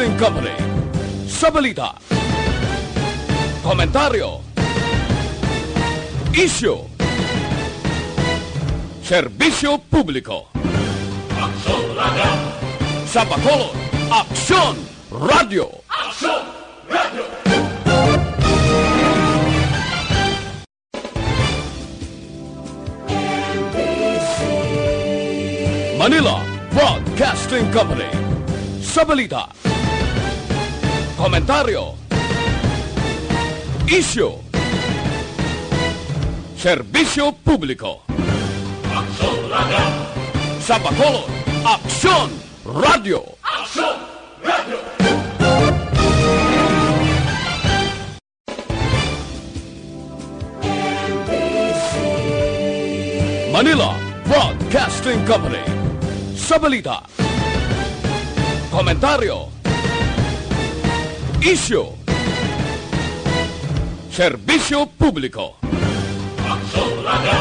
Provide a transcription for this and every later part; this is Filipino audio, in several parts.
Broadcasting Company sa balita, komentaryo, isyu, serbisyo publiko. Aksyon Radio! Sa Bacolod, Aksyon Radio! Aksyon Radio! Manila Broadcasting Company sa balita, komentaryo, isyu, serbisyo publiko. Aksyon Radio! Sa Bacolod, Aksyon Radio! Aksyon Radio! Manila Broadcasting Company sa balita, komentaryo, isyu, serbisyo publiko. Aksyon Radio!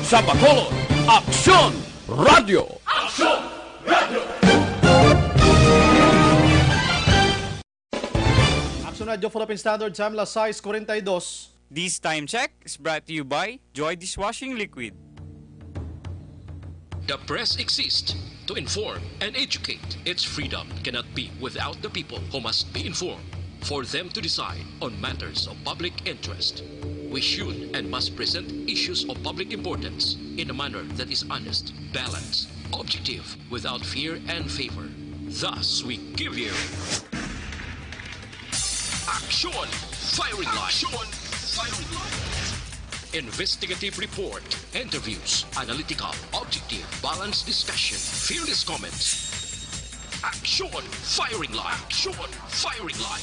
Sa Bacolod, Aksyon Radio! Aksyon Radio! Aksyon Radio Philippine Standard Time, alas 6:42. This time check is brought to you by Joy Dishwashing Liquid. The press exists to inform and educate. Its freedom cannot be without the people who must be informed for them to decide on matters of public interest. We should and must present issues of public importance in a manner that is honest, balanced, objective, without fear and favor. Thus, we give you Aksyon Firing Line. Aksyon Firing Line. Investigative report, interviews, analytical, objective, balanced discussion, fearless comments. Aksyon Firing Line. Aksyon Firing Line.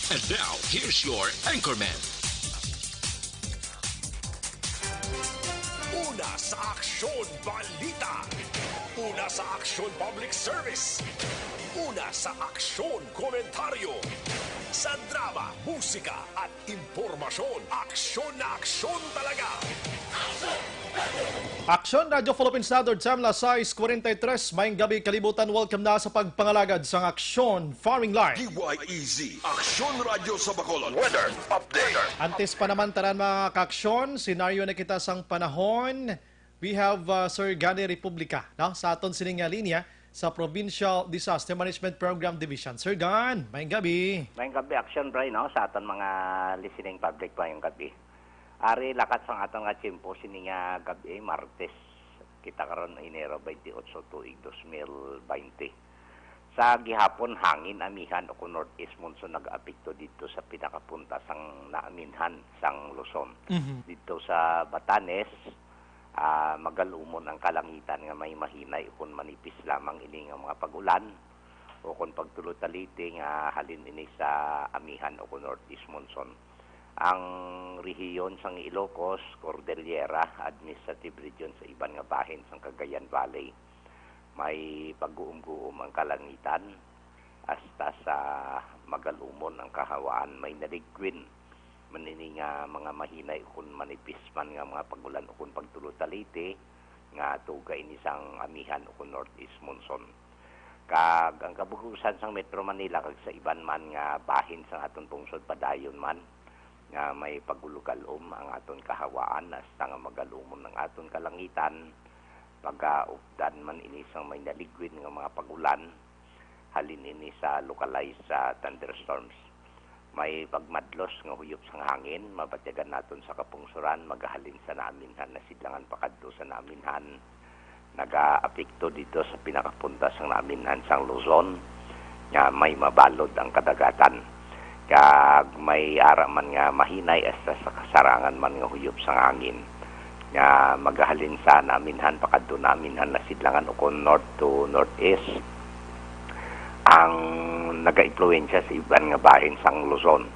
And now, here's your anchorman. Una sa Aksyon Balita. Una sa Aksyon Public Service. Una sa Aksyon Komentaryo. Sa drama, musika at impormasyon, aksyon na aksyon talaga. Aksyon Radio Philippine Standard Time, alas 6:43. Maayong gabi, kalibutan. Welcome na sa pagpangalagad sa Aksyon Firing Line. DYEZ, Aksyon Radio sa Bacolod. Weather Update. Antes pa naman tanan mga kaaksyon, senaryo na kita sang panahon. We have Sir Gani Republica, no? Sa aton sining linya sa Provincial Disaster Management Program Division. Sir Gan, maayong gabi. Maayong gabi, Aksyon Bray, no? Sa aton mga listening public maayong gabi. Ari lakat sang aton nga tiyempo sini nga gabi, Martes. Kita karon Enero 28 tuig 2020. Sa gihapon hangin amihan o northeast monsoon nag-apekto dito sa pinakapunta sang naaminhan sang Luzon. Dito sa Batanes, magalumon ang kalangitan nga may mahinay kung manipis lamang ini nga mga pagulan o kung pagtulot-taliti nga halin ini sa amihan o kung northeast monsoon. Ang rehiyon sang Ilocos, Cordillera, Administrative Region sa iban nga bahin sang Cagayan Valley, may pag-uum-guum ang kalangitan hasta sa magalumon ang kahawaan, may naligwin manini nga mga mahinay kung manipis man nga mga pagulan o kung pagtulot-taliti nga tuga ini sang amihan o kung northeast monsoon. Kag ang kabugusan sang Metro Manila kag sa iban man nga bahin sang aton pungsod padayon man nga may pagulugalom ang aton kahawaan hasta nga magalumon ang aton kalangitan pag-updan man ini sang may naligwin nga mga pagulan halin ini sa localized sa thunderstorms. May pagmadlos nga huyop sang hangin, mabatigan naton sa kapungsuran, magahalin sa naaminhan na sidlangan pakadto sa naaminhan. Naga-apekto dito sa pinakapunta sang naaminhan sang Luzon, nga may mabalod ang kadagatan. Kag may araman nga mahinay hasta sa kasarangan man nga huyop sang hangin. Nga magahalin sa naaminhan pakadto naaminhan na sidlangan o kung north to northeast. Ang naga-impluwensya sa iban nga bahin sang Luzon.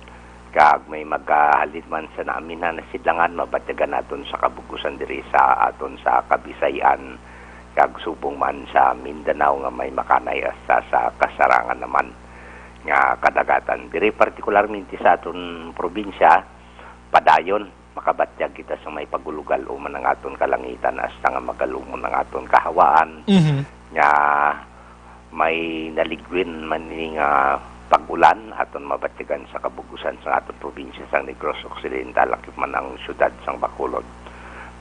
Kag may maghahalid man sa naaminhan na sidlangan, mabatigan naton sa kabugusan diri sa aton sa Kabisayan, kag subong man sa Mindanao nga may makanay hasta sa kasarangan naman nga kadagatan. Diri partikularmente sa aton probinsya, padayon, makabatyag kita sa may pagulugal o man ang aton kalangitan hasta nga magalumon ang aton kahawaan. Nga may naligwin man ni nga pag-ulan aton mabatigan sa kabugusan sa aton probinsya sa Negros Occidental lakip man ang syudad sang Bacolod.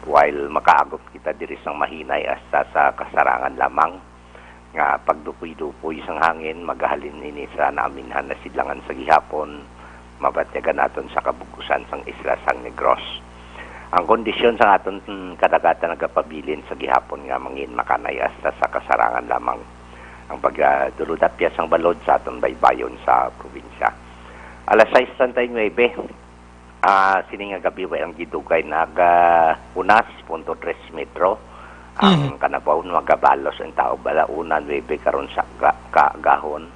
While makaagop kita diri sang mahinay hasta sa kasarangan lamang nga pagdupoy-dupoy sang hangin magahalin nini sa naminhan na sidlangan sa gihapon mabatigan naton sa kabugusan sang isla sang Negros. Ang kondisyon sa aton kadagatan nagapabilin sa gihapon nga mangin makanay hasta sa kasarangan lamang ang pagduludapya sang balod sa aton baybayon sa probinsya. Alas 6:39, sininga gabi way ang gidugay unas 0.3 metro. Ang kanabawon magabalos ang tao balaunan 9 karon sa kaagahon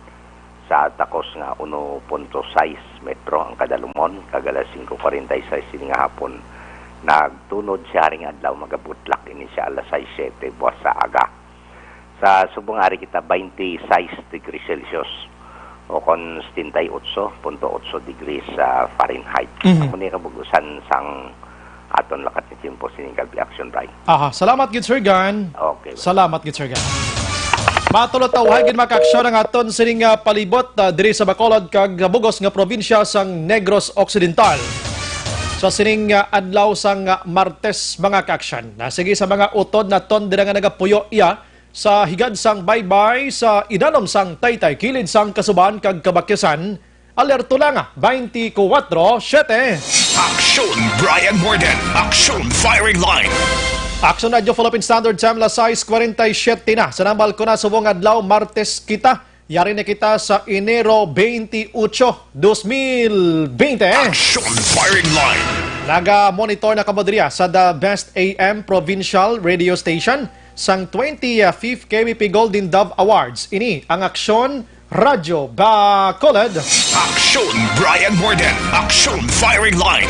sa takos nga 1.6 metro ang kadalumon kagalas 5:46 sininga hapon. Nagtunod siya haring adlaw magabutlak ini siya alas 6:07 buwas sa aga. Sa subong ari kita 26 degrees Celsius o kon 78.8 degrees Fahrenheit. Ako ni kabugusan sang aton lakat ni Timpo sining Gabi Action Right. Aha, salamat gid Sir Gan. Okay. Salamat gid Sir Gan. Matulot tawhay gid maka-aksyon ang aton sining palibot diri sa Bacolod kag bugos nga probinsya sang Negros Occidental. So sining adlaw sang Martes mga ka-aksyon. Sige sa mga utod na ton dira nga nagapuyo iya sa higad sang baybay sa idanom sang Taytay kilid sang Kasuban kag Kabakyasan. Alerto lang 24/7. Aksyon Brian Morden. Aksyon Firing Line. Action Radio Philippine Standard Time la 6:47 na. Sa nambal ko na subong adlaw Martes kita. Yari na kita sa Enero 28, 2020. Aksyon Firing Line. Naga-monitor na kamodriya sa The Best AM Provincial Radio Station sang 25th KBP Golden Dove Awards. Ini ang Aksyon Radio Bacolod. Aksyon Brian Morden. Aksyon Firing Line.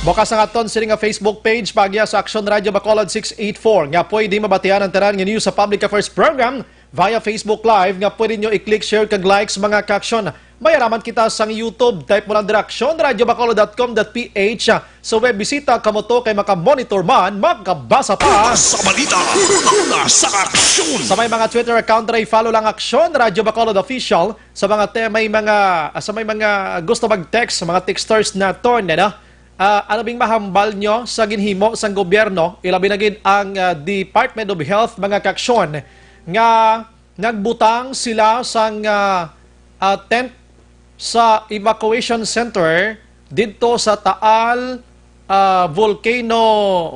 Bukas ang aton sila nga Facebook page pagya sa Aksyon Radio Bacolod 684 nga pwede mabatian ang tanan nga news sa Public Affairs Program via Facebook Live nga pwede nyo i-click, share, kag likes mga kaksyon. Mayaraman kita sa YouTube. Type mo lang direksyon radiobacolod.com.ph. Sa web bisita kamo to kay makamonitor man, makabasa pa. Sa balita, una sa aksyon. Sa may mga Twitter account ray follow lang Aksyon Radio Bacolod Official. Sa mga may mga gusto mag-text, sa mga texters na ton, ano bing mahambal nyo sa ginhimo sang gobyerno, ilabi na gid ang Department of Health mga kaksyon nga nagbutang sila sang tent sa evacuation center dito sa Taal volcano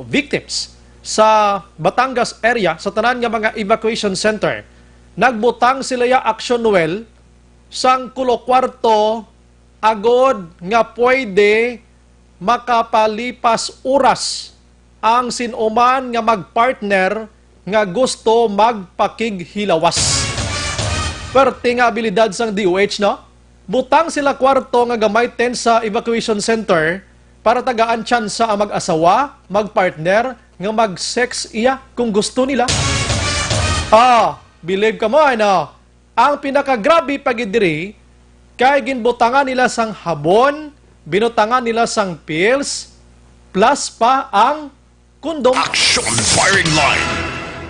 victims sa Batangas area sa tanan nga mga evacuation center. Nagbutang sila ya action well sang kulo kwarto agod nga pwede makapalipas oras ang sinuman nga magpartner nga gusto magpakighilawas. Perte nga abilidad sang DOH, no? Butang sila kwarto nga gamay tent sa evacuation center para tagaan tsansa ang mag-asawa, magpartner, nga mag-sex iya kung gusto nila. Believe ka mo, ano? Ang pinakagrabe pagidiri, kay ginbutangan nila sang habon, binutangan nila sang pills, plus pa ang kondom. Aksyon Firing Line.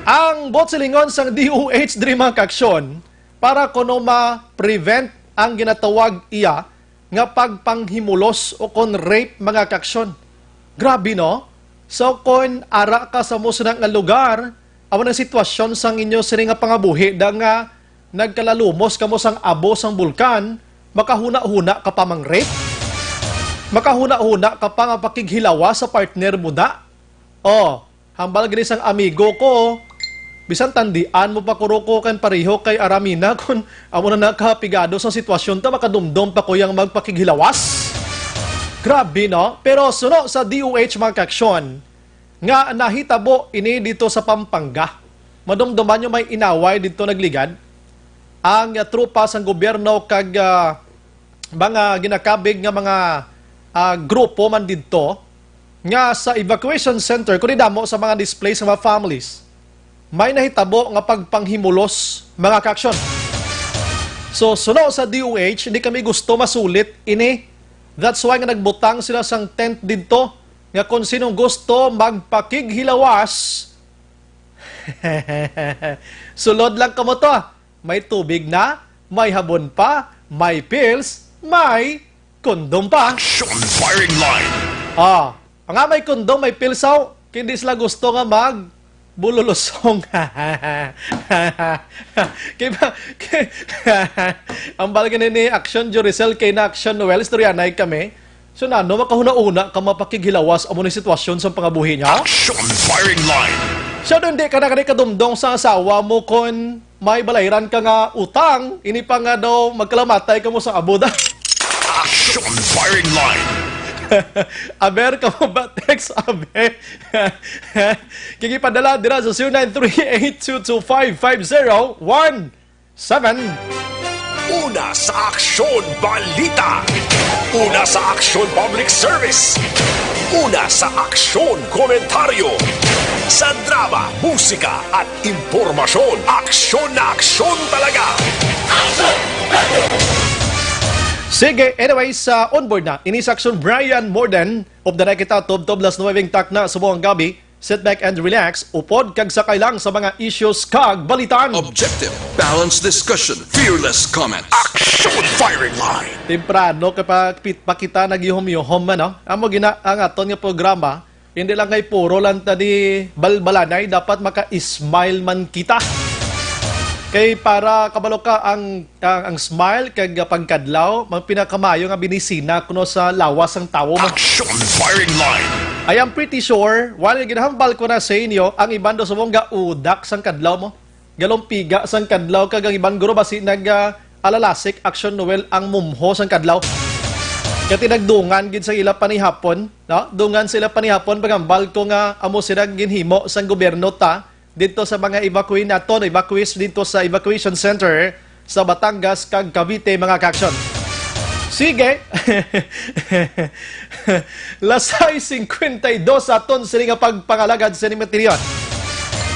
Ang botsilingon sang DOH diri mga kaksyon para kuno ma-prevent ang ginatawag iya nga pagpanghimulos o kon rape mga kaksyon. Grabe no? So kon ara ka sa musunang nga lugar, awan ang sitwasyon sang inyo sini nga pangabuhi da nga nagkalalumos kamo sang abo sang bulkan, makahuna-huna ka pa mang rape? Makahuna-huna ka pa nga pakighilawa sa partner mo da? Hambal gini sang amigo ko, bisan tandian mo pa kuruko kan pareho kay aramina kung amo na nakapigado sa sitwasyon ta makadumdum pa ko yang magpakighilawas. Grabe no? Pero suno sa DOH mga kaksyon, nga nahitabo ini dito sa Pampanga. Madumduman nyo may inaway dito nagligad. Ang trupa sang gobyerno kag mga ginakabig nga mga grupo man dito nga sa evacuation center kung idamo sa mga displaced mga families. May nahitabo nga pagpanghimulos mga kaksyon. So, suno sa DOH, hindi kami gusto masulit ini. That's why nga nagbutang sila sang tent dito nga kung sinong gusto magpakighilawas. Sulod lang kamo to. may tubig na, may habon pa, may pills, may kondom pa. Action firing line. Ang nga may kondom, may pilsaw, hindi sila gusto nga bululosong. Ang balgan ni Action Juricel kay na Action Noel, istoryanay kami. So makahuna-una ka mapakighilawas amo ni sitwasyon sa pangabuhi niya. Action firing line. So hindi ka na kadumdong sa asawa mo kon may balayran ka nga utang, ini pa nga daw magkalamatay ka mo sa abuda. Action firing line. Aber ka mo ba text abe? Kikipadala dira sa 0938-225-5017. Una sa Aksyon Balita. Una sa Aksyon Public Service. Una sa Aksyon Komentaryo. Sa drama, musika at impormasyon. Aksyon na aksyon talaga. Sige, anyways, onboard na. Ini sa Action Brian Morden of the Nakita Tob-Toblas Nueving Takna sa buong gabi. Sit back and relax. Upod kag sakay lang sa mga issues kag balitan. Objective, balanced discussion, fearless comments. Action firing line. Temprano kapag pa kita naghihom-yuhom man, no? Amo gina ang aton nga programa, hindi lang kay puro lang tadi balbalanay, dapat maka-smile man kita. Kay para kabalo ka ang smile kag pagkadlaw, mang pinakamayo nga binisina kuno sa lawas ang tawo mo. Action firing line. I am pretty sure, while ginahambal ko na sa inyo, ang iban do sa mong gaudak sang kadlaw mo. Galompiga sang kadlaw kag ang iban guro basi alalasik Action Noel ang mumho sang kadlaw. Kaya tinagdungan gid sa ila panihapon, no? Dungan sila panihapon pagambal ko nga amo sila ginhimo sang gobyerno ta dito sa mga evacuees dito sa evacuation center sa Batangas kag Cavite mga kaksyon. Sige. Lasay 52 aton sila nga pagpangalagad sa material.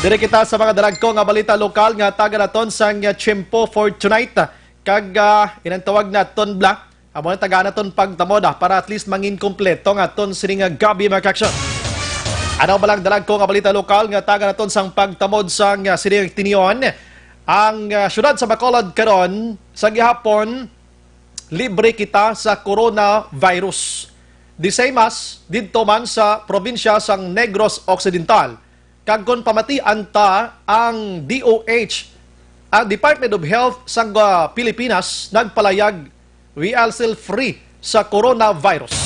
Dire kita sa mga dalagko nga balita lokal nga taga naton sang Tiyempo for tonight. Kag inantawag naton bla. Amo na taga naton pagtamoda para at least mangin kompleto nga aton sila nga gabi mga kaksyon. Ano ba lang dalagko nga balita lokal nga taga naton sang pagtamod sang sining tinion. Ang syudad sa Bacolod karon sa gihapon libre kita sa coronavirus. The same as didto man sa probinsya sang Negros Occidental. Kag kon pamatian ta ang DOH, ang Department of Health sang Pilipinas nagpalayag we are still free sa coronavirus.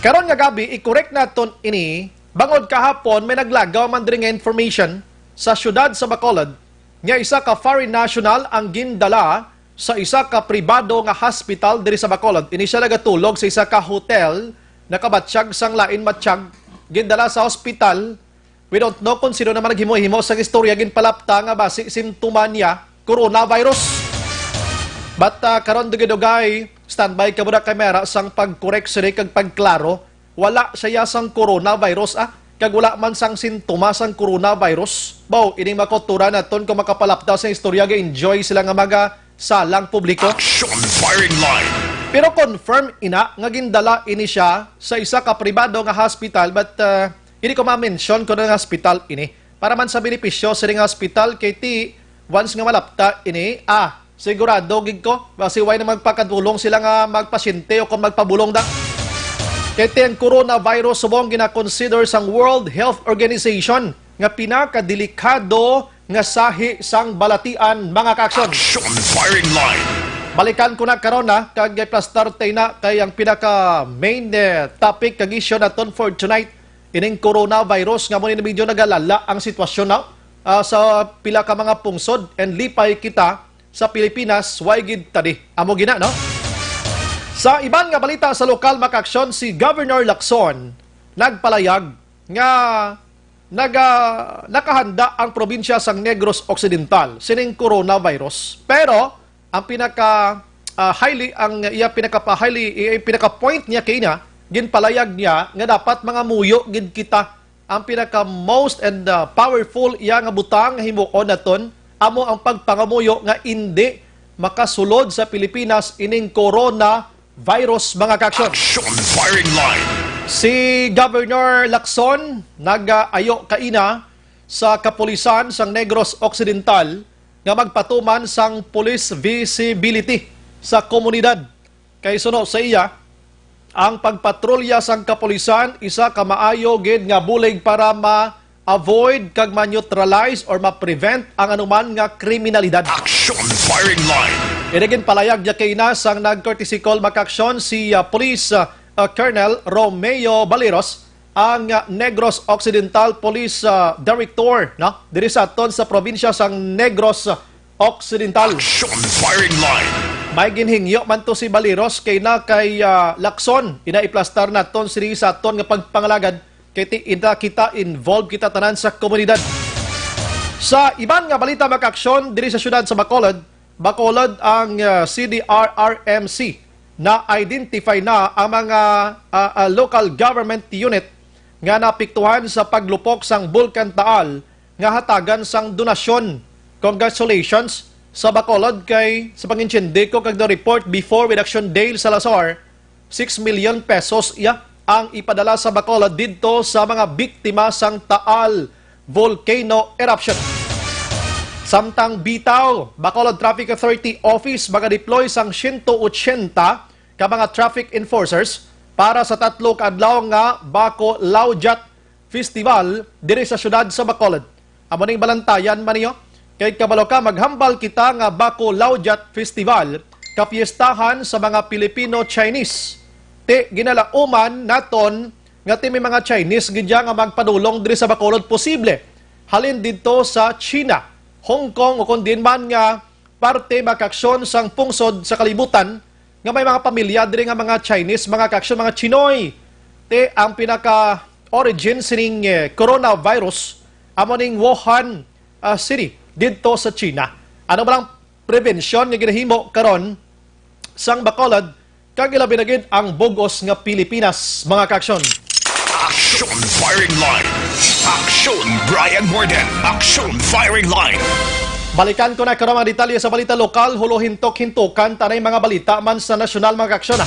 Karon nga gabi i-correct naton ini bangod kahapon may naglagaw man diri nga information sa syudad sa Bacolod nga isa ka foreign national ang gindala sa isa ka pribado nga hospital diri sa Bacolod. Ini siya nagatulog sa isa ka hotel, nakabatsyag sang lain matsyag, gindala sa hospital. We don't know kung sino naman naghimo-himo sa istorya ginpalapta nga basi simptoman niya coronavirus. But karon dugay-dugay, standby ka muna kamera sang pag-correct sa kag pagklaro, wala siya sang coronavirus kag wala man sang sintomas sang coronavirus. Baw, ining makotura naton kung makapalapta sa istorya ga-enjoy sila nga salang publiko. Action firing line. Pero confirm ina nga gindala ini siya sa isa ka pribado nga hospital but hindi ko ma-mention ko nga hospital ini. Para man sa benepisyo sa nga hospital kay ti once nga malapta ini sigurado gid ko basi way na magpakadulong sila nga magpasyente o kung magpabulong da. Kay ti ang coronavirus subong gina-consider sang World Health Organization nga pinakadelikado nga sahi sang balatian mga kaksyon. Action firing line. Balikan ko na karon kag plastarte na kay ang pinaka main topic kag issue naton for tonight ining coronavirus nga mo ni medyo nagalala ang sitwasyon na sa pila ka mga pungsod and lipay kita sa Pilipinas way gid tadi. Amo gina no? Sa iban nga balita sa lokal makaksyon si Governor Lacson nagpalayag nga nakahanda ang probinsya sang Negros Occidental sining coronavirus. Pero ang pinaka point niya kay niya ginpalayag niya nga dapat mga muyo gid kita ang pinaka most and powerful iya nga butang himuon naton amo ang pagpangamuyo nga indi makasulod sa Pilipinas ining coronavirus mga kaksyon. Action firing line. Si Governor Lacson nag-ayo kaina sa kapulisan sang Negros Occidental nga magpatuman sang police visibility sa komunidad. Kay suno sa iya, ang pagpatrolya sang kapulisan isa ka maayo gid nga bulig para ma-avoid kag ma-neutralize or ma-prevent ang anuman nga kriminalidad. Action firing line. Inigin palayag niya kay na sang nag-courtesy call makaksyon si Police Colonel Romeo Baleros, ang Negros Occidental Police Director, no? Diri sa aton sa probinsya sang Negros Occidental. Action firing line. May ginhingyo man to si Baleros kay na kay Lacson. Inaiplastar naton siri sa aton nga pagpangalagad kay kita involved kita tanan sa komunidad. Sa iban nga balita makaksyon diri sa syudad sa Bacolod ang CDRRMC na identify na ang mga local government unit nga napiktuhan sa paglupok sang Bulkan Taal nga hatagan sang donasyon. Congratulations sa Bacolod kay sa pangintindi ko kag the report before with Action Dale Salazar, 6 million pesos ang ipadala sa Bacolod didto sa mga biktima sang Taal volcano eruption. Samtang bitaw, Bacolod Traffic Authority Office maga-deploy sang 180 ka mga traffic enforcers para sa 3 ka adlaw nga Baco Laujat Festival diri sa syudad sa Bacolod. Amo ning balantayan man niyo kay kabalo ka maghambal kita nga Baco Laujat Festival kapiestahan sa mga Filipino-Chinese. Ti ginalauman naton nga ti may mga Chinese gidya nga magpadulong diri sa Bacolod posible halin didto sa China, Hong Kong o kundi man nga parte makaksyon sang pungsod sa kalibutan nga may mga pamilya diri nga mga Chinese, mga kaksyon, mga Chinoy. Te ang pinaka origin sining coronavirus amo ning Wuhan City didto sa China. Ano ba lang prevention nga ginahimo karon sang Bacolod kag ilabi na gid ang bugos nga Pilipinas, mga kaksyon. Action firing line. Action Brian Morden. Action firing line. Balikan ko na karon mga detalye sa balita lokal, hulo hintok-hintukan tanay mga balita man sa nasyonal, mga kaksyon.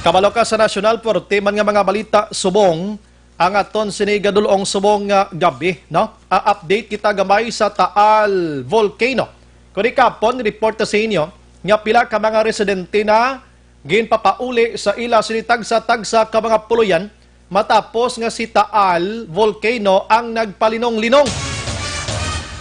Kabalo ka sa nasyonal porte man nga mga balita subong ang aton sinigadulong subong nga gabi, no? Update kita gamay sa Taal Volcano. Kuni kapon report sa inyo nga pila ka mga residente na ginpapauli sa ila sinitagsa-tagsa ka mga puluyan matapos nga si Taal Volcano ang nagpalinong-linong.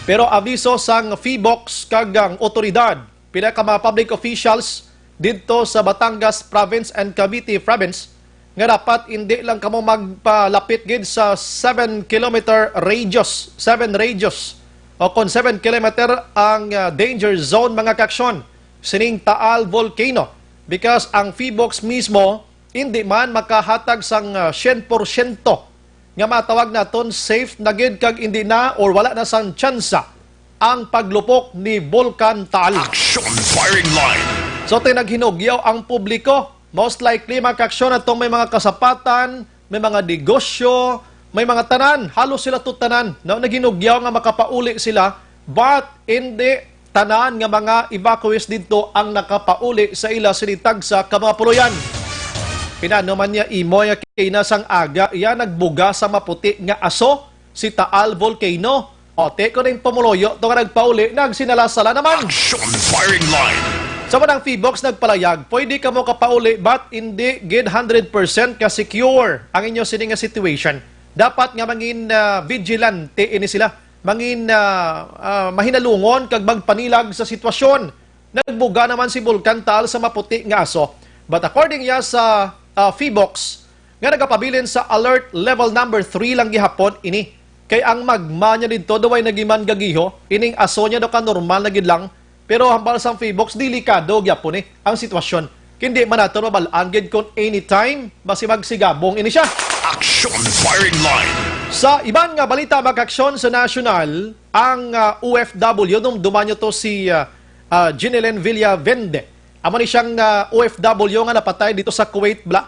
Pero aviso sang PHIVOLCS kag ang otoridad, pinaka mga public officials dito sa Batangas Province and Cavite Province nga dapat hindi lang kamo magpalapit gid sa 7 kilometer radius, 7 radius o kon 7 kilometer ang danger zone, mga kaksyon sining Taal Volcano, because ang PHIVOLCS mismo hindi man makahatag sang 100% nga matawag naton safe na gid kag hindi na or wala na sang tsansa ang paglupok ni Bulkan Taal. Action firing line. So tinaghinugyaw ang publiko, most likely makaksyon atong may mga kasapatan, may mga negosyo, may mga tanan, halos sila tutanan, no? Naghinugyaw nga makapauli sila, but hindi tanan nga mga evacuees dito ang nakapauli sa ila sinitag sa mga puluyan. Pinano man niya imoy kay nasang aga, iya nagbuga sa maputi nga aso, si Taal Volcano. O teko rin pumuloyo, ito nga nagpauli, nagsinala-sala naman. Action firing line. Sa manang PHIVOLCS nagpalayag, pwede ka mo kapauli, but hindi gid 100% ka-secure ang inyo sining nga situation. Dapat nga mangin vigilante ini sila, mangin mahinalungon kag magpanilag sa sitwasyon. Nagbuga naman si Bulkan Taal sa maputi nga aso. But according niya sa PHIVOLCS, nga nagapabilin sa alert level number 3 lang gihapon ini. Kay ang magma niya dito, daway nagiman gagiho, ining aso niya do ka normal na gid lang, pero hambal sa PHIVOLCS, delikado gyapon ang sitwasyon. Hindi man nato mabalaan gid kung anytime, basi magsigabong ini siya. Action firing line. Sa iban nga balita makaksyon sa national, ang OFW, nung dumanyo to si Ginelen Villavende. Amo ni siyang OFW nga napatay dito sa Kuwait Bla.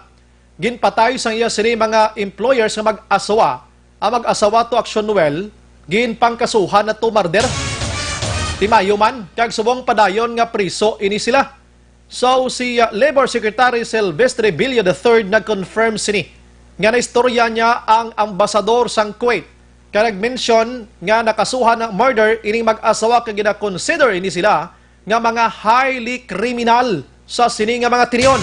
Ginpatay sang iya sini mga employers nga mag-asawa. Ang mag-asawa to action well, ginpangkasuhan na to murder. Timayo man, kag subong padayon nga priso ini sila. So si Labor Secretary Silvestre Villa III nag-confirm sini nga na istorya niya ang ambasador sang Kuwait kaya nag-mention nga nakasuhan ng murder ining mag-asawa kay gina-consider ini sila nga mga highly criminal sa sini nga mga tinion.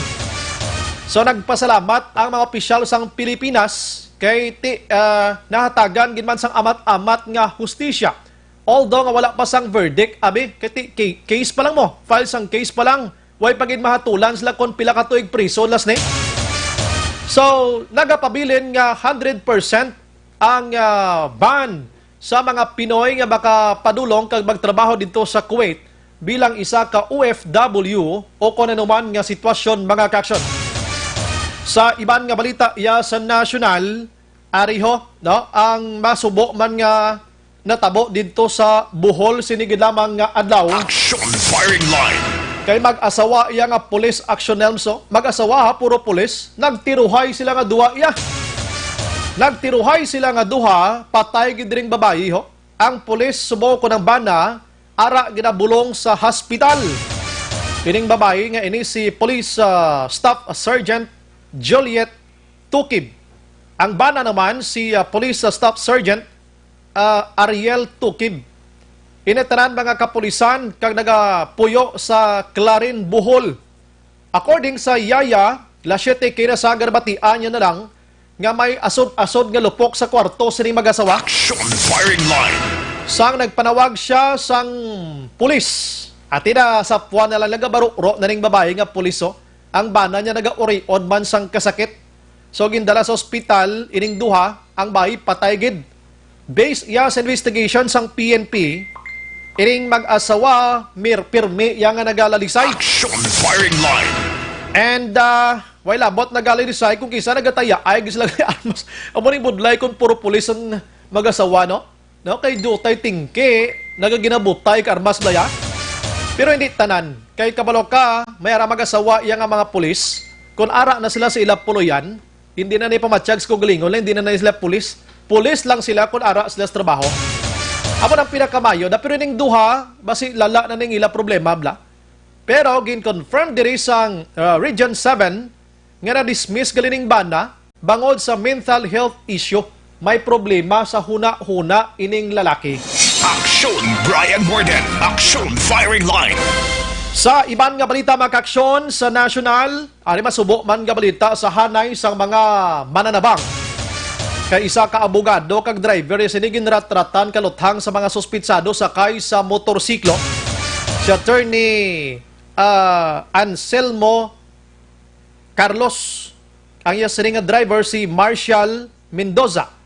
So nagpasalamat ang mga opisyal sang Pilipinas kay nahatagan ginman sang amat-amat nga hustisya. Although nga wala pa sang verdict, abi, case pa lang mo, file sang case pa lang, way pagin mahatulan sila kung pila ka tuig priso las ni. So, nagapabilin nga 100% ang ban sa mga Pinoy nga makapadulong kag magtrabaho dito sa Kuwait bilang isa ka OFW o kung anuman nga sitwasyon mga kaksyon. Sa iban nga balita iya sa national, ariho, no, ang masubo man nga natabo dito sa Bohol sinigid lamang nga adlaw. Action firing line. Kay mag-asawa iya nga police action elmso, mag-asawa ha puro police, nagtiruhay sila nga duha iya. Nagtiruhay sila nga duha, patay gid ring babayi ho. Ang pulis subo ko ng bana, ara ginabulong sa hospital. Ining babayi nga ini si Police Staff Sergeant Juliet Tukib. Ang bana naman si Police Staff Sergeant Ariel Tukib. Inetanan mga kapulisan kag nagapuyo sa Clarin, Bohol. According sa Yaya, lasyete kina sa garbatian niya na lang nga may asod-asod nga lupok sa kwarto sining mag-asawa. Action firing line. Sang nagpanawag siya sang pulis. At ina sa puwan na lang nagabarukro na ning babae nga puliso. Ang bana niya nagauriod man sang kasakit. So gindala sa ospital ining duha ang bayi patay gid. Based iya sa investigation sang PNP, ining mag-asawa pirmi iya nga nagalalisay. Action firing line. And wala bot nagalalisay kung kisa nagataya ay gisla armas. Amo ning budlay kun puro pulis ang mag-asawa no. No kay dutay tingke nagaginabutay ka armas laya. Pero hindi tanan. Kay kabalo ka, may ara mag-asawa iya nga mga pulis. Kung ara na sila sa ilap puluyan, hindi na ni pamatsyag sa kugalingon, hindi na sila pulis. Pulis lang sila kung ara sila sa trabaho. Amo nang pinakamayo, da pero ning duha, basi lala na ning ila problema bla. Pero gin-confirm diri sang Region 7 nga na-dismiss galining banda bangod sa mental health issue. May problema sa huna-huna ining lalaki. Action Brian Borden. Action firing line. Sa iban nga balita mga kaaksyon sa national, ari masubo man nga balita sa hanay sang mga mananabang. Kay isa ka abogado kag driver sinigin rat-ratan kaluthang sa mga suspitsado sakay sa motorsiklo. Si Attorney Anselmo Carlos, ang iya sining nga driver si Marshall Mendoza.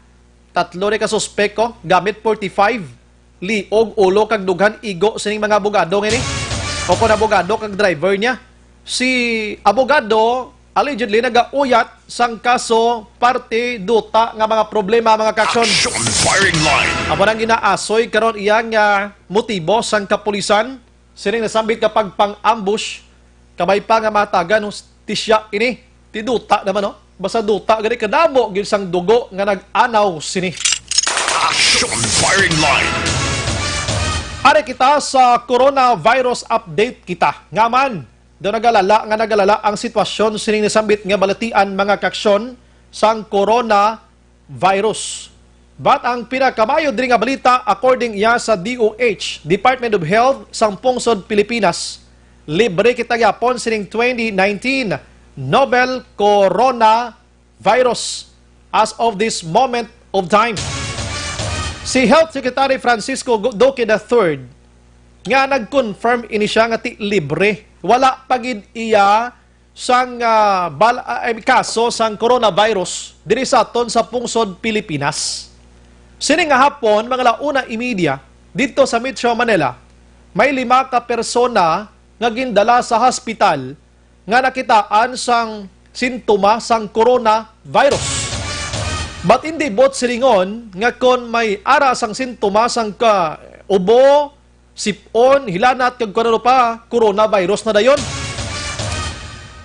Tatlo ni ka suspeko gamit 45 liog ulo kag dughan igo sining mga abogado ngini. O kung abogado kag driver niya. Si abogado allegedly nagauyat sang kaso parte duta nga mga problema mga kaksyon. Action firing line. Amo nang ginaasoy karon iyang motibo sang kapulisan sining nasambit kapag pang-ambush kamay pa nga matagan hustisya ini ti duta naman no. Basta duta gani kadamo gid sang dugo nga nag-anaw sini. Action firing line. Ari kita sa coronavirus update kita. Nga man, do nagalala ang sitwasyon sining nasambit nga balatian mga kaksyon sang coronavirus. But ang pinakamayo diri nga balita according ya sa DOH, Department of Health sang pungsod Pilipinas, libre kita gyapon sining 2019 novel coronavirus as of this moment of time. Si Health Secretary Francisco Duque III nga nag-confirm ini siya nga ti libre. Wala pagid iya sang kaso sang coronavirus diri sa aton sa pungsod Pilipinas. Sini nga hapon, mga launa media dito sa Metro Manila, may 5 ka persona nga gindala sa hospital nga nakitaan sang sintoma sang coronavirus. But hindi bot silingon nga kon may ara sang sintoma sang ubo, sipon, hilanat kag kuno pa coronavirus na dayon.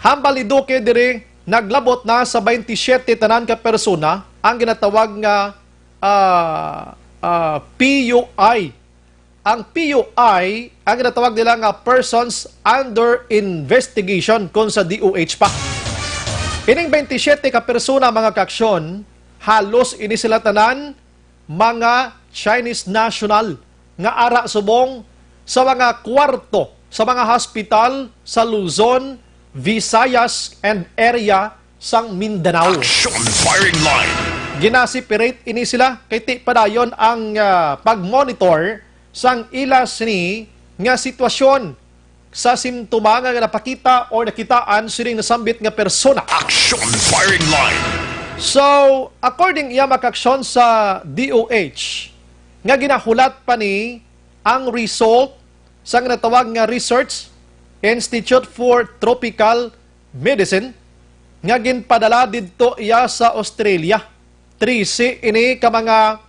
Hambal ni Duque diri naglabot na sa 27 tanan ka persona ang ginatawag nga PUI. Ang PUI, ang ginatawag nila nga persons under investigation kung sa DOH pa. Ining 27 ka persona mga kaksyon, halos ini sila tanan mga Chinese national nga ara subong sa mga kwarto sa mga hospital sa Luzon, Visayas and area sang Mindanao. Action firing line. Ginasiperate ini sila kay ti padayon ang pag-monitor sang ilas ni nga sitwasyon sa simptoma nga napakita or nakitaan sining nasambit nga persona. Action firing line. So, according iya makaksyon sa DOH, nga ginahulat pa ni ang result sa natawag nga Research Institute for Tropical Medicine nga ginpadala didto iya sa Australia. 13 ini ka mga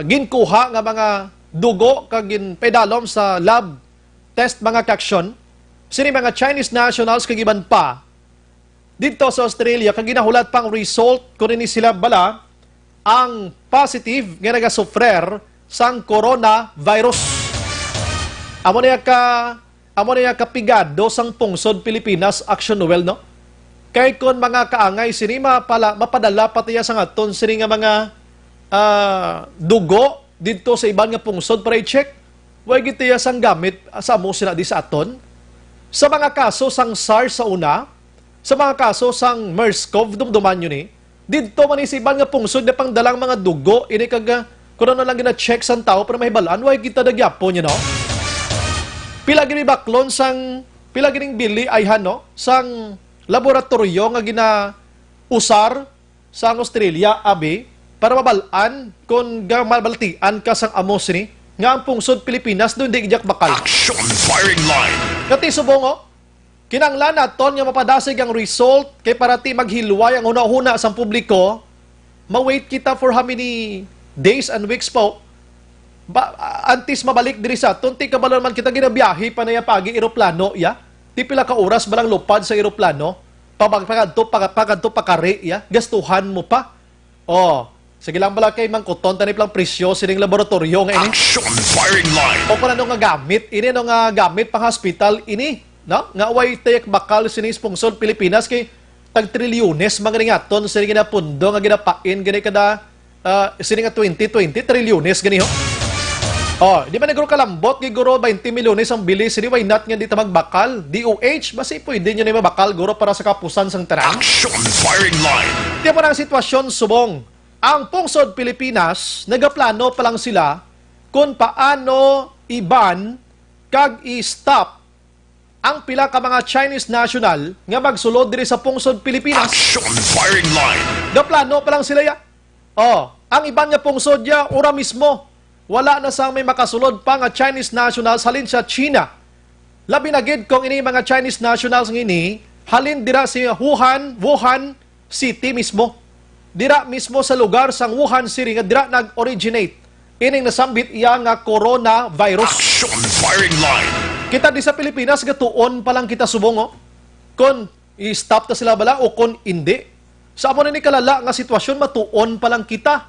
ginkuha nga mga dugo kag ginpedalom sa lab test mga kaksyon. Sini mga Chinese nationals kag iban pa dito sa Australia kag ginahulat pang result kung ini sila bala ang positive nga nagasufrer sang coronavirus. Amo niya kapigado sang pungsod Pilipinas Action Noel, no? Kay kon mga kaangay sini mapadala patiya sa ngaton sini nga mga dugo dito sa iban nga pungsod para i-check. Way gitiya sang gamit sa amo sila di sa aton. Sa mga kaso sang SARS sa una, sa mga kaso sang MERS-CoV dumduman yun dito man isiban nga pungsod na pangdalang mga dugo ini kag kuno na lang gina-check sang tao para mahibalaan way kita dagyapo niya, no? Pila gini baklon sang pila gining bili ayhan, no? Sang laboratorio nga gina-usar sa Australia abi para mabalaan kung mabaltian ka sang amos ni nga ang pungsod Pilipinas doon di ijak bakal. Action firing line. Kati subongo, kinanglan naton nga mapadasig ang result kay parati maghilway ang una-una sa publiko, ma-wait kita for how many days and weeks po antis mabalik diri sa aton. Ti kabalon man kita ginabiyahe pa na pagi eroplano ya. Ti pila ka oras balang lupad sa eroplano, pagadto pakare ya, gastuhan mo pa. Oh, sige lang bala kay mangkuton tanip lang presyo sining laboratorio nga ini. Action firing line. O kung ano nga gamit, ini no nga gamit pang hospital ini, no? Nga way tayak bakal sining sponsor Pilipinas kay tag trilyones mga ringaton sining ginapundo nga ginapain gani kada sining nga 2020 trilyones gani ho. Oh, di ba nagro kalambot giguro 20 milyones ang bilis, hindi why not nga dito magbakal? DOH, basi pwede nyo na mabakal guro para sa kapusan sang terang. Action firing line. Di mo na ang sitwasyon subong. Ang pungsod Pilipinas, nagaplano pa lang sila kung paano iban kag i-stop ang pila ka mga Chinese national nga magsulod diri sa pungsod Pilipinas. Action firing line. Gaplano pa lang sila ya. Oh, ang iban nga pungsod ya, ura mismo. Wala na sang may makasulod pa nga Chinese nationals halin sa China. Labi na gid kung ini mga Chinese nationals ngini halin dira si Wuhan City mismo. Dira mismo sa lugar sang Wuhan City nga dira nag-originate ining nasambit iya nga coronavirus. Action firing line. Kita di sa Pilipinas gatuon pa lang kita subongo kung i-stop ta sila bala o kung hindi. Sa amo na ni kalala nga sitwasyon matuon pa lang kita.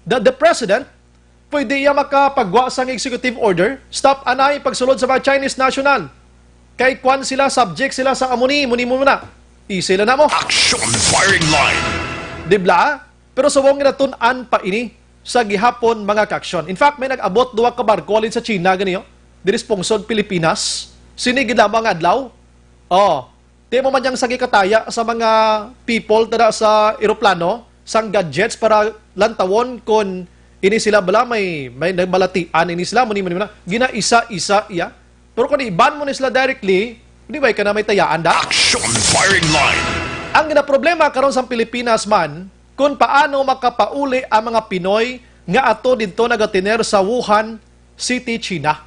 The president pwede iya makapagwa sang executive order, stop anay pagsulod sa mga Chinese national. Kay kwan sila, subject sila sa muni mo na. Isila na mo. Action firing line. Dibla? Pero subong ginatun-an pa ini sa gihapon mga kaksyon. In fact, may nag-abot duwa ka barko alin sa China ganiyo. Diris pungsod Pilipinas. Sinigid lamang adlaw. Oh, di mo man yang sagi kataya sa mga people tada sa eroplano, sang gadgets para lantawon kung ini sila bala may nagbalatian ini sila muni na gina isa iya. Pero kung iban mo ni sila directly, di ba ka na may tayaan da? Action firing line. Ang gina-problema karon sa Pilipinas man kung paano makapauli ang mga Pinoy nga ato dito nagatiner sa Wuhan City, China.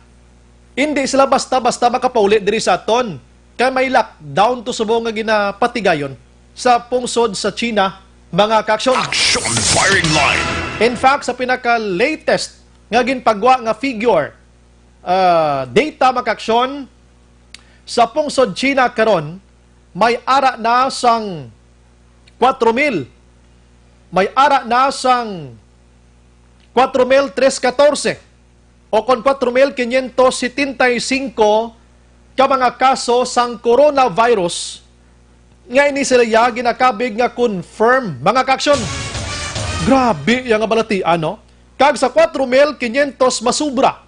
Hindi sila basta-basta makapauli diri sa aton. Kaya may lockdown to subong nga ginapatigayon sa pungsod sa China, mga kaksyon. Action firing line. In fact, sa pinaka-latest nga ginpagwa nga figure, data makaksyon, sa pungsod China karon may ara na sang 4,000. May ara na sang 4,314 o kon 4,575 ka mga kaso sang coronavirus nga ini sila ginakabig nga confirm mga kaksyon. Grabe yung balatian, no? Kag sa 4,500 masubra,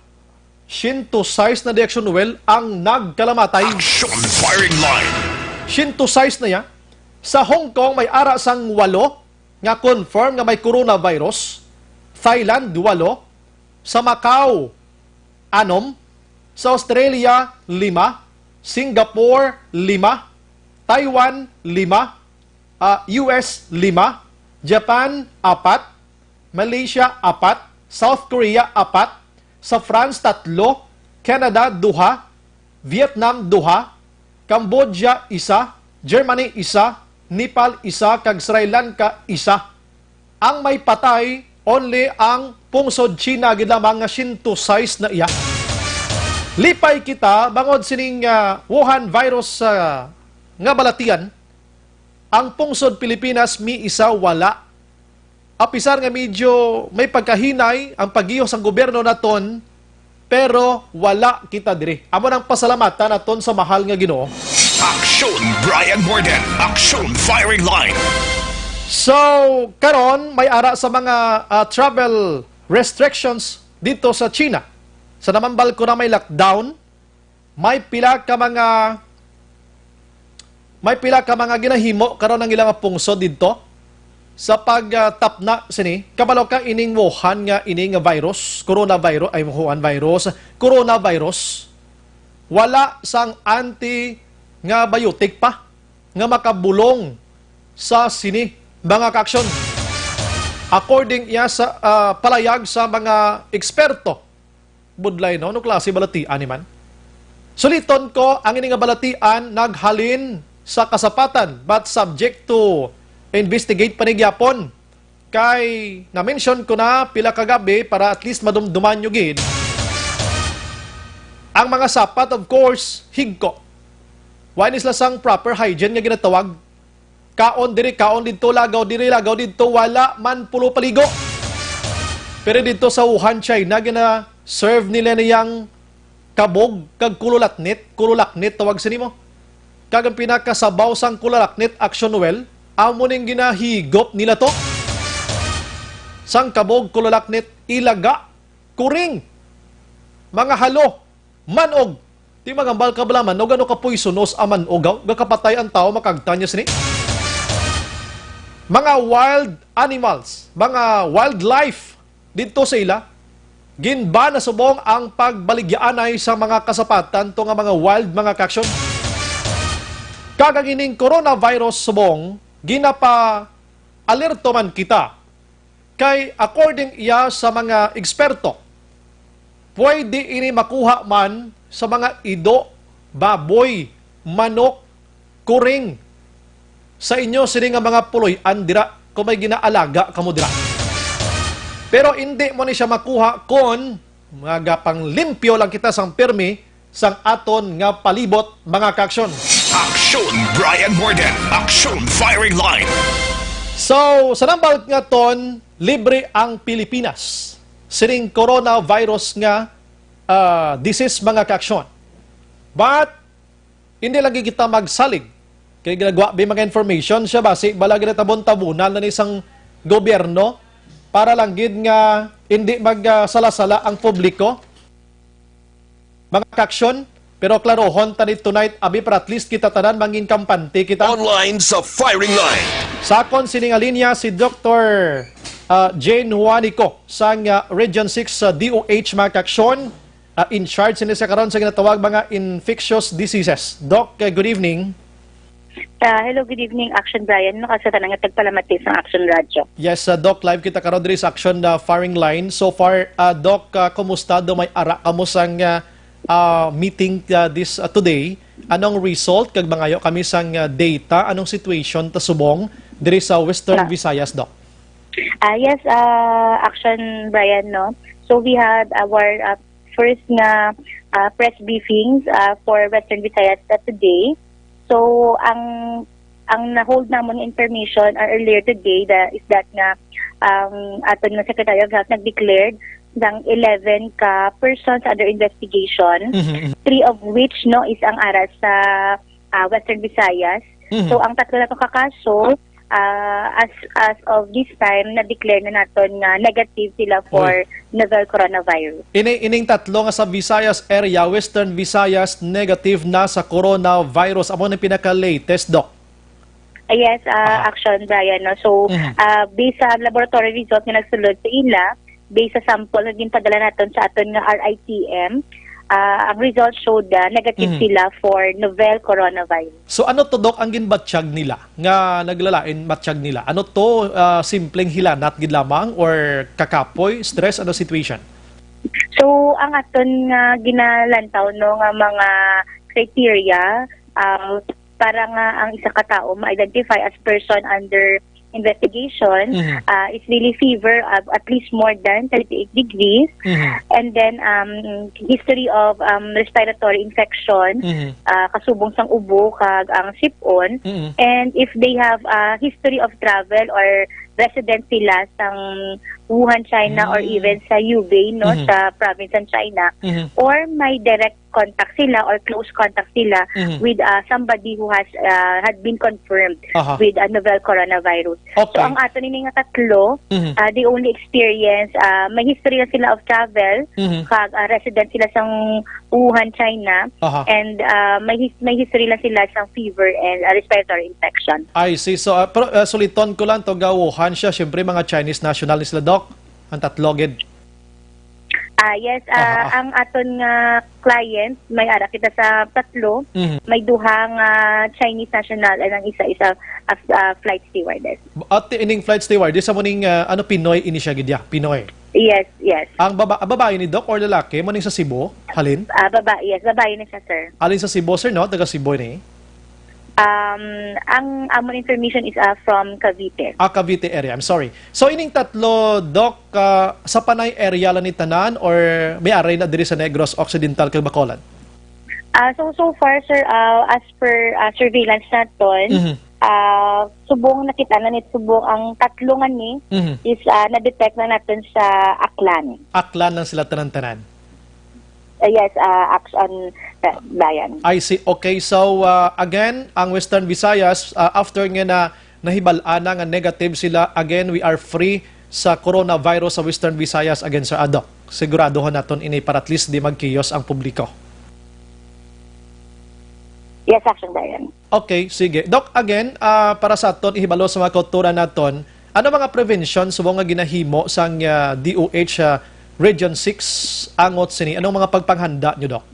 106 na direction well ang nagkalamatay. Action firing line. 106 na ya. Sa Hong Kong, may ara sang 8 nga confirm nga may coronavirus. Thailand, 8. Sa Macau, 6. Sa Australia, 5. Singapore, 5. Taiwan, 5. US, 5. Japan, 4. Malaysia, 4. South Korea, 4. Sa France, 3. Canada, 2. Vietnam, 2. Cambodia, 1. Germany, 1. Nepal, 1. Kag Sri Lanka, 1. Ang may patay, only ang pungsod China, gid lamang nga 106 na iya. Lipay kita, bangod sining Wuhan virus nga balatian, ang pungsod Pilipinas, isa wala. Apisar nga medyo may pagkahinay ang paggiyo sa gobyerno naton, pero wala kita diri. Amo nang pasalamatan naton sa mahal nga Ginoo. Action Brian Morden. Action firing line. So, karon may ara sa mga travel restrictions dito sa China. Sa namambal ko na may lockdown, may pila ka mga ginahimo karon ang ilang pungsod dito sa pagtapna sini kabalo ka ining Wuhan nga ining virus, coronavirus. Wala sang anti nga biotic pa nga makabulong sa sini mga kaaksyon. According iya sa palayag sa mga eksperto, budlay no klase balatian ni man. Suliton ko ang ini nga balatian naghalin sa kasapatan but subject to investigate panigyapon. Kay na-mention ko na pila kagabi para at least madumduman nyo gid. Ang mga sapat, of course, higko. Why is lasang proper hygiene nga ginatawag? Kaon dito, lagaw dito, wala man pulo paligo. Pero dito sa Wuhan, China, serve nila niyang kabog, kag kululaknit, tawag sini mo. Kag ang pinakasabaw sang kululaknit, action well, amo ning ginahigop nila to. Sang kabog, kululaknit, ilaga, kuring, mga halo, manog, di magambal ka bala manog, ano ka poisonos a manogaw, gakapatay ang tao, makagtanya sini. Mga wild animals, mga wildlife, dito sa ila, ginba na subong ang pagbaligyaanay sa mga kasapatan to nga mga wild mga kaksyon. Kagagining coronavirus subong, ginapa alerto man kita. Kay according iya sa mga eksperto, pwede ini makuha man sa mga ido, baboy, manok, kuring. Sa inyo sini nga mga puloy, andira, kung may ginaalaga kamo dira. Pero hindi mo ni siya makuha kung mga gapang limpyo lang kita sang pirmi sang aton nga palibot mga kaaksyon. Action Brian Morden. Action firing line. So, sa nambal nga ton, libre ang Pilipinas. Sining coronavirus nga disease mga kaaksyon. But, hindi lagi kita magsalig. Kaya ginagawa ba mga information siya basi, balagi na tabon-tabunan na isang gobyerno para lang gid nga hindi magsalasala ang publiko. Mga kaaksyon, pero klarohon tanit tonight, abi para at least kita tanan mangin kampante kita. Online sa firing line. Sakon sininga si Dr. Jane Juanico sang Region 6 sa DOH mga kaaksyon, in charge sini sa karon sa ginatawag mga infectious diseases. Doc, good evening. Hello, good evening, Action Brian. Nakasata na nga tagpalamati sa Action Radio. Yes, Doc, live kita karon diri sa Action firing line. So far, Doc, kumusta do may ara kamo sang meeting this today? Anong result kag mangayo kami sang data? Anong situation ta subong diri sa Western Visayas, Doc? Yes, Action Brian, no. So we had our first nga press briefings for Western Visayas today. So ang na-hold namon information earlier today is that nga aton nga Secretary of Health nag-declared ng 11 ka persons under investigation, 3 of which no is ang aras sa Western Visayas. So ang tatlo na to kakaso as of this time, na-declare na naton nga negative sila for novel coronavirus. Ining tatlo nga sa Visayas area, Western Visayas, negative na sa coronavirus. Amo na pinaka-latest, Doc. Yes, action, Brian. No? So, based sa laboratory result na nagsulod sa ila, based sa sample na ginpadala natin sa aton nga RITM, ang result showed negative sila for novel coronavirus. So ano to, Doc, ang ginbatsyag nila nga naglalain matsyag nila? Ano to, simpleng hilanat gid lamang or kakapoy, stress, ano situation? So, ang aton nga ginalantaw no nga mga criteria para nga ang isa ka tao ma-identify as person under investigation is really fever of at least more than 38 degrees, and then history of respiratory infection, kasubong sang ubo kag ang sipon, and if they have a history of travel or resident sila sang Wuhan, China, or even sa Hubei, no, sa province ng China, or may direct contact sila or close contact sila with somebody who has had been confirmed with a novel coronavirus. Okay. So ang ato nini nga tatlo, they only experience may history na sila of travel, kag resident sila sang Wuhan, China, and may history na sila sang fever and respiratory infection. I see. So, suliton ko lang to, Wuhan siya. Siyempre, mga Chinese national sila, Doc. Ang tatlo, gid. Yes, ang aton nga client, may ara kita sa tatlo, may duhang Chinese national and ang isa flight stewardess. At ining flight stewardess, sa muning Pinoy ini siya gid ya? Pinoy. Yes, yes. Ang babae ni Doc or lalaki, muning sa Cebu, halin? Babae na siya, sir. Alin sa Cebu, sir, no? Taga Cebu ni. Ang amon information is from Cavite. Cavite area. I'm sorry. So, ining tatlo, Doc, sa Panay area lang ni Tanan or may aray na diri sa Negros Occidental kag Bacolod? So far, sir, as per surveillance naton, subong nakita na subong ang tatlo nga ni is na-detect na natin sa Aklan. Aklan lang sila tanan-tanan. Yes, action bayan. I see. Okay, so again, ang Western Visayas, after nga na nahibalaan nga negative sila, again, we are free sa coronavirus sa Western Visayas again, Sir Adok. Siguraduhan natin ini para at least di magkiyos ang publiko. Yes, action bayan. Okay, sige. Doc, again, para sa aton, ihibalo sa mga kultura naton, ano mga prevention sa mga ginahimo sang DOH Region 6 angot sini? Anong mga pagpanghanda nyo, Doc?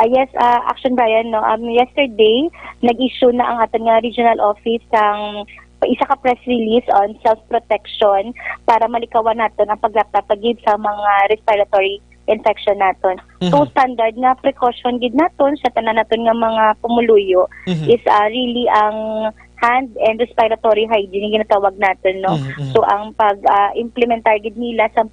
Yes, action Brian, no. Yesterday, nag-issue na ang ating regional office ng isa ka press release on self-protection para malikawan natin ang paglatapagid sa mga respiratory infection naton. So standard nga precaution gid naton sa tanan naton nga mga pumuluyo is really ang hand and respiratory hygiene yung ginatawag natin, no? So ang pag-implementar gid nila sa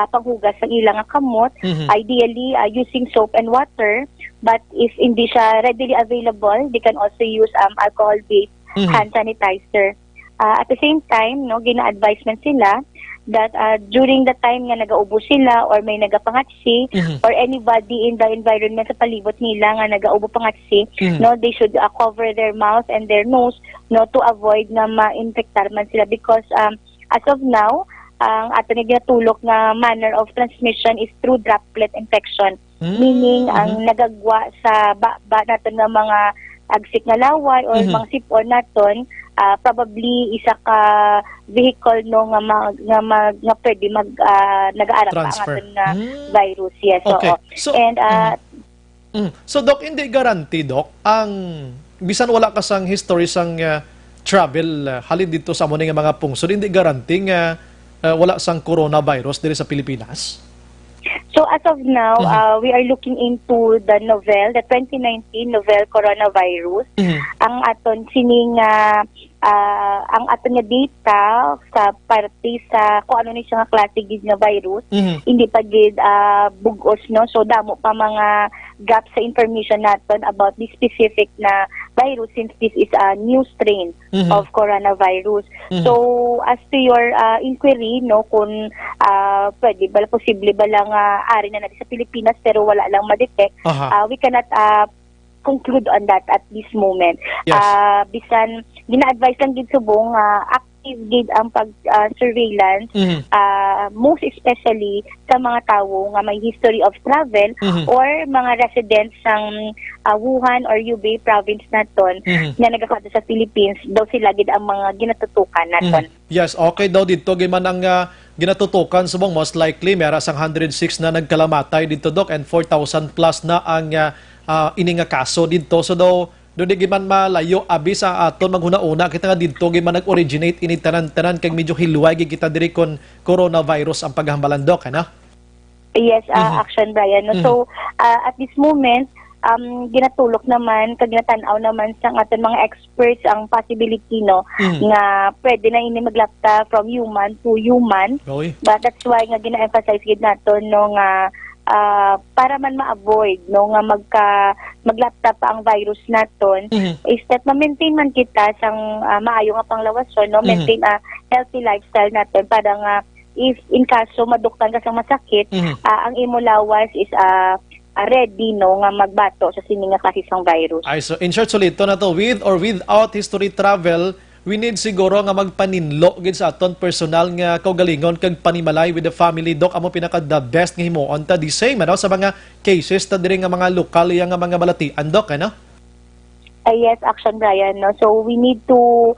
paghugas ng ilang kamot, ideally using soap and water, but if hindi siya readily available, they can also use alcohol-based hand sanitizer. At the same time, no, gina-advisement sila that during the time nga nagaubo sila or may nagapangatsi or anybody in the environment sa palibot nila nga nagaubo pangatsi, no, they should cover their mouth and their nose, no, to avoid na ma-infectar man sila because as of now, ang ato na ginatulok na manner of transmission is through droplet infection, meaning ang nagagwa sa ba natin ng mga agsik nga laway or mga sipon naton, probably isa ka vehicle no nga pwede nag-aarap pa ang aton na virus. Yes. Okay. So and so Doc, hindi guarantee, Doc, ang bisan wala ka sang history sang travel halin dito sa amo nga mga pungsod, hindi guarantee nga wala sang coronavirus diri sa Pilipinas? So as of now, we are looking into the 2019 novel coronavirus. Ang aton sining ang aton nga data sa parte sa kung ano ni siya nga klase gid nga virus, hindi pa gid bugos, no. So damo pa mga gaps sa information naton about this specific na virus since this is a new strain of coronavirus. So as to your inquiry, no, kung pwede ba posible ba lang ari na natin sa Pilipinas pero wala lang ma-detect, we cannot conclude on that at this moment. Yes. Bisan gina-advise lang gid subong active gid ang pag surveillance, most especially sa mga tawo nga may history of travel or mga residents ng Wuhan or Hubei province naton nga nagakadto sa Philippines, daw sila gid ang mga ginatutukan naton. Yes, okay daw dito giman ang ginatutukan subong most likely meron sang 106 na nagkalamatay dito Dok and 4,000 plus na ang ini nga kaso dito. So daw di giman malayo abi sa aton maghuna-una kita nga dito giman nag-originate ini tanan-tanan kay medyo hiluway gid kita diri kon coronavirus ang paghambalan Dok, ano? Yes, Action Brian. No? So at this moment ginatulok naman kag ginatanaw naman sa aton mga experts ang possibility no nga pwede na ini maglapta from human to human. Oy. But that's why nga gina-emphasize gid naton no nga para man ma-avoid no nga maglapta pa ang virus naton is that ma-maintain man kita sang maayo nga panglawason no, maintain a healthy lifestyle naton para nga if in kaso maduktan ka sang masakit ang imo lawas is ready no nga magbato sa sini nga klase sang virus. Ay, so in short solito na to, with or without history travel, we need siguro nga magpaninlo gid sa aton personal nga kaugalingon kag panimalay with the family Dok amo pinaka the best nga himuon ta the same ano sa mga cases ta diri nga mga lokal yang nga mga balatian Dok, ano? Yes, Action Brian no. So we need to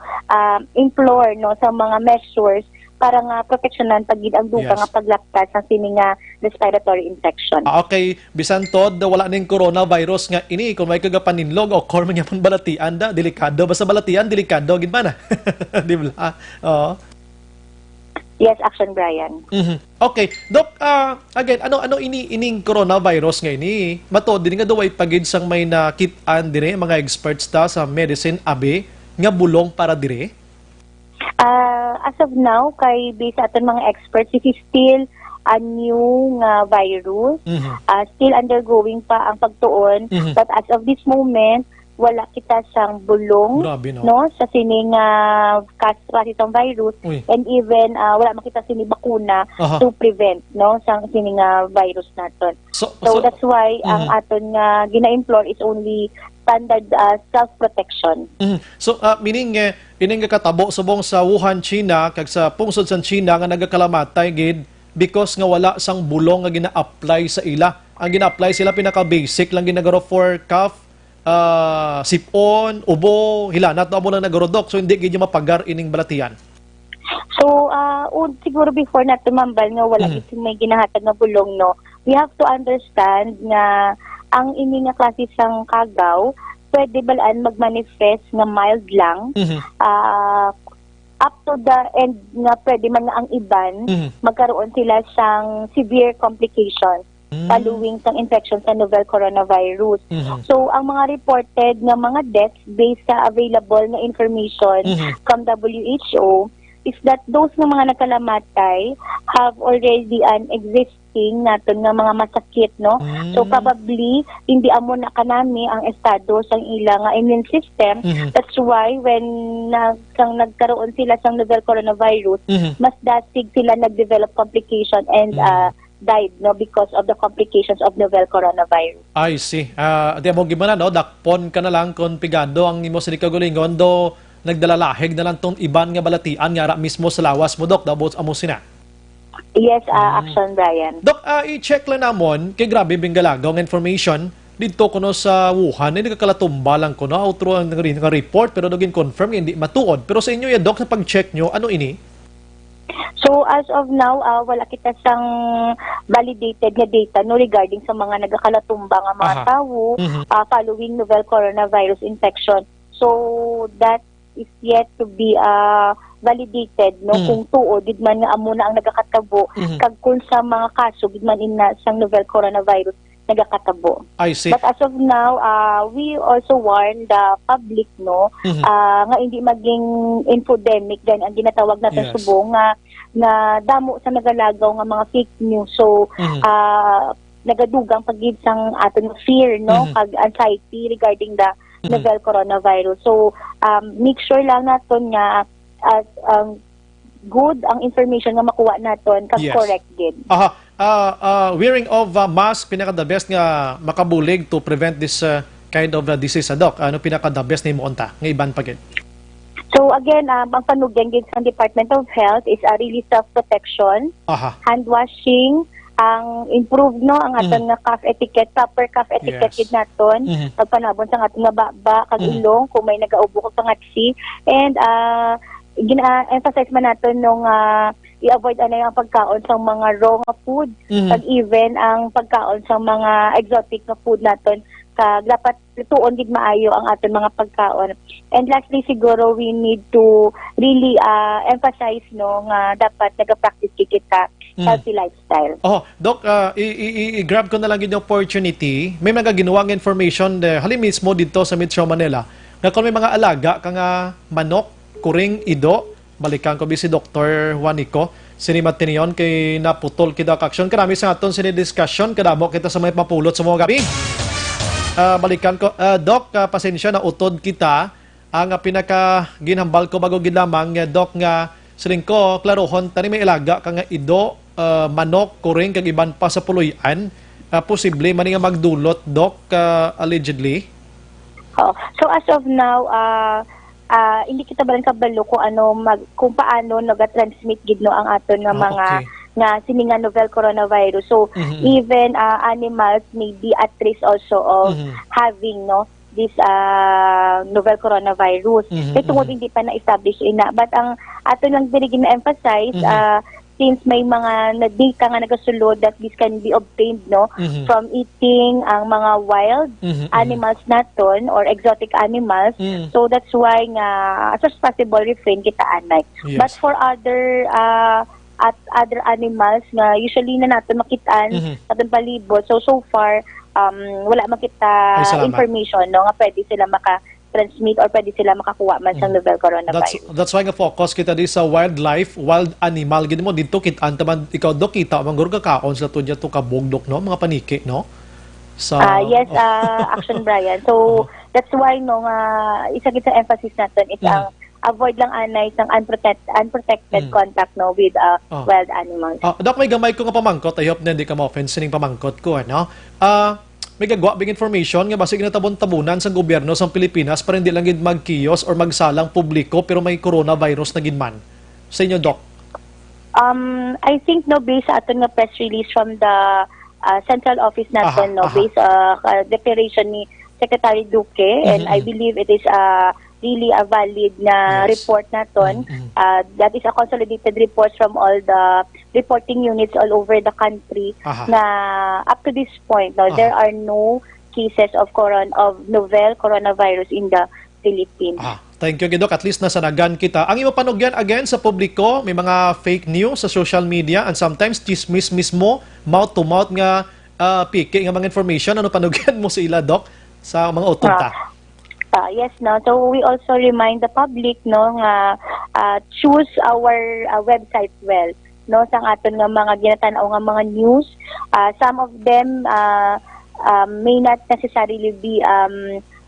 implore no sa mga measures para nga proteksyonan pagid ang duka nga paglaktas sa sini nga respiratory infection. Okay, bisan tod wala ning coronavirus nga ini kung may kagapaninlog o kung may balatian da delikado basta balatian delikado gid man. Di ba? Oo. Yes, Action Brian. Okay, Dok, again, ano ining coronavirus nga ini? Matod din nga daw ay pagid sang may nakit-an dire mga experts ta sa medicine abe nga bulong para dire. As of now, kay based sa aton mga experts, it is still a new virus. Still undergoing pa ang pagtuon. But as of this moment, wala kita sang bulong. Grabe, no? No sa sining klase itong virus. Uy. And even wala makita sini bakuna to prevent no sang sining virus naton. So that's why ang aton nga gina-implore is only standard self-protection. So, meaning, ining katabo subong sa Wuhan, China, kag sa pungsod sa China nga nagakalamatay gid because nga wala sang bulong nga gina-apply sa ila. Ang gina-apply sila pinaka-basic lang ginagaro for cough, sipon, ubo, hilanat na mo lang nagarodok. So, hindi gid mapagar ining balatian. So, siguro before natin mambal nga wala gid may ginahatag na bulong no, we have to understand nga ang ini nga klase sang kagaw pwede balaan magmanifest nga mild lang up to the end nga pwede man nga ang iban magkaroon sila sang severe complications following sang infection sa novel coronavirus. So ang mga reported nga mga deaths based sa available nga information from WHO is that those nga mga nakalamatay have already an existing naton nga mga masakit no. So probably hindi amo na kanami ang estado sang ila nga immune system. That's why when nagkaroon sila sang novel coronavirus, mas dasig sila nag-develop complication and died no because of the complications of novel coronavirus. I see. Di mo gimana no, dakpon ka na lang kung pigado ang imo sa kagulingon do nagdalalahig na lang tong iban nga balatian nga mismo sa lawas mo Dok, dabot amo sina. Yes, Action Brian. Dok, i-check lang namon kay grabe bingalagaw ng information dito kuno sa Wuhan hindi kakalatumba lang kuno outro ang report pero dogin confirm hindi matuod pero sa inyo ya Dok sa pag-check nyo ano ini? So as of now wala kita sang validated nga data no regarding sa mga nagakalatumba nga mga tawo following novel coronavirus infection. So that is yet to be validated no kung tuod gid man nga amo na ang nagakatabo kag kung sa mga kaso gid man ina sang novel coronavirus nagakatabo. I see. But as of now we also warn the public no nga hindi maging infodemic then ang ginatawag natin subong nga damo sa nagalagaw nga mga fake news. So nagadugang pagid sang aton fear no kag anxiety regarding the novel coronavirus. So make sure lang naton nga good ang information nga makuha naton kag correct gid. Wearing of mask pinaka the best nga makabulig to prevent this kind of disease, Doc? Ano pinaka-the best na mo unta? Nga iban pagid. So again, ang panugyan gid sa Department of Health is really self-protection, Aha. hand washing, ang improve no ang aton nga cough etiquette, proper cough etiquette Yes. gid naton, Mhm. pagpanabon sa aton nga baba kag ilong kung may nagaubo kag pangatsi, and emphasize man naton nung i-avoid ano yung pagkaon sa mga raw nga food, kag even ang pagkaon sa mga exotic nga food naton, kag dapat tuon gid maayo ang aton mga pagkaon. And lastly siguro we need to really emphasize no nga dapat nagapractice kita healthy lifestyle. Oh, Doc, i-grab ko na lang yung opportunity. May mga ginawang information halim mismo dito sa Metro Manila nga kung may mga alaga ka nga manok, kuring, ido, balikan ko si Dr. Juanico, sinimat tiniyon kay naputol kita kaksyon. Karami sa aton sinidiscussion, kadamo kita sa may papulot sa mga gabi. Balikan ko. Doc, pasensya na utod kita. Ang pinaka ginhambal ko bago ginlamang, Doc, nga siling ko, klarohon, tani may ilaga ka nga ido, manok, kuring, kag iban pa sa puluyan. Posible man nga magdulot, Doc, allegedly? So as of now, hindi kita ba rin kabalo kung paano nag-transmit gid no ang aton nga mga nga sininga novel coronavirus. So even animals may be at risk also of having no this novel coronavirus. Kaya tungod hindi pa na-establish ina. But ang aton lang diri gina-emphasize since may mga data nga nagasulod that this can be obtained no from eating ang mga wild animals naton or exotic animals. So that's why nga as much as possible refrain kita anay. Yes. But for other other animals nga usually na natin makitaan sa ating palibot. So far wala makita information no nga pwede sila maka-transmit or pwede sila makakuha man sa novel coronavirus. That's why nga focus kita di sa wildlife, wild animal gid mo dito kitaan taman ikaw Doc kita mangur ka kaon sa tudya to kabugdok no mga paniki no. So yes, Action Brian. So that's why no nga isa gid sa emphasis natin is ang avoid lang anay sang unprotected contact no with wild animals. Doc, may gamay ko nga pamangkot. I hope na hindi ka ma-offense sining pamangkot ko. Ano? May gagwa big information nga basig na tabon-tabunan sa gobyerno sa Pilipinas para hindi lang gid magkiyos or magsalang publiko pero may coronavirus na gidman. Sa inyo, Doc? I think no based sa aton nga press release from the central office natin based declaration ni Secretary Duque and I believe it is really a valid na report naton. That is a consolidated report from all the reporting units all over the country na up to this point no there are no cases of novel coronavirus in the Philippines. Thank you, Doc. At least nasanagan kita. Ang imo panugyan again sa publiko, may mga fake news sa social media and sometimes chismis mismo, mouth to mouth nga piki nga mga information. Ano panugyan mo sa ila, Doc, sa mga utunta? Yes, no. So we also remind the public no nga choose our website well no sang aton nga mga ginatanaw nga mga news. Some of them may not necessarily be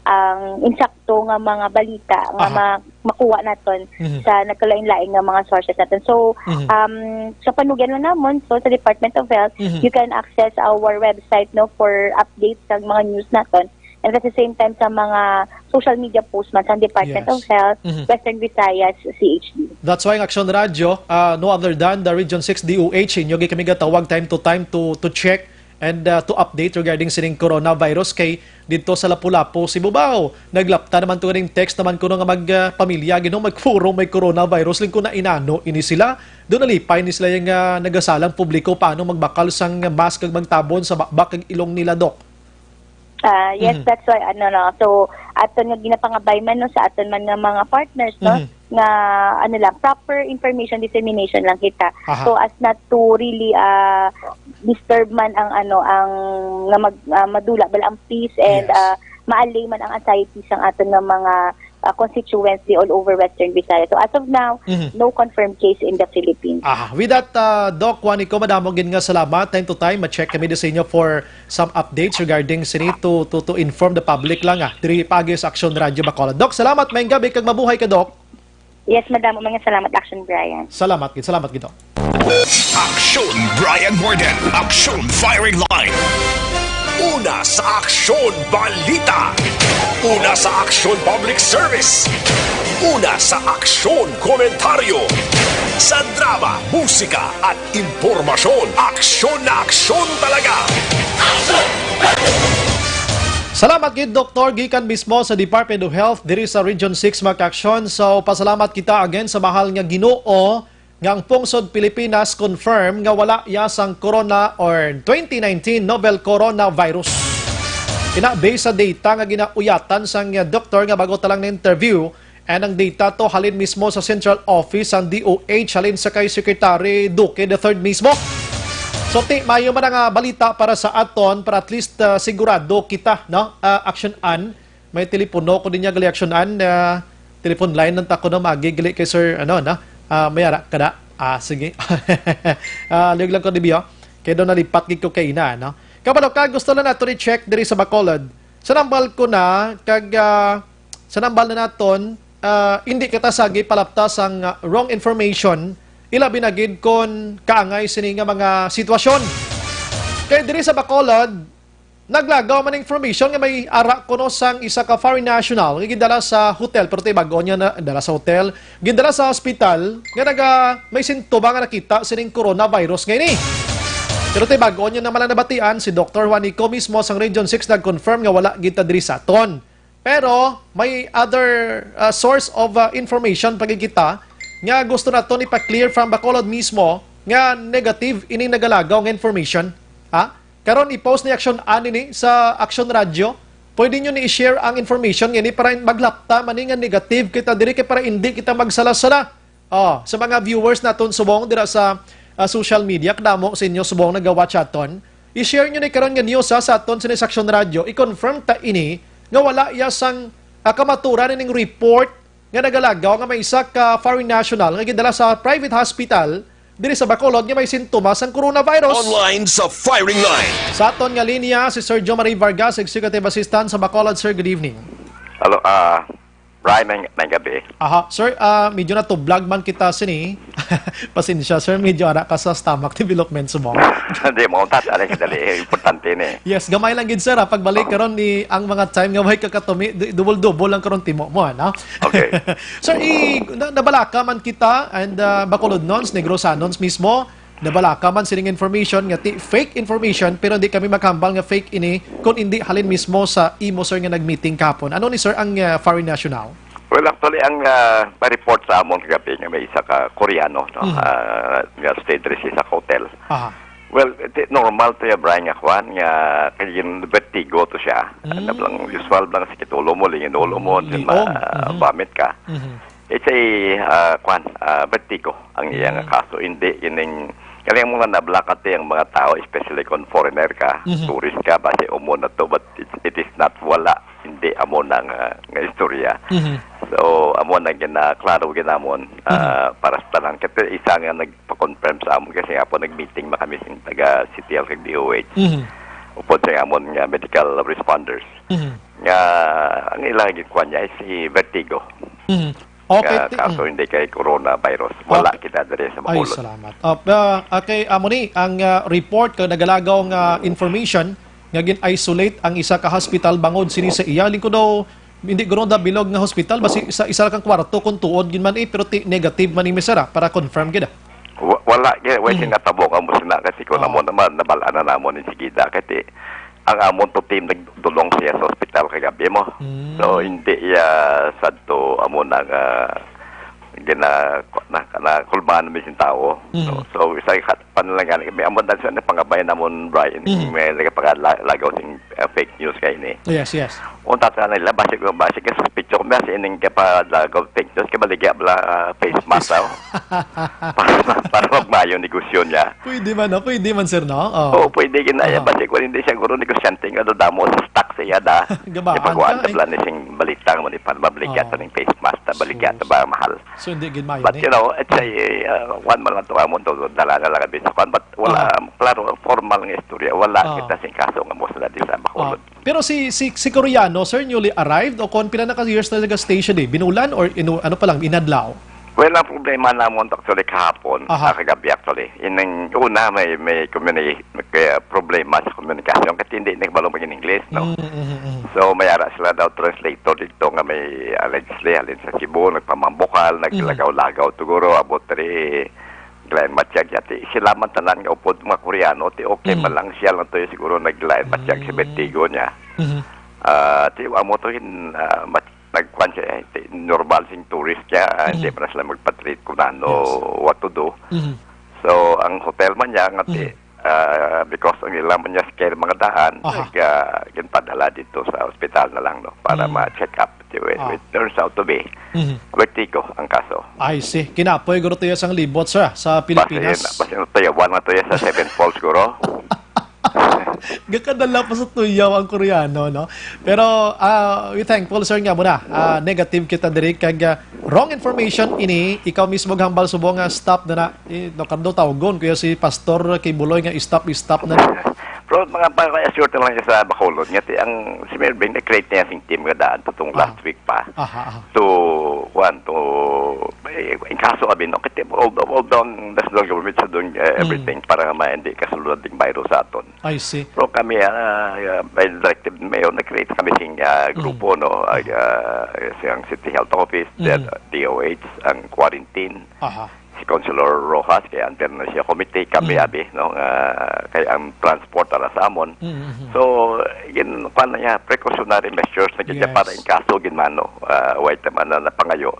ang insakto nga mga balita nga makuha naton sa nagkalain-lain nga mga sources natin. So sa panugyan mo namon so sa Department of Health you can access our website no for updates sa mga news naton. And at the same time sa mga social media posts man sa Department of Health, Western Visayas, CHD. That's why ang Action Radio, no other than the Region 6 DOH, inyo kami gatawag time to time to check and to update regarding sining coronavirus kay dito sa Lapu-Lapu, Sibugao. Naglapta naman to ring text naman ko nga magpamilya, magfuro may coronavirus, ling ko na inano, ini sila. Doon nalipay ni sila yung nagasalang publiko paano magbakal sang mask kag magtabon sa bakbak kag ilong nila, Doc. Yes, that's why so aton nga ginapangabay man no sa aton man nga mga partners no nga proper information dissemination lang kita. So as not to really disturb man ang madula bala ang peace and maalay man ang anxiety sang aton nga mga constituency all over Western Visayas. So as of now, no confirmed case in the Philippines. With that, Doc Juanico, madamo gid nga salamat. Time to time, ma-check kami sa inyo for some updates regarding sini to inform the public lang diri pagi sa Action Radio Bacolod. Doc, salamat. Maayong gabi kag mabuhay ka, Doc. Yes, madamo mga salamat, Action Brian. Salamat gid, Doc. Action Brian Morden. Action Firing Line. Una sa Aksyon Balita. Una sa Aksyon Public Service. Una sa Aksyon Komentaryo. Sa drama, musika at impormasyon, aksyon na aksyon talaga. Salamat gid Dr. gikan mismo sa Department of Health diri sa Region 6 Makaksyon. So pasalamat kita again sa mahal nga Ginoo nga ang pungsod Pilipinas confirm nga wala yasang corona or 2019 novel coronavirus. Based sa data nga ginauyatan sang doktor nga bago talang na interview, and ang data to halin mismo sa Central Office ang DOH halin sa kay Secretary Duque III mismo. So mayo man nga balita para sa aton para at least sigurado kita no actionan. May telepono ko din niya gali actionan telephone line nang tako na magigali kay sir mayara kada sige liog lang ko dibiyo kay do nalipat gid ko kay ina no kabalo ka gusto lang nato i-check diri sa Bacolod sa nambal ko na kag sa nambal na naton hindi kita sagi palaptas ang wrong information ilabi na gid kon kaangay sini nga mga sitwasyon kay diri sa Bacolod naglagaw man information nga may ara kuno sang isa ka foreign national nga gidala sa hotel pero tay bag-o niya na dala sa hotel gidala sa hospital nga may sintoba nga nakita sining coronavirus ngayon pero tay bag-o niya naman nabatian si Dr. Juanico mismo sang Region 6 nag-confirm nga wala gid ta diri sa aton pero may other source of information pagkikita nga gusto naton ipa-clear from Bacolod mismo nga negative ini nagalagaw nga information karon i-post ni Action ani sa Action Radio. Pwede nyo ni i-share ang information ngani para maglapta maning nga negative kita diri kay para hindi kita magsalasala. Sa mga viewers naton subong dira sa social media kadamo sa inyo subong nagawa chaton. I-share nyo ni karon nga news sa aton sa Action Radio. I-confirm ta ini nga wala yasang kamaturan ning report nga nagalagaw nga may isa ka foreign national nga gidala sa private hospital diri sa Bacolod nga may sintomas ang coronavirus. Online sa firing line. Sa aton nga linya si Sir Jo Marie Vargas, Executive Assistant sa Bacolod. Sir, good evening. Hello, Brian, may gabi. Sir, medyo na to vlog man kita sini. Pasensya, sir, medyo ara ka sa stomach development sumong. Hindi mo tat, dali importante ni. Yes, gamay lang gid sir pagbalik karon ni ang mga time nga way kakatumi double lang karon timo mo Okay. Sir, nabalaka man kita and Bacolod Nons, Negros Anons mismo. Nabalaka man sining information nga fake information pero hindi kami makambal nga fake ini kung hindi halin mismo sa imo sir nga nagmeeting kapon. Ano ni sir ang foreign national? Well, actually, ang pa-report sa amon kagabi nga may isa ka Koreano, no? Nga stayed rin sa hotel. Well, normal to ya, Brian, nga kwan, nga kayin vertigo to siya. Ano lang, usual lang sa kitulo mo, lingin ulo mo, vomit ka. It's a vertigo ang iyang kaso. Hindi, ining kaya mga nablakate ang mga tao, especially kung foreigner ka, tourist ka, base umo na to, but it is not wala. Hindi amo na nga istorya. So, amo na klaro ginamon para sa tanan. Kasi isa nga nagpa-confirm sa amon kasi nga po nag-meeting kami sa taga CTL kag DOH. Upod sa amon nga medical responders. Nga, ang ilang gikuan niya si vertigo. Okay. Kaso hindi kay coronavirus. Wala kita dali sa Bacolod. Ay, salamat. Okay, Amoni, ang report ka nagalagaw nga information nga gin-isolate ang isa ka hospital bangod sini sa iya. Lingko daw, hindi gano'n da bilog nga hospital. Basi isa kang kwarto kung tuod gin man pero negative man ni Mesara para confirm gida. Wala. Wala sinatabong ang musina kasi kung naman nabala na namon ni Sigida. Kasi ang amon to team nagdulong siya sa hospital kagabi mo. So, hindi sad to amon ang kulbahan namin yung tao. So isa panalangan may amon dan sa pangabayan namon Brian may nagapagalaagaw sing fake news kay ni. Yes. Unta sa nila basic sa picture ko mas ining kapalagaw fake news kay baligya bla face mask para magmayo negosyo niya. Pwede man sir no. Pwede ginaya basic ko hindi siya guro negosyante nga do damo sa stock siya da. Ipagawa na plan sing balitang mo ni pabaligya sa ning face mask ta baligya ta ba mahal. So hindi ginmayo but you know it's a one man lang to amon to dala kabisa kwan but wala klaro formal nga istorya wala kita sing kaso nga mo sa sa Bacolod. Pero si Koreano sir newly arrived o kon pila na ka years na nag-station binulan or ano pa lang inadlaw? Well, ang problema namon actually kahapon, kagabi actually. Inang una may problema sa komunikasyon kasi hindi nagbalong maging English, no? So may ara sila daw translator dito nga may allegedly alin sa Cebu, nagpamambukal, naglagaw-lagaw siguro about Glenn Matiyag yati. Sila man tanan nga upod mga Koreano, ti okay man lang siya lang to siguro nag-Glenn Matiyag sa betigo niya. Ti amo to nagkwan siya, normal sing tourist siya, hindi pa na sila magpatreat kung ano, what to do. So, ang hotel man niya, because ang ilang man niya scale mga daan, ginpadala dito sa ospital na lang, no, para ma-check up. It turns out to be vertigo ang kaso. I see. Kinapoy, guro tayo sang libot, sir, sa Pilipinas. Basin tayo, one na tayo sa 7 Falls, guro. Gakadala pa sa tuyaw ang Koreano, no? Pero we thankful, sir, nga muna. Negative kita diri kag wrong information ini, ikaw mismo hambal subong nga stop na no kadto tawgon kuya si Pastor kay Buloy nga stop na. Pero mga pa-assure lang niya sa Bacolod niya, ang si Melvin, na-create niya sing team nga daan tutong last week pa. In kaso abi, no, kasi all down, national government sa doon, everything, para hindi kasulunod ng virus sa aton. I see. Pero kami, by directive mayor, na-create kami sing grupo, no, siyang City Health Office, DOH, ang quarantine, si Councilor Rojas, kaya under na siya committee, kami abi, no, kaya ang transport para sa amon. So, yun, paano niya, precautionary measures na ganyan para in kaso, ginmano, white naman na pangayo.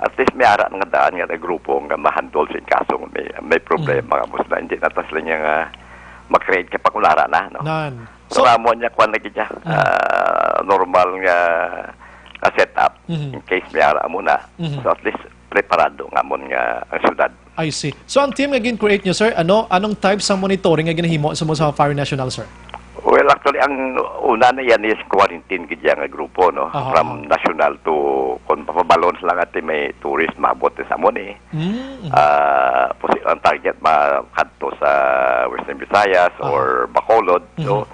At least may ara nga daan nga na grupo nga mahandol sa kaso, may problema nga musla, hindi natas lang niya mag-create ka pakulara na, no? So, ramon niya, kwan na ganyan, normal nga setup, in case may ara muna. So, at least, preparado nga mon nga ang syudad. I see. So ang team nga gin-create nyo, sir, anong type sa monitoring nga ginahimo sa Fire National, sir? Well, actually, ang una na yan is quarantine gidya nga grupo, no? From national to, kung papabalons lang at may tourist maabot sa amon eh. Ang target makadto sa Western Visayas or Bacolod. So,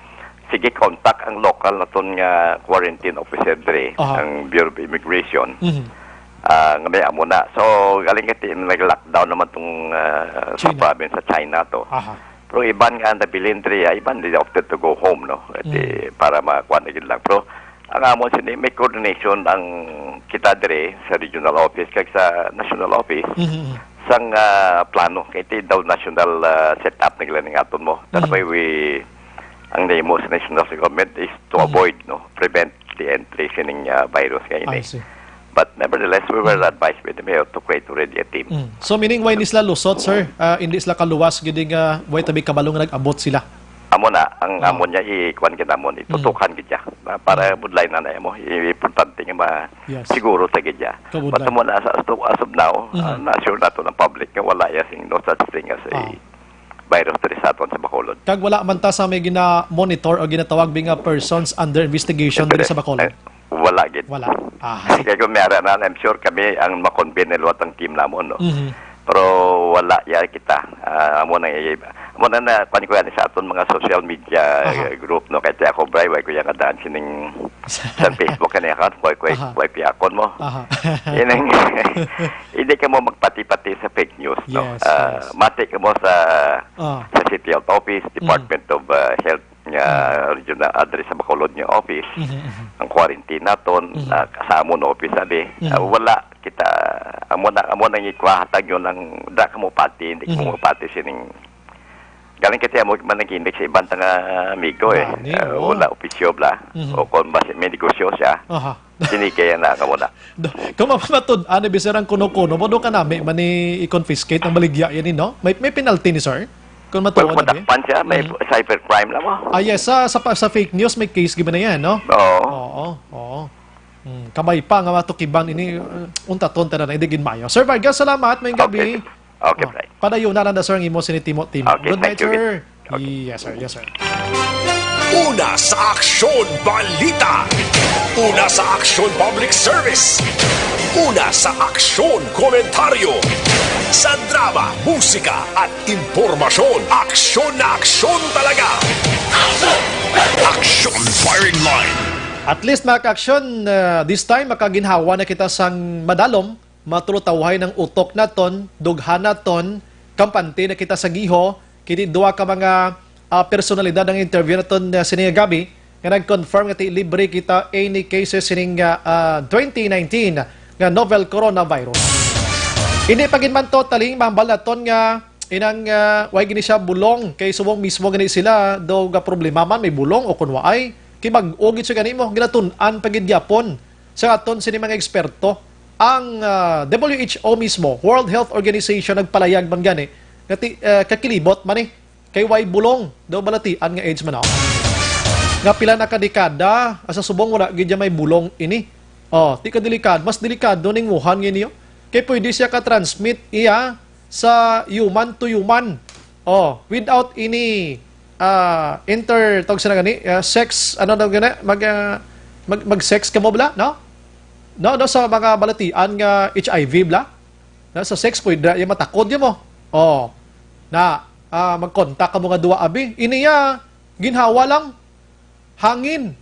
sige contact ang local na ton nga quarantine officer dre, ang Bureau of Immigration. Nga may amo na. So, galing iti nag-lockdown naman itong sa province sa China to. Pero iban nga na bilindriya, iban they opted to go home, no? Iti, para makakuha na lang. Pero ang amo sini, may coordination ang kita dire sa regional office kag sa national office sang plano. Kaya iti daw national setup na gilang aton mo. That's why ang name mo sa national government is to avoid, no? Prevent the entry sining virus ngayon. I see. But nevertheless, we were advised by the mayor to create already a team. So meaning, why hindi sila lusot, sir? Hindi sila kaluwas, gini nga, why tabi kabalong nag-abot sila? Amo na, ang amo niya, ikuan kita mo, itutukan kita. Para budlay na na mo, importante nga siguro sa kita. But mo na, as of now, na-assure na to ng public, nga wala yasing no such thing as a virus to sa aton sa Bacolod. Kag wala man ta sa may gina-monitor o ginatawag nga persons under investigation dito sa Bacolod? Wala gid. Wala. Kaya kung meron na, I'm sure kami ang makonbine luwat ang team namon, no? Pero wala ya kita. Amo na kuan ko yan sa aton mga social media group, no? Kaya ako bray way ko yang adaan sining sa Facebook kanya account ko akon mo. Hindi ka mo magpati-pati sa fake news, no? Mati ka mo sa City Health Office, Department of Health nga regional address sa Bacolod nga office, ang quarantine naton, kasama no office sabi, wala kita, amo na ikwahatag yun ng da ka mo pati, hindi ka mo pati sining galing kita mo man nag-index sa ibang nga amigo wala opisyo bla, o kung may negosyo siya, sinikaya na ka muna. Kung mapamatod, bisarang kuno-kuno, mo doon ka namin, i-confiscate ng baligya yan, no? May penalty ni sir? Kung matuwa na madakpan siya, may cybercrime lang mo. Yes, sa fake news, may case given na yan, no? Oo. Kamay pa nga matukiban ini unta-tunta na idigin mayo. Sir Vargas, salamat, may gabi. Okay, right. Padayon na lang na sir ang imo sinitimo. Okay, good night, sir. Okay. Yes, sir. Una sa aksyon, balita. Una sa aksyon, public service. Una sa aksyon, komentaryo. Sa drama, musika at impormasyon. Aksyon na aksyon talaga. Aksyon Firing Line. At least mga ka-aksyon, this time makaginhawa na kita sang madalom matulutawahay ng utok naton, dughan naton, kampante na kita sa giho, kini duwa ka mga personalidad ng interview naton sining gabi, nga nag-confirm nga libre kita any cases sining 2019 nga novel coronavirus. Hindi pagin man totally, mahambal naton nga inang way gini siya bulong, kay subong mismo gani sila, daw ga problema man, may bulong o kunwaay, kay mag-ugit siya gani mo, ginatun-an pagid Japon, sa aton sini mga eksperto. Ang WHO mismo, World Health Organization, nagpalayag man gani, kakilibot man kay way bulong, daw balatian nga AIDS man ako. Nga pila na kadekada, asa subong wala gidya may bulong ini. Ti ka delikado, mas delikado ning Wuhan ngini yo. Kay pwede siya ka-transmit iya sa human to human. Without any tawag sila gani, sex, ano daw gani, mag-sex ka mo bala, no? No, sa mga balatian nga HIV bla. No, sa sex pwede yung matakod yun mo. Mag-contact ka mo nga duwa abi. Iniya, ginhawa lang. Hangin.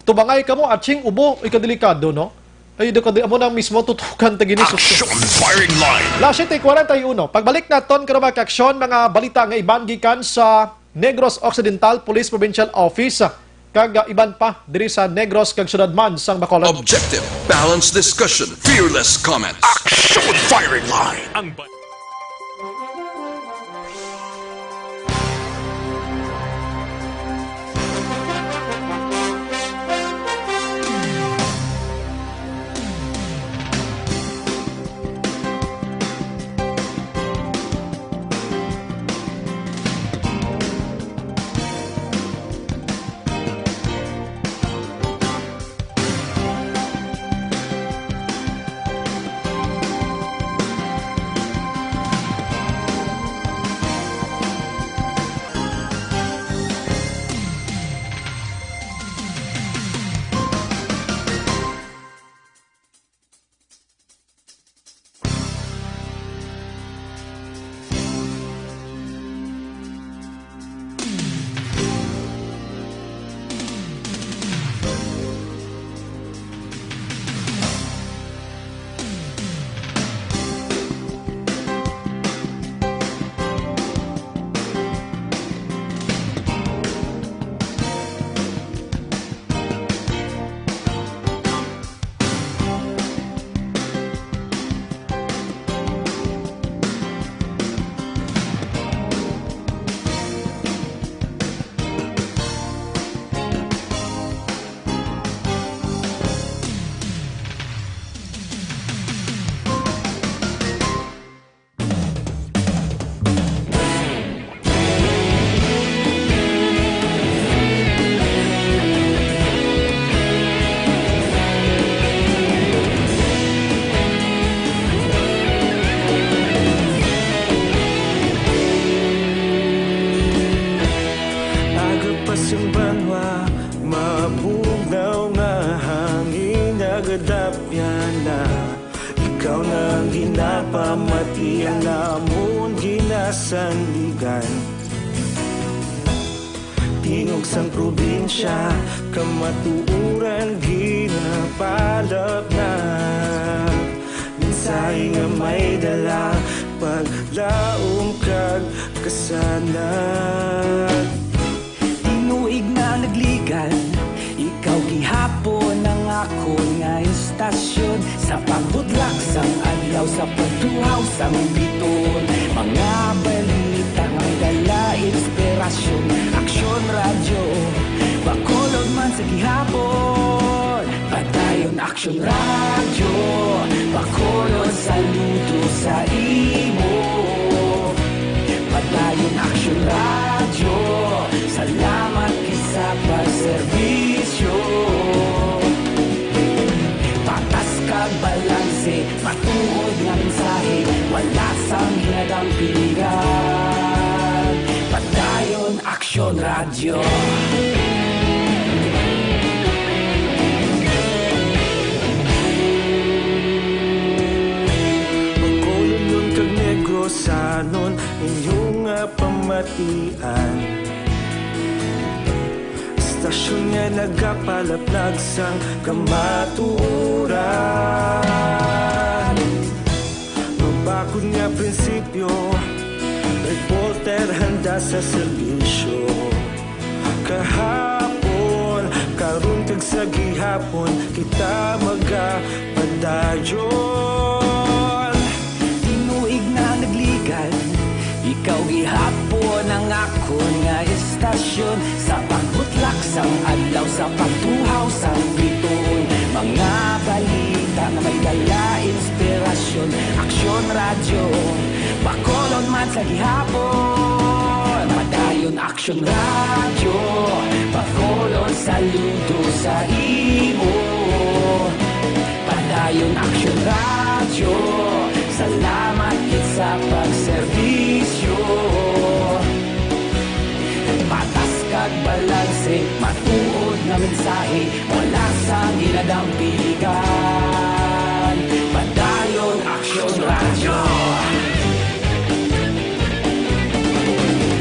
Tubangay ka mo, atching ubo, ikadelikado, no? Ay, mo na mismo tutukan tagini. Action Firing Line. Last 41. Pagbalik naton karon mga aksyon, mga balita nga iban gikan sa Negros Occidental Police Provincial Office kag iban pa diri sa Negros kag syudad man sang Bacolod. Objective, balanced discussion, fearless comments. Action Firing Line. Ikaw nang ginapamati ang namon ginasandigan. Tingog sang probinsya, kamatuuran ginapalap na. Minsay nga may dala, paglaom kag kasanag. Tinuig na nagligan, ikaw gihapon ang ako nga istasyon. Sa pagbudlak sang adlaw, sa pagtuhaw sang biton. Mga balita ang dala, inspirasyon. Aksyon radyo, Bacolod man sa gihapon. Patayon Aksyon radyo, Bacolod saludo sa imo. Patayon Aksyon radyo, salamat kisa pagserbisyo. Patas kag balanse, matuod nga mensahe, wala sang hinadang piligan. Patayon Aksyon radyo. Bacolod nun kag Negrosanon, inyong pamatian. Stasyon nga nagapalaplag sang kamatuuran. Sakot nga prinsipyo, reporter handa sa serbisyo. Kahapon, karon kag sa gihapon, kita magapadayon. Tinuig na nagligan, ikaw gihapon ang ako nga istasyon. Sa pagbutlak sang adlaw, sa pagtuhaw sang bituon, mga balita nga may dala inspirasyon. Aksyon radyo, Bacolod man sa gihapon. Padayon Aksyon radyo, Bacolod saludo sa imo. Padayon Aksyon radyo, salamat kit sa pagserbisyo. Patas kag balanse, matuod na mensahe, wala sa ginadampiligan. Padayon Aksyon radyo.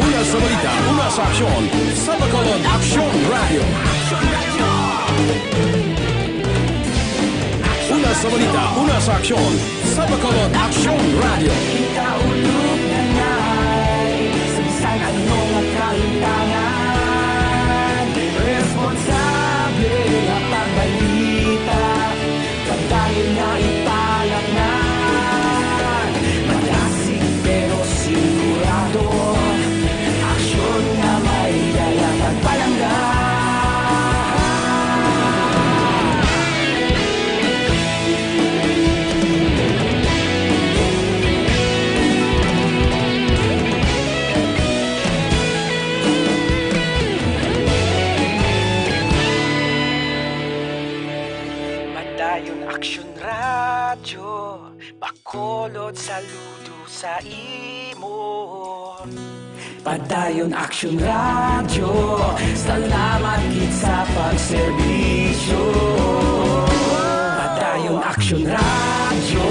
Una sa balita, una sa aksyon, sa Bacolod Aksyon Radio. Una sa balita, una sa aksyon, sa Bacolod Aksyon Radio. Kita ulog na ngay, sabisan anong nakahintangan. Responsable ang pagbalita, pagdayon na ipalat na. Malasig pero sigurado, aksyon na may dala pagpalangga. Padayon Aksyon radyo, Bacolod saludo sa imo. Padayon Aksyon radyo, salamat kit sa pagserbisyo. Padayon Aksyon radyo,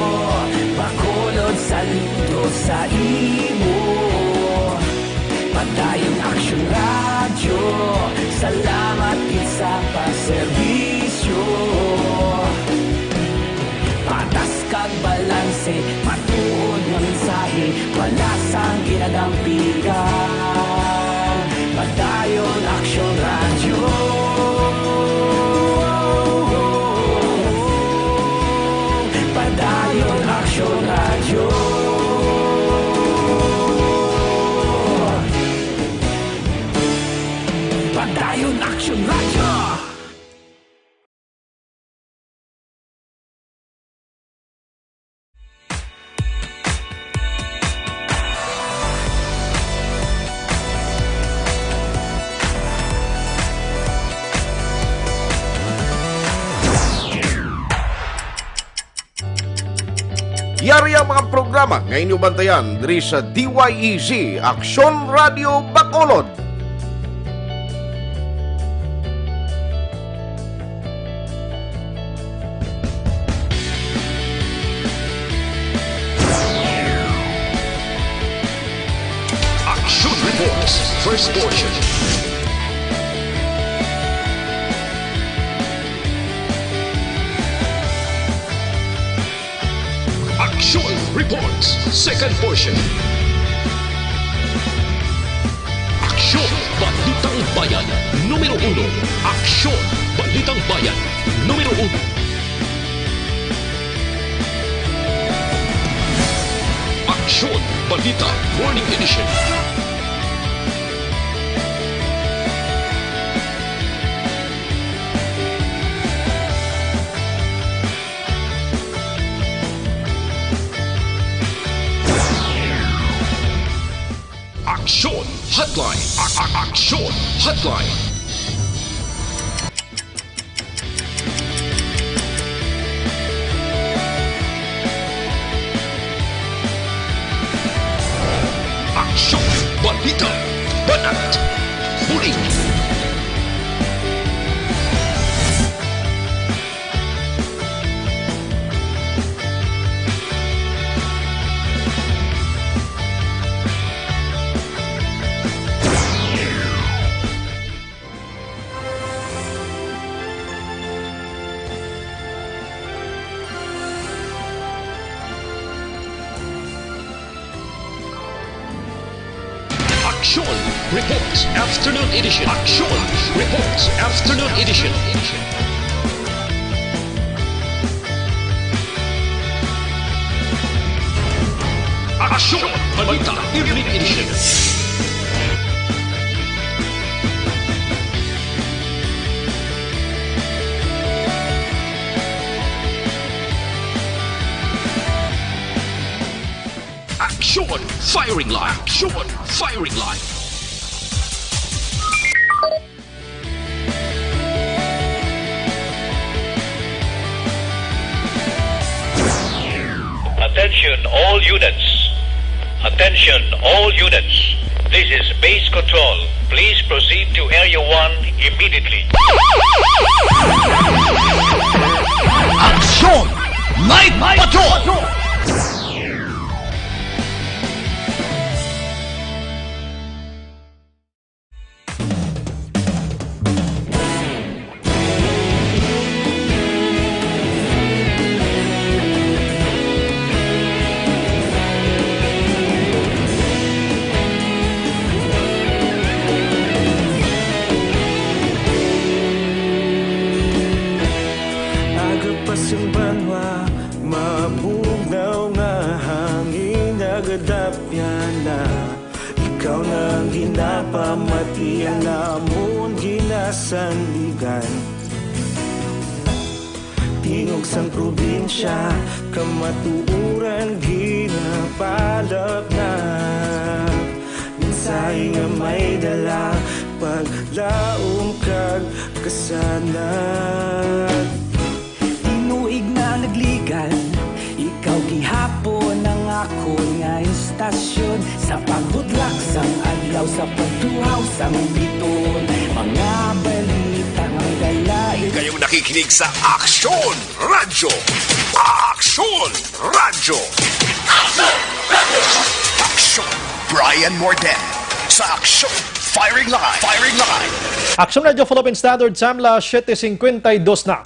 Bacolod saludo sa imo. Padayon Aksyon radyo, salamat kit sa pagserbisyo. Patas kag balanse, matuod nga mensahe, wala sang ginadampigan. Padayon Aksyon radyo. Padayon Aksyon radyo. Padayon Aksyon radyo. Yari ang mga programa ngayon yung bantayan diri sa DYEZ Aksyon Radio Bacolod. Action Reports, first portion. Action Reports, second portion. Aksyon Balitang Bayan, numero 1. Aksyon Balitang Bayan, numero 1. Aksyon Balita Morning Edition. Aksyon Hotline. Aksyon Hotline. Aksyon Balita Banat Huling. Reports Afternoon Edition. Action Reports Afternoon Edition. Action Balita Evening Edition. Action Firing Line. Action Firing Line. Attention all units. Attention all units. This is base control. Please proceed to Area 1 immediately. Action! Night Patrol! Agapasang banwa, mabugaw nga hangin agadapyan na. Ikaw nang ginapamatian namon ginasandigan. Tingog sang probinsya, kamatuuran ginapalap na. Minsay nga may dala, paglaom kag kasanag. Tinuig na nagligan, ikaw gihapon ang ako nga istasyon. Sa pagudlak sang adlaw, sa pagtuhaw sang biton, mga balita ang dalain. Kayong nakikinig sa Action Radyo. Action Radyo. Action Brian Morden sa Action Firing Line. Firing Line. Action Radio Philippine Standard Time, 7:52 na.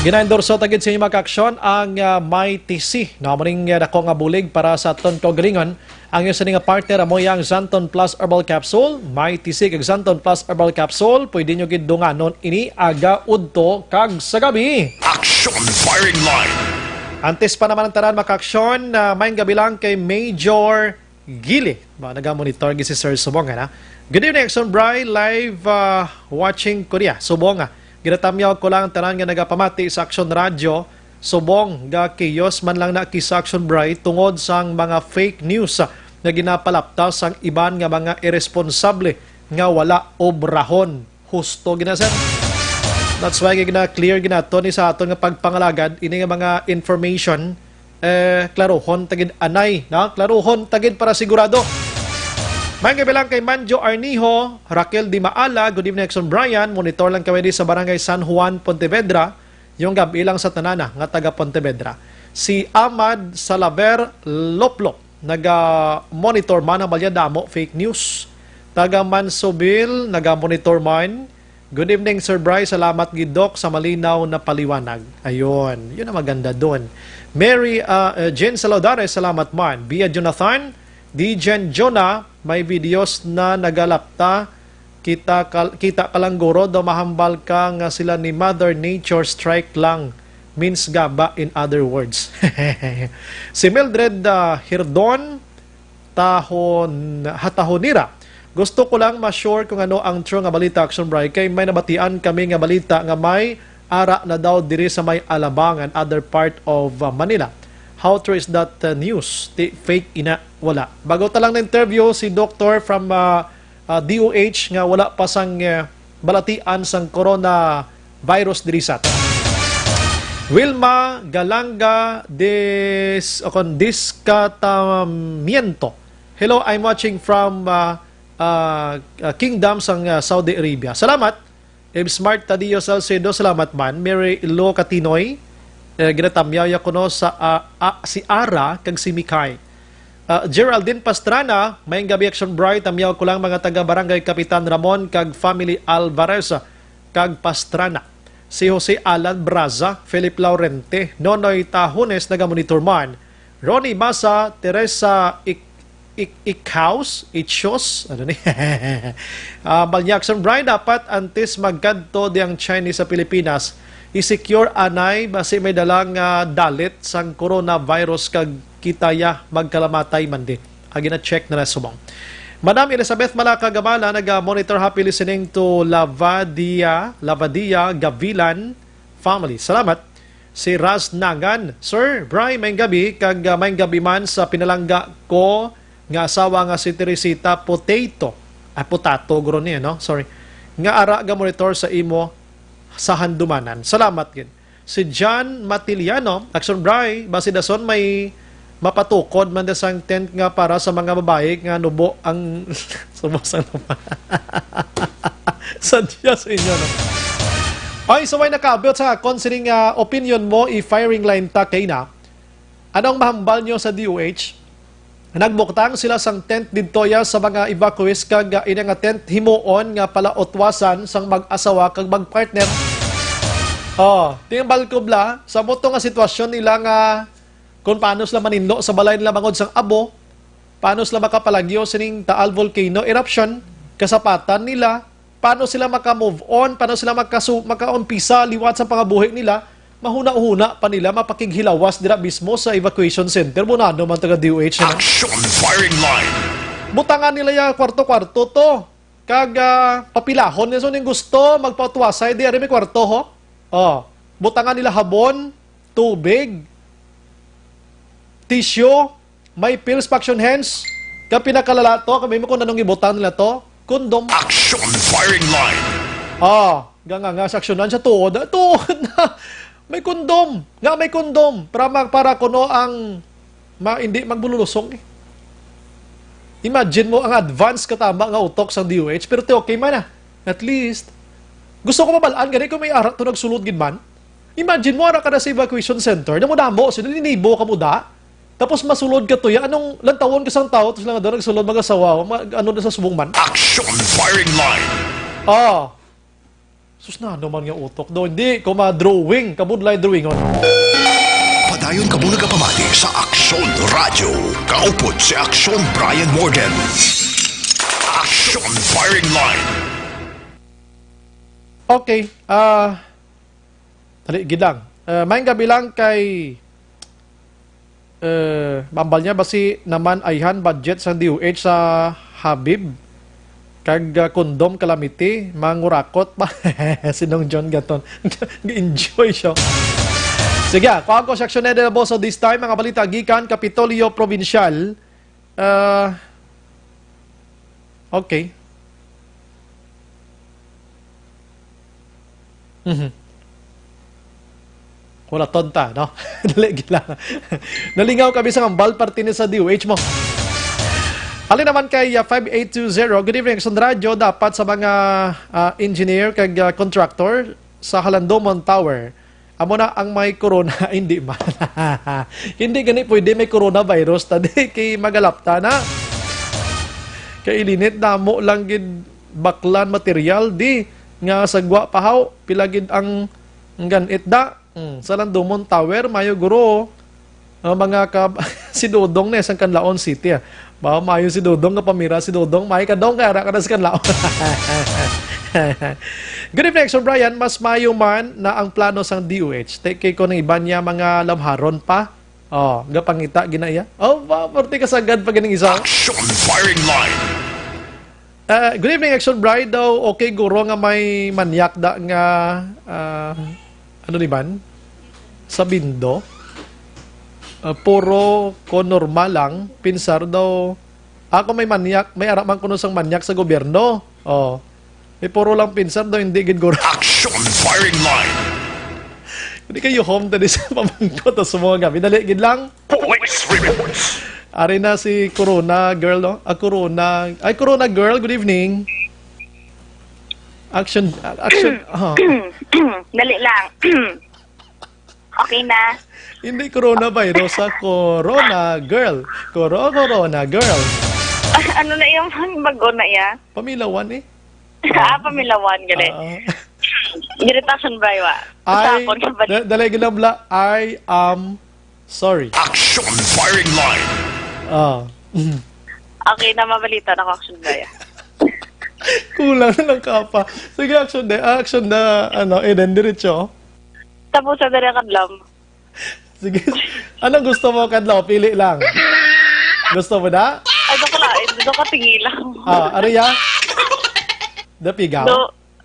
Ginaendorso tagid sa inyo mga-aksyon ang May TC. Namaring dako nga bulig para sa aton kaugalingon. Ang isa nga partner amo yang Xanton Plus Herbal Capsule. May TC kag Xanton Plus Herbal Capsule. Pwede nyo gid dunganon ini aga udto kag sa gabi. Action Firing Line. Antes pa naman ang tanan mga-aksyon, may gabi lang kay Major Gili. Naga-monitor si Sir Subong. Good evening, Action Bri. Live watching Korea. Subong ginatamyaw ko lang ang tanan nga nagapamati sa Action Radio. Subong ga kiyos man lang na sa Action Bright tungod sang mga fake news na ginapalapta sang iban nga mga irresponsable nga wala obrahon. Husto ginasan. That's why gina-clear ginato ni sa aton nga pagpangalagad ini nga mga information klarohon tagid anay, na klarohon tagid para sigurado. May kabilang kay Manjo Arnijo, Raquel Di Maala, good evening Exxon Brian, monitor lang kami sa Barangay San Juan, Pontevedra, yung gabi lang sa tanana, nga taga Pontevedra. Si Ahmad Salaver Loplop, naga-monitor man ang Balyadamo, fake news. Taga Mansobil, naga-monitor man. Good evening Sir Bryce, salamat gidok sa malinaw na paliwanag. Ayun, yun ang maganda doon. Mary Jane Saladares, salamat man. Bia Jonathan, Dijen Jonah, may videos na nagalapta, kita ka lang guro, daw mahambal ka nga sila ni Mother Nature, strike lang, means gaba in other words. Si Mildred Hirdon Hatahonira, gusto ko lang ma-sure kung ano ang true nga balita, Action Bright, kay may nabatian kami nga balita nga may ara na daw diri sa may Alabang and other part of Manila. How true is that news? Fake ina, wala. Bago talang na interview si Doctor from DOH nga wala pa sang balatian sang coronavirus diri sa atin. Wilma Galanga Discatamiento. Hello, I'm watching from Kingdom sang Saudi Arabia. Salamat. Smart Tadio Salcedo, salamat man. Mary Ilo Katinoy, ginatamyaw ko no sa si Ara kag si Mikay. Geraldine Pastrana, may gabi Action Bright, tamyaw ko lang mga taga Barangay Kapitan Ramon kag Family Alvarez kag Pastrana. Si Jose Alan Braza, Philip Laurente, Nonoy Tahunes, naga-monitor man. Ronnie Masa, Teresa Ichos, ano ni? Balyak Sir Brian, dapat antes magkadto diyang Chinese sa Pilipinas, i-secure anay basi may dalang dalit sang coronavirus kag kitaya magkalamatay man di. Agi na check na nasubong. Madam Elizabeth Malaka Gamala, nag-monitor, happy listening to Lavadia Gavilan family. Salamat. Si Raz Nagan, Sir Brian, may gabi, kag may gabi man sa pinalangga ko nga asawa nga si Teresita Potato. Potato, guro niya, no? Sorry. Nga ara ga monitor sa imo sa handumanan. Salamat gid. Si John Matiliano, Action Brian, basi dason may mapatukod man da sang tent nga para sa mga babae nga nubo ang sumasang naman. Sadya sa inyo, no? Ay, so may nakaabot sa considering opinion mo, i-firing line ta kay na. Anong mahambal nyo sa DOH? Nagbuktang sila sang tent dito ya sa mga evacuees kag ina nga tent himuon nga pala otwasan sang mag-asawa kag mag-partner. Tingbal ko bla, sa moto nga sitwasyon nila nga kung paano sila manindo sa balay nila bangod sang abo, paano sila makapalagyo sining Taal Volcano eruption, kasapatan nila, paano sila maka-move on, paano sila maka-umpisa liwat sa pangabuhi nila, mahuna-huna pa nila mapakighilawas dira mismo sa evacuation center. Bunado man taga DOH na. Action firing line. Butangan nila ya kwarto-kwarto to. Kag papilahon niya so ning gusto magpatuwasay di ari may kwarto ho. Butangan nila habon, tubig, tissue, may pills, action hands. Kag pinakalala to, kami mo kung anong ibutang nila to, kondom. Action firing line. Nga saksyonan siya tuod na. May kondom. Nga may kondom. Para kuno ang hindi magbulusong. Imagine mo ang advance katama nga utok sa DOH, pero okay man na. At least, gusto ko mabalaan, gani kung may arat to nagsulod gid man. Imagine mo, ara ka na sa evacuation center, namudamo, sinilinibo ka mo da, tapos masulod ka to, anong lantawon ka sang tao, tapos lang doon nagsulod mag-asawa, ano na sa subong man? Action firing line. Sus na, naman nga utok do. Hindi ko ma-drawing, kabudlay drawing on. Padayon ka muna kapamati sa Action Radio. Kaupod si Action Brian Morgan. Action firing line. Okay, taligid lang. May gabi lang kay bambal niya basi naman ayhan budget sa DOH sa Habib. Kag kondom calamity, mangurakot pa. Sinong John Gaton. Enjoy siya. Sige, kung ako section na po so this time, mga balita gikan, Kapitolyo Provincial. Okay. Wala tonta, no? Dalig lang. Nalingaw kami sa ngambal party sa DOH mo. Halin naman kay 5820, good evening sa radyo, dapat sa mga engineer kag contractor sa Halandomon Tower. Amo na ang may corona, hindi man. Hindi gani pwede may coronavirus, tadi kay magalapta na. Kay ilinit damo lang gid baklan material di nga sagwa pahaw pilagid ang ganit da. Sa Halandomon Tower mayo guro mga si Dodong na isang Canlaon City. Bawa mayo si Dodong nga pamira si Dodong may kadong kara ka na sa Canlaon. Good evening, Sir Brian. Mas mayo man na ang plano sang DOH. Take ko ng iba niya mga lamharon pa. Gapangita ginaya. Party kasagad pa ganing isa. Action firing line. Good evening, Action Brian. Daw okay guro nga may manyak da nga ano ni ban? Sa Bindo. Puro ko normal lang, pinsar daw. Ako may manyak, may araman ko sang manyak sa gobyerno. May puro lang pinsar daw, hindi gid guro. Action firing line. Hindi kayo home tadi sa pamangko to sa mga gabi. Dali gid lang. Police reports. Ari na si Corona girl, no? Corona girl, good evening. Action. Dali lang. Okay na. Hindi coronavirus, sa Corona girl. Corona girl. Ano na yung bago na ya? Pamilawan eh. Pamilawan, gali. Giritasyon ba yun? Dali ginabla, I am sorry. Action firing line. Okay na mabalita na ko, Action Brian. Kulang na lang ka pa. Sige, action na, Eden, diretso. Tapos sa dali kadlam. Sige. Anong gusto mo, Kadlaw? Pili lang. Gusto mo na? Ay, doon ko lain. Doon ka tingilang. Ariya? Dapigaw?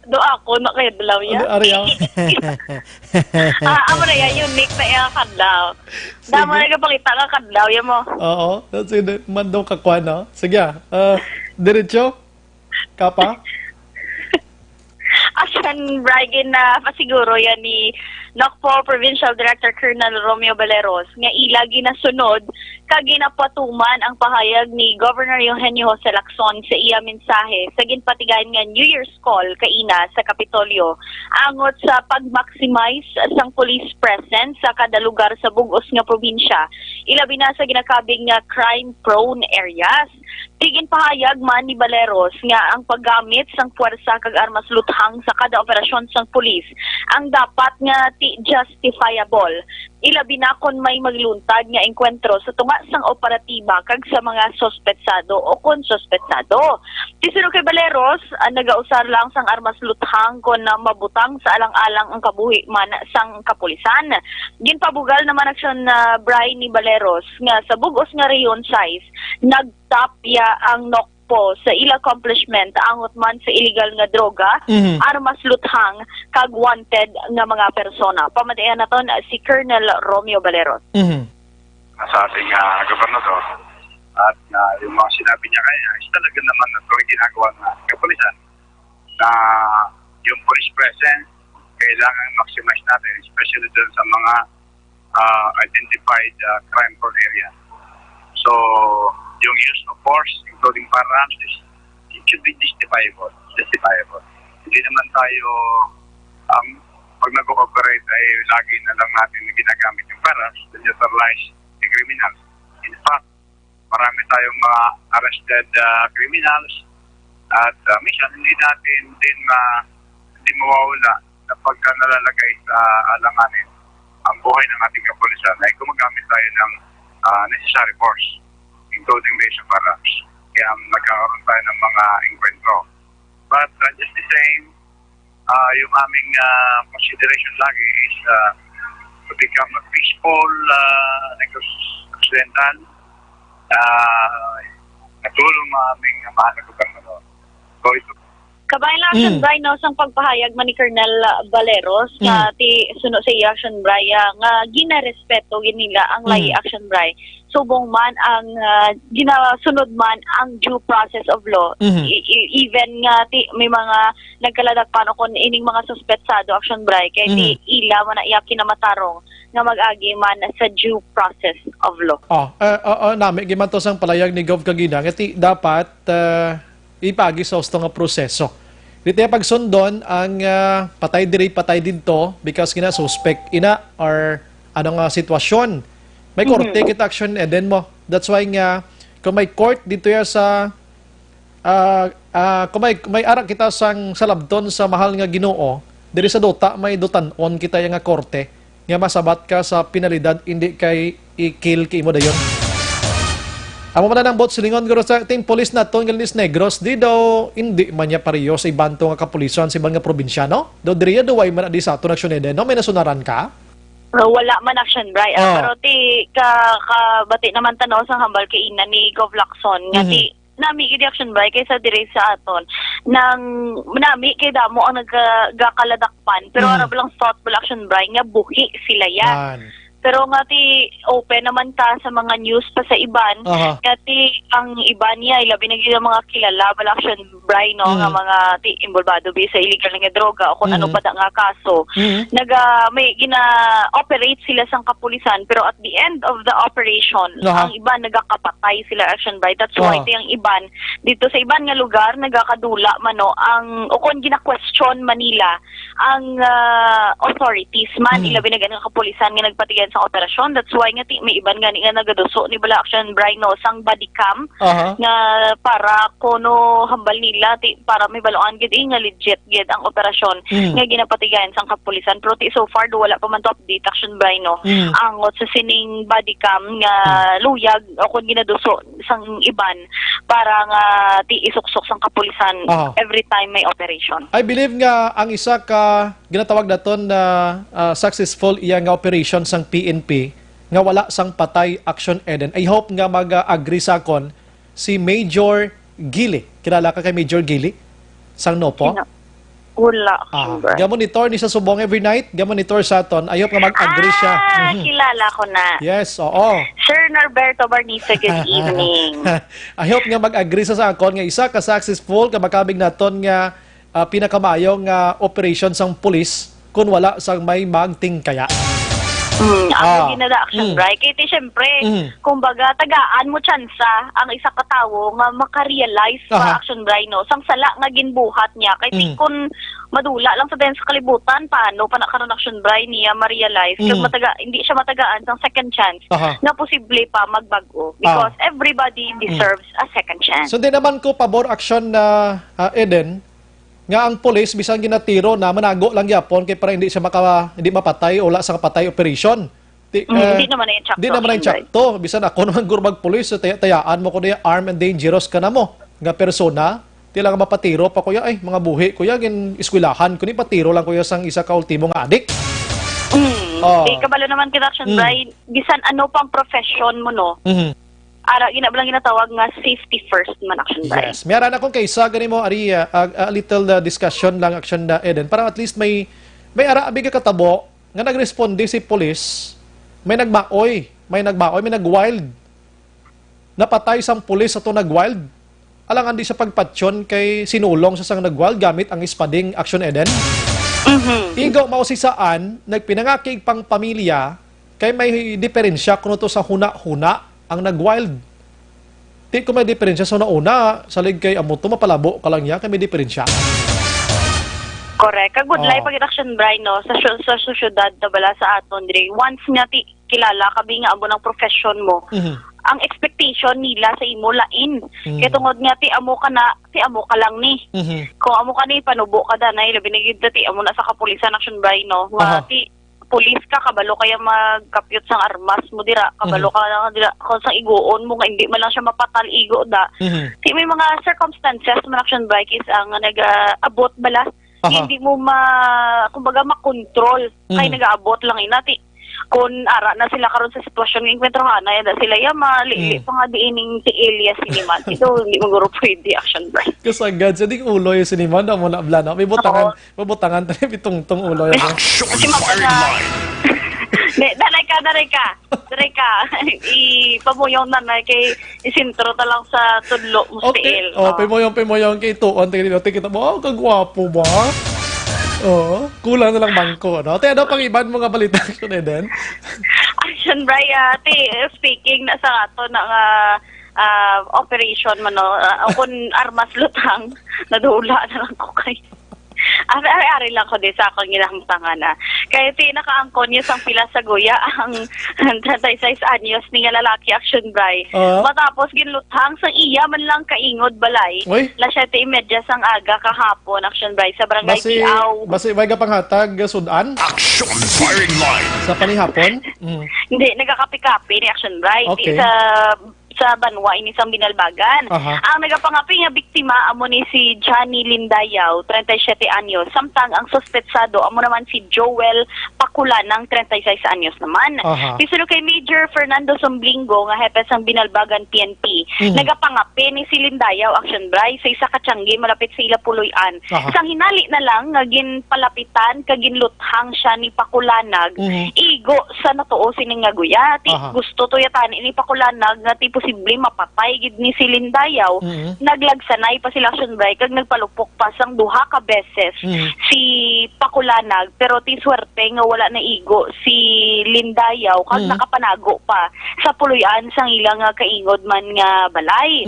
Do ako na kay Dalaw ya. Ariya? Amo na yan, unique na yung kadlaw. Damo na kapakita ka kadlaw, yan mo. Oo. Sige, mandaw ka kwa, no? Sige, diretso? Kapa? Action Brian na pasiguro yan ni NOCPO Provincial Director Colonel Romeo Baleros nga ilagi na sunod kag ginapatuman ang pahayag ni Governor Eugenio Jose Lacson sa iya mensahe sa ginpatigayan nga New Year's call kaina sa Kapitolyo angot sa pag-maximize sang police presence sa kada lugar sa bug-os nga probinsya ilabi na sa ginakabing nga crime-prone areas. Tigin pahayag man ni Baleros nga ang paggamit sang puwersa kag armas luthang sa kada operasyon sang pulis ang dapat nga justifiable. Ilabi na kon may magluntad nga engkwentro sa tunga sang operatiba kag sa mga sospetsado o kon sospetsado. Tisuro kay Baleros, nagausar lang sang armas luthang kon mabutang sa alang-alang ang kabuhi man sang kapulisan. Ginpabugal naman aksyon na Brian ni Baleros nga sa bug-os nga rayon size nagtapya ang NOCPO sa ila accomplishment angot man sa illegal nga droga, armas luthang kag wanted nga mga persona. Pamadayan naton si Colonel Romeo Baleros. Sa ating gobernador at yung mga sinabi niya kaya is talaga naman na ito yung ginagawa ng kapulisan na yung police presence kailangan maximize natin especially dun sa mga identified crime-prone area. So, yung use of force, including firearms, it should be justifiable. Hindi naman tayo, pag nag-ooperate ay lagi na lang natin ginagamit yung firearms to neutralize the criminals. In fact, marami tayong mga arrested criminals at minsan hindi natin din hindi mawawala na pagka nalalagay sa alanganin ang buhay ng ating kapulisan ay gumagamit tayo ng necessary force, including the use of firearms. Kaya nagkakaroon tayo ng mga engkwentro. But just the same, yung aming consideration lagi is to become a peaceful, occidental, natulong aming mahal na gobernador. So ito Kabayan lang Action Bray no sang pagpahayag man ni Colonel Baleros nga ti suno sa Action Bray nga ginarespeto ginila ang lay Action Bray. Subong man ang ginasunod man ang due process of law. Even nga ti may mga nagkaladakpan kon ining mga suspetsado Action Bray kay ti ila man iya kinamatarong nga mag-agi man sa due process of law. Nami gimanto sang palayag ni Gov Kagina nga ti dapat ipagi sa gusto nga proseso. Dito yung pagsundon ang patay diri, patay dito because kina suspect ina or ano nga sitwasyon. May korte kita action eden mo. That's why nga kung may court dito ya sa kung may arak kita sang salabton sa mahal nga Ginoo, diri sa dota may dutan-on kita yung nga korte nga masabat ka sa penalidad hindi kay i-kill kay mo dayon. Amo man nang bot silingon guro sa team police naton Galis Negros di daw hindi man niya pareho sa ibanto nga kapulisan sa ibang nga probinsyano. Do diriya do way man di sa aton aksyon eden no may nasunaran ka? Wala man Action Bray. Pero ti kabati naman tanaw sang hambal kay ina ni Gov Lacson nga ti nami gid Action Bray kaysa dire sa aton nang nami kay damo ang nagakaladakpan pero ara lang thoughtful Action Bray nga buhi sila yan. Pero nga ti open naman ta sa mga news pa sa iban. Kati ang iban niya ilabi na gid mga kilala bala Action Bray no nga mga ti involvado bi sa illegal nga droga o kung ano pa nga kaso. May gina-operate sila sang kapulisan pero at the end of the operation ang iban nagakapatay sila Action Bray. That's why ti ang iban dito sa iban nga lugar nagakadula man no ang o kung gina-question Manila ang authorities man ilabi na ganang kapulisan nga nagpatigan sa operasyon. That's why nga may iban nga nagaduso ni bala action Bray no sang body cam nga para kono hambal nila para may baloan gid nga legit gid ang operasyon nga ginapatigayan sang kapulisan. Pero so far do wala pa man to update action Bray no. Angot sa sining body cam nga luyag o kun ginaduso sang iban para nga isuksok sang kapulisan every time may operation. I believe nga ang isa ka ginatawag naton na successful iya nga operation sang PNP nga wala sang patay action Eden. I hope nga mag-agree sa kon si Major Gili. Kilala ka kay Major Gili? Sang Nopo? Wala. Gamonitor ni sa Subong every night. Gamonitor sa aton. I hope nga mag-agree siya. Kilala ko na. Yes, oo. Sir Norberto Barnisa, good evening. I hope nga mag-agree sa akon nga isa ka successful ka makabig naton nga pinakamayong operation sang pulis kung wala sang may magtingkaya. Ako ginada action right. Kaya siyempre, kumbaga, tagaan mo tsansa ang isa katawo nga makarealize sa action right, no? Sang sala nga ginbuhat niya. Kaya kung madula lang sa sa kalibutan, paano pa nakaroon action right niya ma-realize? Hindi siya matagaan sang second chance na posible pa magbago. Because everybody deserves a second chance. So, di naman ko pabor action na Eden, nga ang pulis bisan ginatiro na manago lang yapon kay para hindi siya hindi mapatay o wala sa kapatay operation. Hindi naman ay tsakto. Hindi naman ay tsakto. Bisan ako naman gurmag pulis, tayaan mo ko niya armed and dangerous ka na mo. Nga persona, di lang mapatiro pa kuya, ay mga buhi kuya, gin eskwelahan ko ni patiro lang kuya sang isa ka ultimo nga adik. Kabalo naman kita action Brian, bisan ano pang profession mo no. Ara ginablang ginatawag nga safety first man action Brian. Yes. Meron akong kaysa gani mo ari a little discussion lang action na Eden para at least may ara abi ka katabo nga nagresponde si police, may nagbaoy, may nagwild. Napatay sang pulis ato nagwild. Alangan di sa pagpatsyon kay sinulong sa sang nagwild gamit ang ispading action Eden. Igo mao si saan nagpinangakig pang pamilya kay may diferensya kuno to sa huna-huna ang nag-wild. Di ko may diferensya sa una, salig kay amo to mapalabo ka lang niya, kay may diferensya. Correct. Good life pag-action, Brian, no? Sa syudad na bala sa aton, dire. Once nga kilala, kabi nga amo ng profession mo, ang expectation nila sa imo lain. Kaya tungod nga, amo ka lang ni. Kung amo ka ni, panubo ka da na, labi na gid amo na sa kapulisan, action, Brian, no? Nga, pulis ka, kabalo kaya magkapyot sang armas mo dira, kabalo ka lang dira kung sang iguon mo nga hindi man lang siya mapatal igo da. May mga circumstances man action bike is ang nag-abot bala, hindi mo kumbaga makontrol kay nag-aabot lang inati. Kung ara na sila karon sa sitwasyon ng inkwentrohan na sila mali pa nga diining si Elias Siniman. Ito hindi mo guro pwede action bike. Kasagad sa ding ulo yung Siniman na mo na blana. May butangan tayo bitong ulo yung Action Firing Line. Daray ka. Ipamuyong nanay kay isintro ta lang sa tudlo mo si El. Pimoyong kay tuon. Kita mo, kagwapo ba? Kulang na lang bangko, no? Ano pang iban mo nga balita action Eden? Action Brian, speaking na sa ato na operation mo, no? Kung armas lutang, nadula na lang ko kay. Ari lang ko din sa akong ginahangtangan na. Kaya nakaangkon niya sang pila sa guya ang 36 anyos ni nga lalaki action bray. Matapos ginluthang sang iya man lang kaingod balay. La 7:30 sang aga kahapon action bray sa barangay Tiaw. Basi may ka panghatag sudan? Action Firing Line. Sa panihapon? Hindi, nagakapi-kapi ni action bray. Okay. Sa Banwa ini sang Binalbagan. Ang nagapangapi nga biktima amo ni si Johnny Lindayaw, 37 anyos. Samtang ang suspetsado amo naman si Joel Pakulan ng 36 anyos naman. Bisulod kay Major Fernando Somblingo nga hepe sang Binalbagan PNP. Nagapangapi ni si Lindayaw action bray sa isa ka tiyanggi malapit sa Ilapuloy-an. Sang hinali na lang nga ginpalapitan kaginluthang siya ni Pakulanag. Igo sa natuo sining nga guya. Gusto to yatan ni Pakulanag nga tipo posible mapatay gid ni si Lindayaw, naglagsanay pa sila action Bray kag nagpalupok pa sang duha ka beses si Pakulanag, pero ti swerte nga wala na igo si Lindayaw kag nakapanago pa sa puloy-an sang ilang kaingod man nga balay.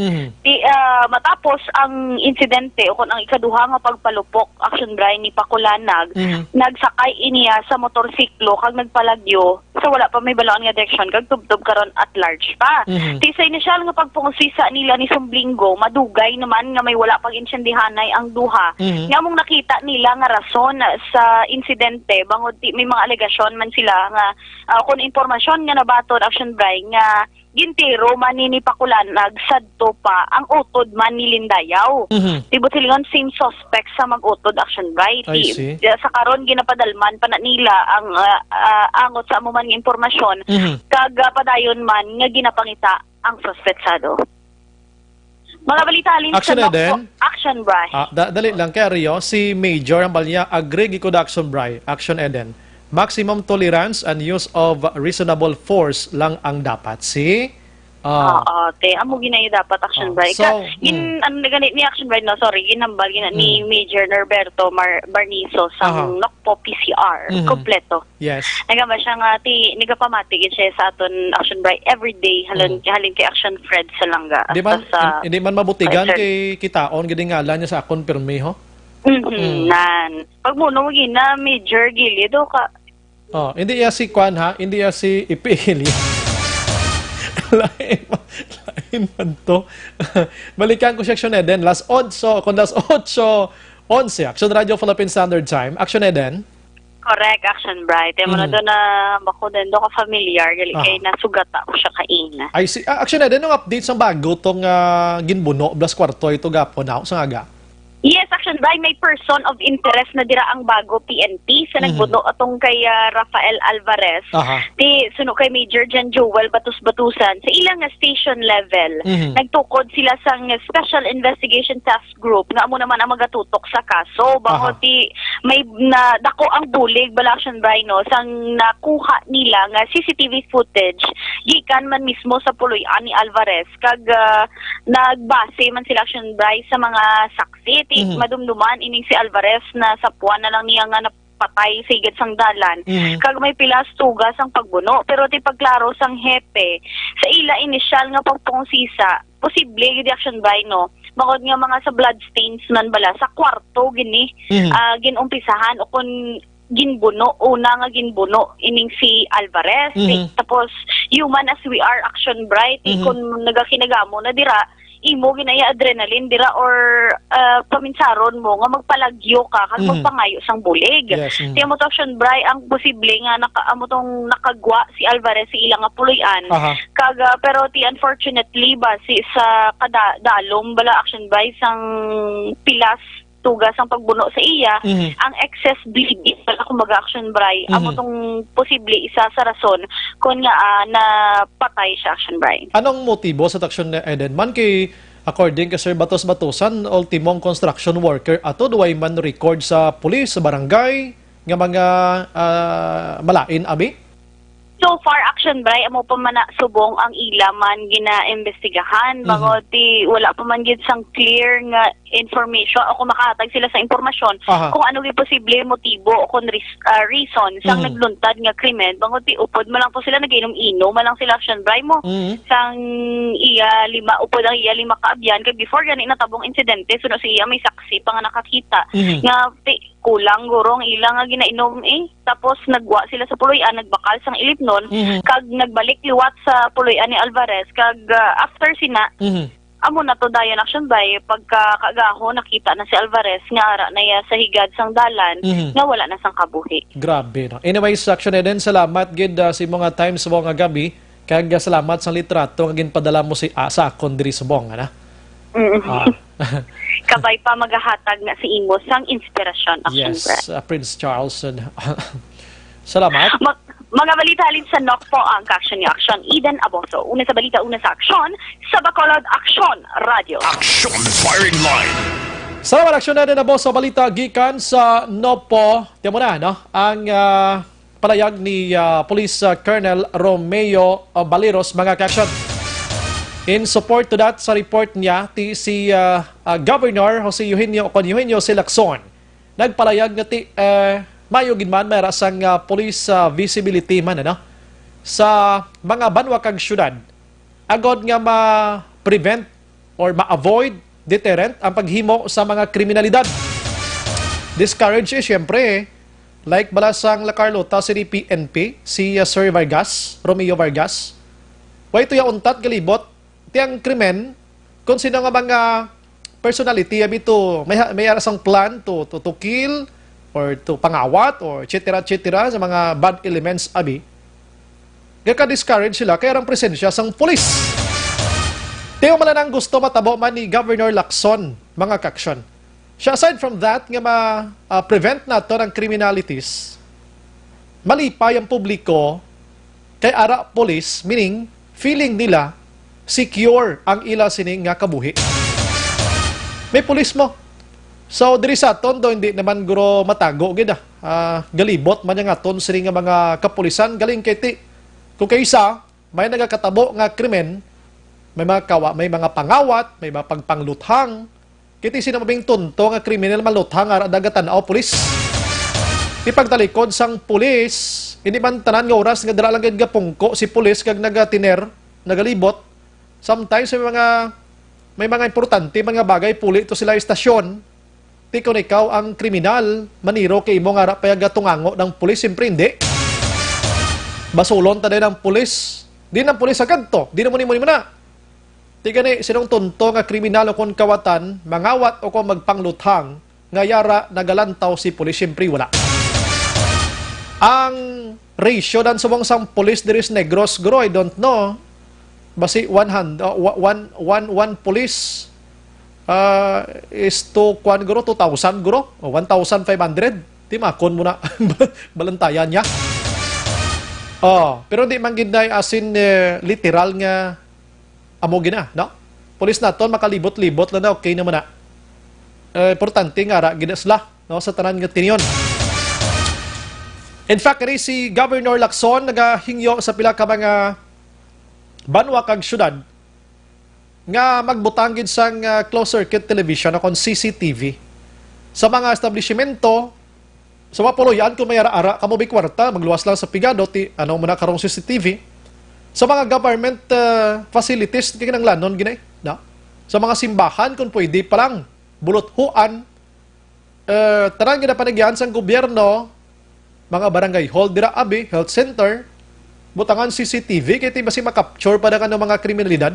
Matapos ang insidente o kun ang ikaduha nga pagpalupok action Bray ni Pakulanag, nagsakay iniya sa motorsiklo kag nagpalagyo so wala pa may balaon nga direksyon kag tubtob karon at large pa. Ti sa inisyal nga pagpungsisa nila ni Sumblinggo, madugay naman nga may wala pag insendihanay ang duha. Nga mong nakita nila nga rason sa insidente bangod ti may mga alegasyon man sila nga kun impormasyon nga nabaton action Bray nga gintero man ni Pakulanag sadto pa ang utod man ni Lindayaw. Tibot silingon same suspect sa mag-utod action Bray. Sa karon ginapadalman pa na nila ang angot sa amo man nga impormasyon kag padayon man nga ginapangita ang suspetsado. Mga balita halin sa Action Bray. Dali lang kay Rio, si Major ang balya agree gikod Action Bray, Action Eden. Maximum tolerance and use of reasonable force lang ang dapat. Amo ginayo dapat action Bray. Ni action Bray ginambal ni Major Norberto Barniso sa Nokpo PCR kompleto. Yes. Nagamba siya nga nagapamatigid siya sa aton action Bray everyday halin kay action Fred sa langga. Hindi man mabutigan kay kitaon gid ngalan niya sa akon pirmi ho. Nan. Pag muno mo gina Major Gilido ka. Hindi ya si Kwan ha, hindi ya si Ipili. Lain man to. Balikan ko Action Eden. Last 8, 11, Action Radio Philippine Standard Time. Action Eden. Correct, Action Bray. Temo na doon na bako din doon ka familiar. Kaya nasugata ko siya kaina. Ay, Action Eden, yung update sa bago itong ginbuno, blas kwarto ito gapo na sa nga. Yes, Action Bray, may person of interest na dira ang bago PNP sa nagbuno atong kay Rafael Alvarez. Di suno kay Major Jan Joel Batus-Batusan sa ilang station level. Nagtukod sila sa Special Investigation Task Group nga amo naman ang magatutok sa kaso. Bango ti may dako ang bulig bala Action Bray no sang nakuha nila nga CCTV footage gikan man mismo sa puloy-an ni Alvarez kag nagbase man sila Action Bray sa mga saksi. Madumduman ining si Alvarez na sapuan na lang niya nga napatay sa higit sang dalan. Kag may pilas tugas ang pagbuno. Pero ti pagklaro sang hepe, sa ila inisyal nga pagpungsisa, posible gid Action Bray no. Bangod nga mga sa blood stains man bala sa kwarto gini ginumpisahan o kun ginbuno, una nga ginbuno ining si Alvarez. Tapos human as we are Action Bray, kung nagakinagamo na dira imo ginaya adrenaline dira or paminsaron mo nga magpalagyo ka kag magpangayo sang bulig. Tiya mo to Action Bray ang posible nga amo tong nakagwa si Alvarez si ilang nga puloy-an. Kag pero unfortunately ba sa kadalom bala Action Bray sang pilas tugas ang pagbuno sa iya, ang excess bleeding pala kumbaga Action Bray, amo tong posible isa sa rason kung nga na patay siya Action Bray. Anong motibo sa Action Eden? Man kay according kay Sir Batos-Batusan, ultimong construction worker ato duway man record sa pulis sa barangay nga mga malain abi? So far, Action Bray, amo pa man subong ang ila man gina-investigahan. Bago wala pa man gid sang clear nga information o kung makahatag sila sa impormasyon kung ano yung posible motibo o kung reason sang nagluntad nga krimen. Bago upod man lang po sila nag-inom-inom man lang sila Action Bray mo. Sang upod ang iya 5 kaabyan. Kaya before gani natabong insidente, suno siya may saksi pa nga nakakita nga kulang gurong ilang nga ginainom tapos nagwa sila sa puloy-an, nagbakal sang ilip nun, kag nagbalik liwat sa puloy-an ni Alvarez kag after sina amo na to dayon Action Bray pagkakagaho nakita na si Alvarez nga ara na sa higad sang dalan nga wala na sang kabuhi. Grabe no. Anyways, Action Eden, salamat gid sa mga times mo nga gabi kag salamat sa litrato nga ginpadala mo sa akon diri subong ana. Kabay pa magahatag nga si imo sang inspirasyon Action Bray. Yes, Prince Charles. Salamat. Mga balita halin sa Nokpo ang Action ni Action Eden Aboso. Una sa balita, una sa aksyon sa Bacolod Action Radio. Action Firing Line. Salamat Action Eden Aboso. Balita gikan sa Nokpo. Tiyan mo na, no? Ang palayag ni Police Colonel Romeo Baleros, mga ka-action. In support to that, sa report niya, si Governor Jose Eugenio C. Lacson, nagpalayag na mayo ginman may rasang police visibility man sa mga banwa kag syudad. Agod nga ma-prevent or ma-avoid, deterrent ang paghimo sa mga kriminalidad. Discourage siyempre, like balasang La Carlota, si PNP, si Sir Vargas, Romeo Vargas. Way ito yung untat galibot, tiyang krimen, kung sino nga mga personality, abito, may arasang plan to kill, or to pangawat, or etc. sa mga bad elements, abi. Gaka-discourage sila, kaya ang presensya sang pulis. Tiyo malanang gusto matabo man ni Governor Lacson, mga kaksyon. Siya, aside from that, nga ma-prevent nato ng criminalities, malipay ang publiko kay ara police, meaning, feeling nila secure ang ila sining nga kabuhi. May pulis mo. So, diri sa aton do hindi naman guro matago gid galibot man nga aton sining nga mga kapulisan galing kay ti. Kung kay isa may nagakatabo nga krimen, may mga pangawat, may mga pagpangluthang. Kiti sino mabing tunto nga kriminal maluthang ara dagatan-aw pulis. Ipagtalikod sang pulis, hindi man tanan nga oras nga dala lang gid pungko si pulis kag nagatiner, nagalibot. Sometimes may mga importante, mga bagay, puli ito sila istasyon. Di kung ikaw ang kriminal, maniro kay mo nga payag tungango ng pulis, siyempre hindi. Basulon tayo ng pulis. Di ng pulis agad to. Di na mo na. Di gani, sinong tunto nga kriminal o kung kawatan, mangawat o kung magpangluthang, nga yara nagalantaw si pulis, siyempre wala. Ang ratio dan subong sang pulis there is Negros, guro, I don't know. Basi one police is to kwan guro 2,000 guro o 1,500. Di makon mo na balantayan niya. Pero di man ginay asin literal nga amo gina, no? Pulis naton makalibot-libot lang na okay naman na. Importante nga ra ginasla, no, sa tanan nga tiniyon. In fact, si Governor Lacson nagahingyo sa pila ka mga banwa kag syudad nga magbutang gid sang closed circuit television o kon CCTV sa mga establishmento sa mapuluyan kung may ara-ara kamo bi kwarta magluwas lang sa pigado ti ano man karong CCTV sa mga government facilities kay nang lanon ginay na sa mga simbahan kung pwede pa lang bulothuan tanan gid panagyan sang gobyerno mga barangay hall dira abi health center butangan CCTV kaya basi makapture pa na ka ng mga kriminalidad.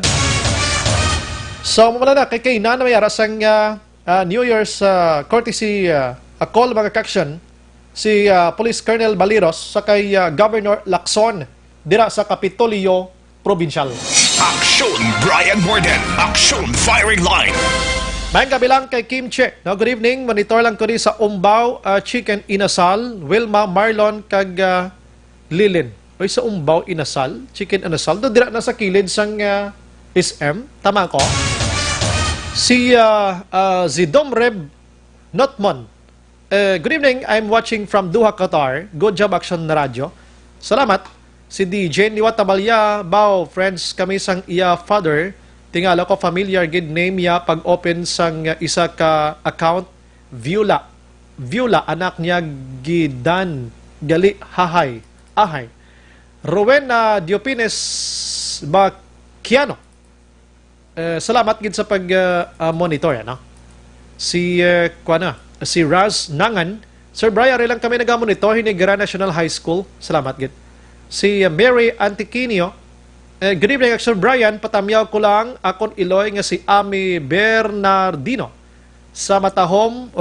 So, mamala na, kay na may arasang New Year's courtesy call mga kaksyon si Police Colonel Baliros sa kay Governor Lacson dira sa Kapitolyo Provincial. Aksyon Brian Borden, Aksyon Firing Line. Mayang kabilang kay Kim Che. No, good evening, monitor lang ko rin sa Umbaw Chicken Inasal, Wilma, Marlon, kag Lilin. O sa Umbaw Inasal, Chicken Inasal, do dira na sa kilid sang SM, tama ko? Si Zidom Reb Notmon. Good evening, I'm watching from Doha, Qatar. Good job, Action na Radio. Salamat. Si DJ Niwata Balya, Bao, friends kami sang iya father. Tingala ko familiar gid name ya pag open sang isa ka account, Viola. Viola, anak niya Gidan Gali Hahay. Ahay. Rowena Diopines Bakiano. Salamat gid sa pag-monitor. No? Si Raz Nangan. Sir Brian, lang kami nag-monitor Hinigira National High School. Salamat gid. Si Mary Antiquinio. Good evening, Sir Brian. Patamyaw ko lang akon Iloy nga si Ami Bernardino sa Matahom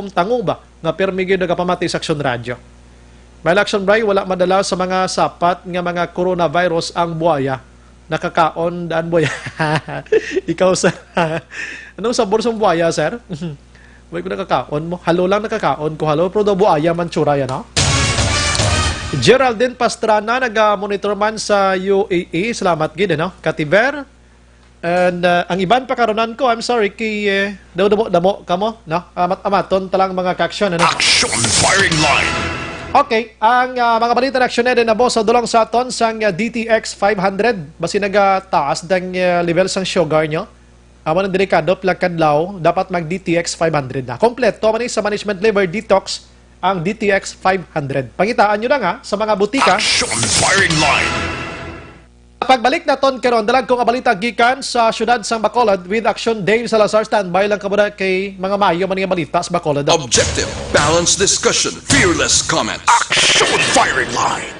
Tanguba nga permigyo nagapamati sa Action Radio. May Action Brian, wala madala sa mga sapat nga mga coronavirus ang buhaya. Nakakaon daan buhaya. Ikaw sa anong sabor sa buhaya, sir? Wait ko nakakaon mo. Halo lang nakakaon ko. Halo, pero buhaya man tsura yan, ha? Geraldine Pastrana, nag-monitor man sa UAE. Salamat gid, no? Kativer. And ang iban pa karonan ko, I'm sorry, kay damo kamo, no? Amaton talang mga kaksyon, ano? Action Firing Line. Okay, ang mga balita na aksyon na boss sa dulong sa aton sang DTX 500 basi nagataas dang level sang sugar nyo. Amo ng delikado plakadlaw dapat mag DTX 500 na. Kompleto man sa management liver detox ang DTX 500. Pangitaan nyo na nga sa mga butika. Action Firing Line. Pagbalik na ton karon dalag kong balita gikan sa syudad sang Bacolod with Action Dave Salazar, standby lang kamuna kay mga mayo man nga balita sa Bacolod. Objective, balanced discussion, fearless comments. Action Firing Line.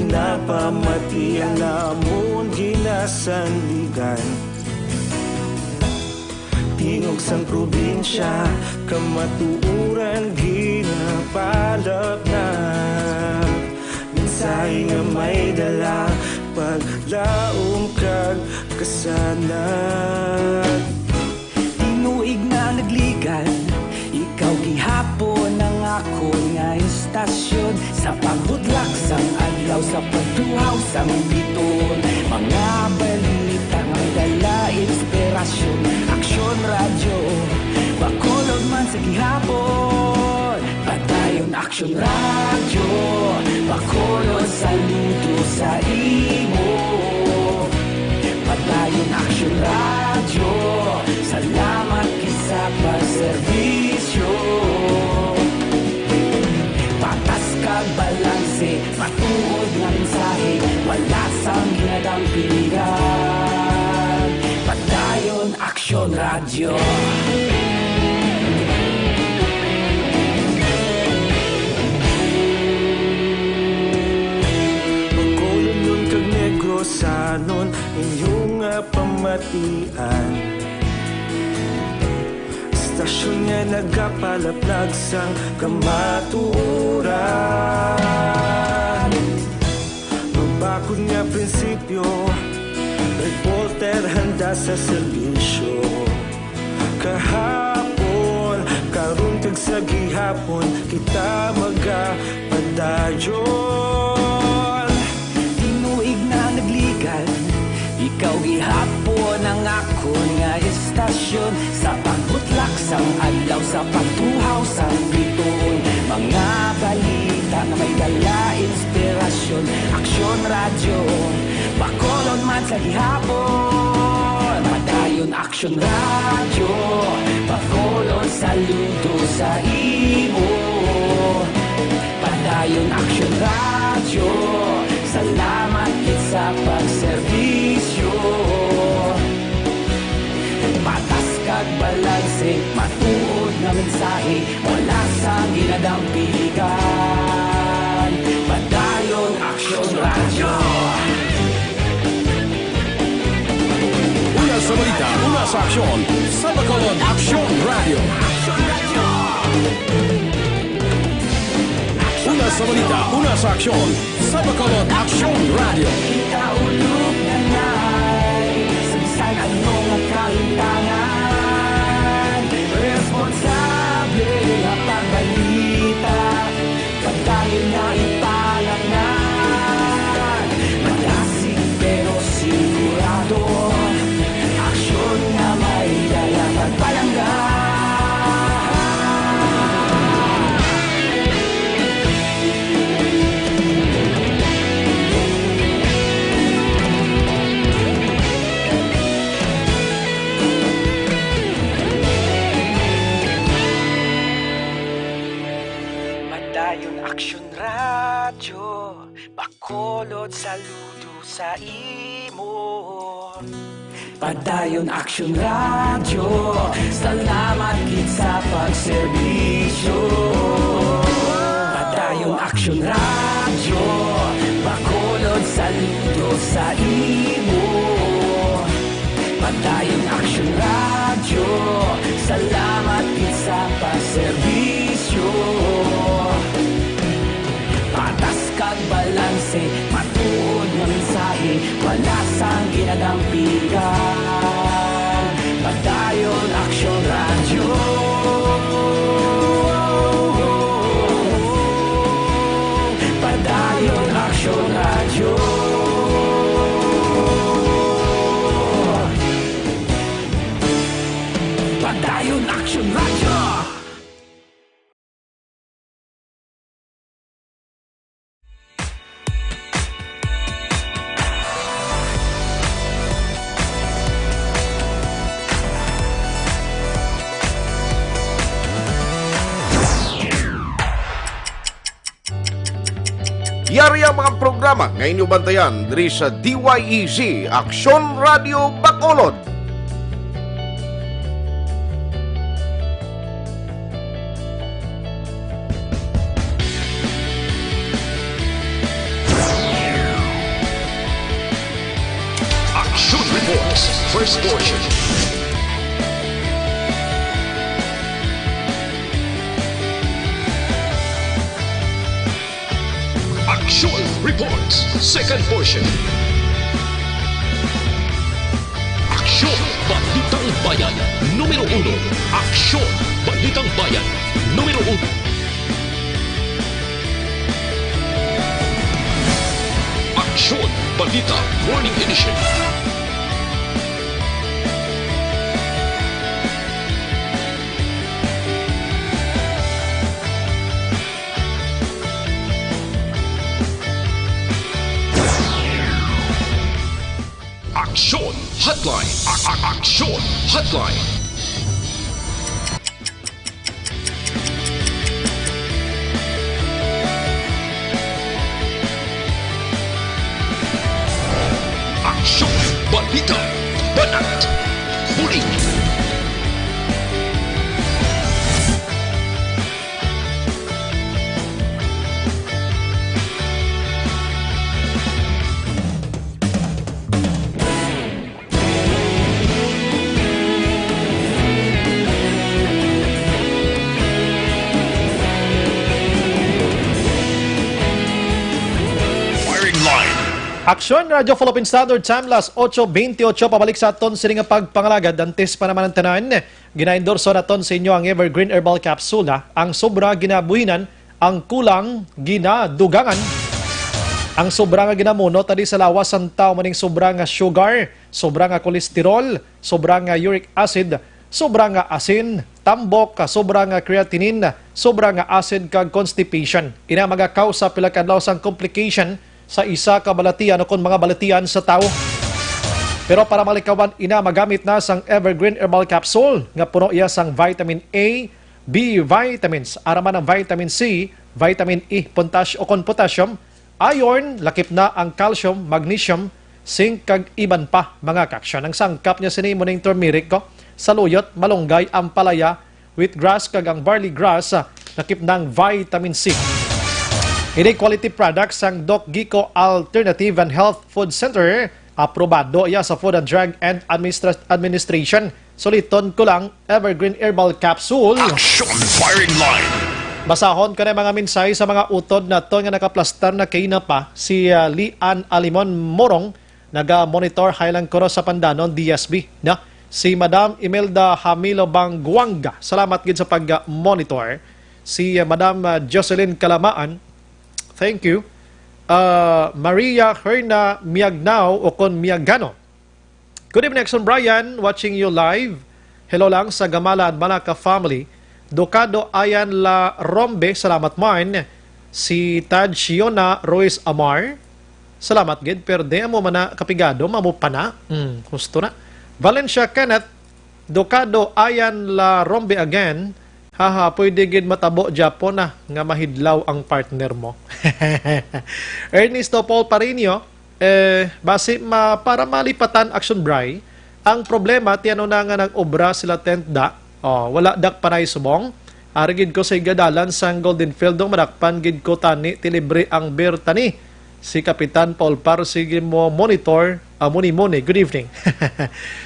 Napamati ang namon ginasandigan. Tingog sang probinsya kamatuuran ginapalap na. Minsay nga may dala paglaom kag kasanag. Tinuig na nagligan, ikaw gihapon ang ako nga istasyon. Sa paghudlak sang adlaw, sa pagtuhaw sang biton. Mga balita nga dala inspirasyon. Aksyon radyo, Bacolod man sa gihapon. Padayon Aksyon radyo, Bacolod saludo sa imo. Padayon Aksyon radyo, salamat kisa pagserbisyo. Patas kag balanse, matuod nga mensahe, wala sang ginadang pilihan. Padayon Aksyon radyo. Bacolod nun kag Negrosanon inyong pamatian. Istasyon nga nagapalaplag sang kamatuuran. Magbakod nga prinsipyo, reporter handa sa serbisyo. Kahapon, karon kag sa gihapon, kita magapadayon. Tinuig na nagligan, ikaw gihapon ang ako nga istasyon. Sa pagbutlak sang adlaw, sa pagtuhaw sang biton. Mga balita na may dala inspirasyon. Aksyon radyo, Bacolod man sa gihapon. Padayon Aksyon radyo, Bacolod saludo sa imo. Padayon Aksyon radyo, salamat kit sa pagserbisyo. Patas kag balanse, matuod na mensahe, wala sa ginadampiligan. Padayon Aksyon Radyo. Una sa balita, una sa aksyon. Sa Bacolod Aksyon Radio. Una sa balita, una sa aksyon. Sa Bacolod Aksyon Radio. Ikaulog na na'y sabisan ang mga kalintangan. Responsable ang pagbalita, pagdahil na ipalangan. Malasig pero sigurado, aksyon na may dala pagpalanggan. Madayon Aksyon Radyo, Bacolod saludo sa imo. Padayon Aksyon Radyo, salamat gid sa pagserbisyo. Padayon Aksyon Radyo, Bacolod saludo sa imo. Padayon Aksyon Radyo, salamat gid sa pagserbisyo. Patas kag balanse, matuod nga mensahe, wala sang ginadampigan. Padayon Aksyon Radyo. Padayon Aksyon Radyo. Padayon Aksyon Radyo. Yari ang mga programa nga inyong bantayan diri sa DYEZ Aksyon Radio Bacolod. Action Reports, first portion. Action Reports, second portion. Aksyon Balitang Bayan, numero 1. Aksyon Balitang Bayan, numero 1. Aksyon Balita Morning Edition. Aksyon Hotline. Aksyon Hotline. Aksyon Balita Banat Huli. Aksyon Radio Philippine Standard Time, las 8:28, pabalik sa aton sining pagpangalagad. Dantes pa naman ang tanan. Gina-endorso naton sa inyo ang Evergreen Herbal Capsule. Ang sobra ginabuhinan, ang kulang ginadugangan. Ang sobra nga ginamuno, tadi sa lawas ang tao maning sobra nga sugar, sobra nga kolesterol, sobra nga uric acid, sobra nga asin, tambok, sobra nga creatinine, sobra nga acid kag constipation. Ina magakaw sa pila kadlaw sang complication sa isa ka balatian o kung mga balatian sa tao. Pero para malikawan, ina magamit na sang Evergreen Herbal Capsule nga puno iya sang vitamin A, B vitamins, araman ng vitamin C, vitamin E, potassium, iron, lakip na ang calcium, magnesium, zinc kag iban pa mga kaksyon. Ang sangkap niya sinimo ning turmeric ko, saluyot, malunggay, ampalaya, wheatgrass kag ang barley grass, lakip ng vitamin C. Ini quality products ang Doc Gico Alternative and Health Food Center. Aprobado iya sa Food and Drug and Administration. Suliton ko lang, Evergreen Herbal Capsule. Action firing line. Basahon ko na mga minsay sa mga utod na to nga nakaplastar na kay na pa si Lian Alimon Morong, naga-monitor highlang kuro sa Pandanon, DSB. Na? Si Madam Imelda Hamilo Bangguanga, salamat gid sa pag-monitor. Si Madam Jocelyn Kalamaan, thank you. Maria Herna Miagnao o kon Miagano. Good evening, Exxon Brian, watching you live. Hello lang sa Gamala at Malacca family. Dokado Ayan La Rombe, salamat man. Si Tad Shiona Ruiz Amar, salamat gid. Pero di mo man na kapigado, mamu pa na. Gusto na. Valencia Kenneth, Dokado Ayan La Rombe again. Haha, pwede gid matabo Japon na nga mahidlaw ang partner mo. Ernesto Paul Parino, base para malipatan Action Bray, ang problema tiano na nga nag-obra sila tent da. Wala dak panay subong. Arigid ko sa igadalan sang Golden Field dong madakpan gid ko tani tilibre ang beer tani. Si Kapitan Paul Par sige mo monitor muni. Good evening.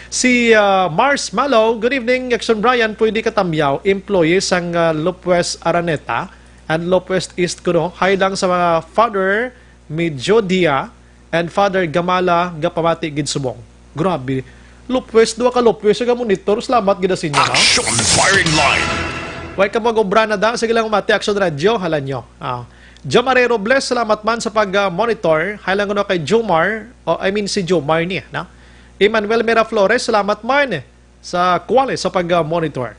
Si Mars Malo, good evening Action Brian, pwede katamyaw employee sang Lopwest Araneta and Lopwest East kuno. Hi lang sa mga Father Medjodia and Father Gamala Gapamati gid subong. Grabe. Lopwest, duwa ka Lopwest sa monitor. Salamat gid sa inyo. Action firing line. Way ka mag-obra na da. Sige lang umati Action Radio. Halan nyo. Jomare Robles, salamat man sa pag-monitor. Halang ko na kay Jomar. Si Jomar niya. Na? Emmanuel Miraflores, salamat man sa kwale sa pag-monitor.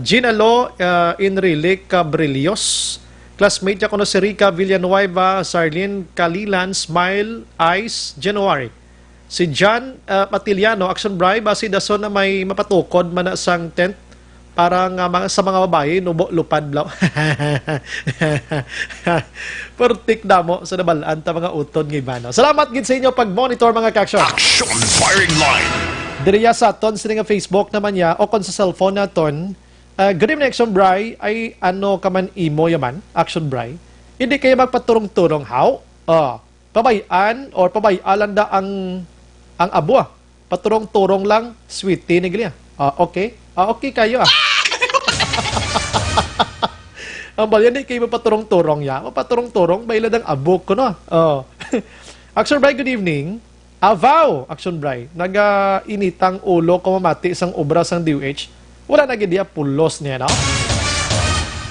Gina Lo, Enrique Cabrillos. Classmate ako na si Rica Villanueva, Sarlene Kalilan, Smile, Ice, January. Si John Matiliano, Action Bribe, basi daso na may mapatukod man na sang tent para nga sa mga babae, nubo lupad blaw. Pertik na mo sa nabalaan ta mga utod ng ibano. Salamat gid sa inyo pag-monitor mga ka-action. Action firing line. Diriya sa aton sa nga Facebook naman niya o kon sa cellphone naton. Good evening, Action Bray. Ay ano ka man imo yaman, Action Bray. Hindi kayo magpaturong-turong how? Pabayan or pabayalan da ang abo. Paturong-turong lang, sweetie ni gliya. Okay? Okay kayo Ang balyan di kayo mapaturong-turong ya. Mapaturong-turong, bailad ang abo ko no. Action Bray, good evening. Avaw, Action Bray. Naga-initang ulo kumamati isang obra sang DOH. Wala na gid pulos niya, no?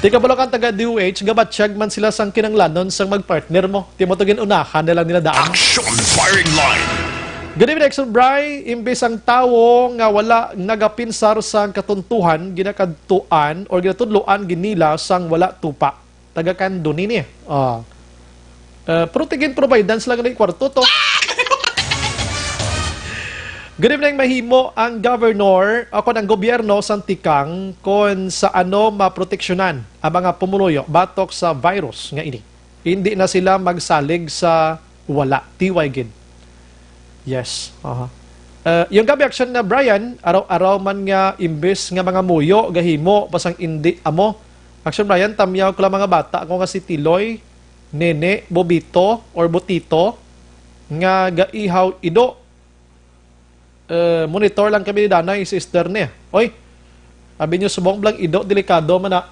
Di ka balo kang taga-DOH, gabatsyag man sila sang kinanglanon sang magpartner mo. Di mo ito ginunahan na lang nila daan. Action firing line. Good evening, Exxon Bray. Imbes ang tao nga wala nagapinsar sang katuntuhan, ginakadtuan o ginatudloan ginila sang wala tupa. Taga-kando nini. Pero tigin providance lang ng kwarto to. Good evening, mahimo ang governor ako ng gobyerno sang tikang kung sa ano maproteksyonan ang mga pumuloyo batok sa virus nga ini. Hindi na sila magsalig sa wala. Tiwaygin. Yes. Yung gabi action na Brian, araw-araw man nga imbes nga mga muyo, gahimo, pasang hindi amo. Action Brian, tamyaw ko lang mga bata. Ako nga si Tiloy, Nene, Bobito, or Botito, nga gaihaw ido. Monitor lang kami ni Danay, sister niya. Oy, sabi nyo subong blang ido, delikado man na.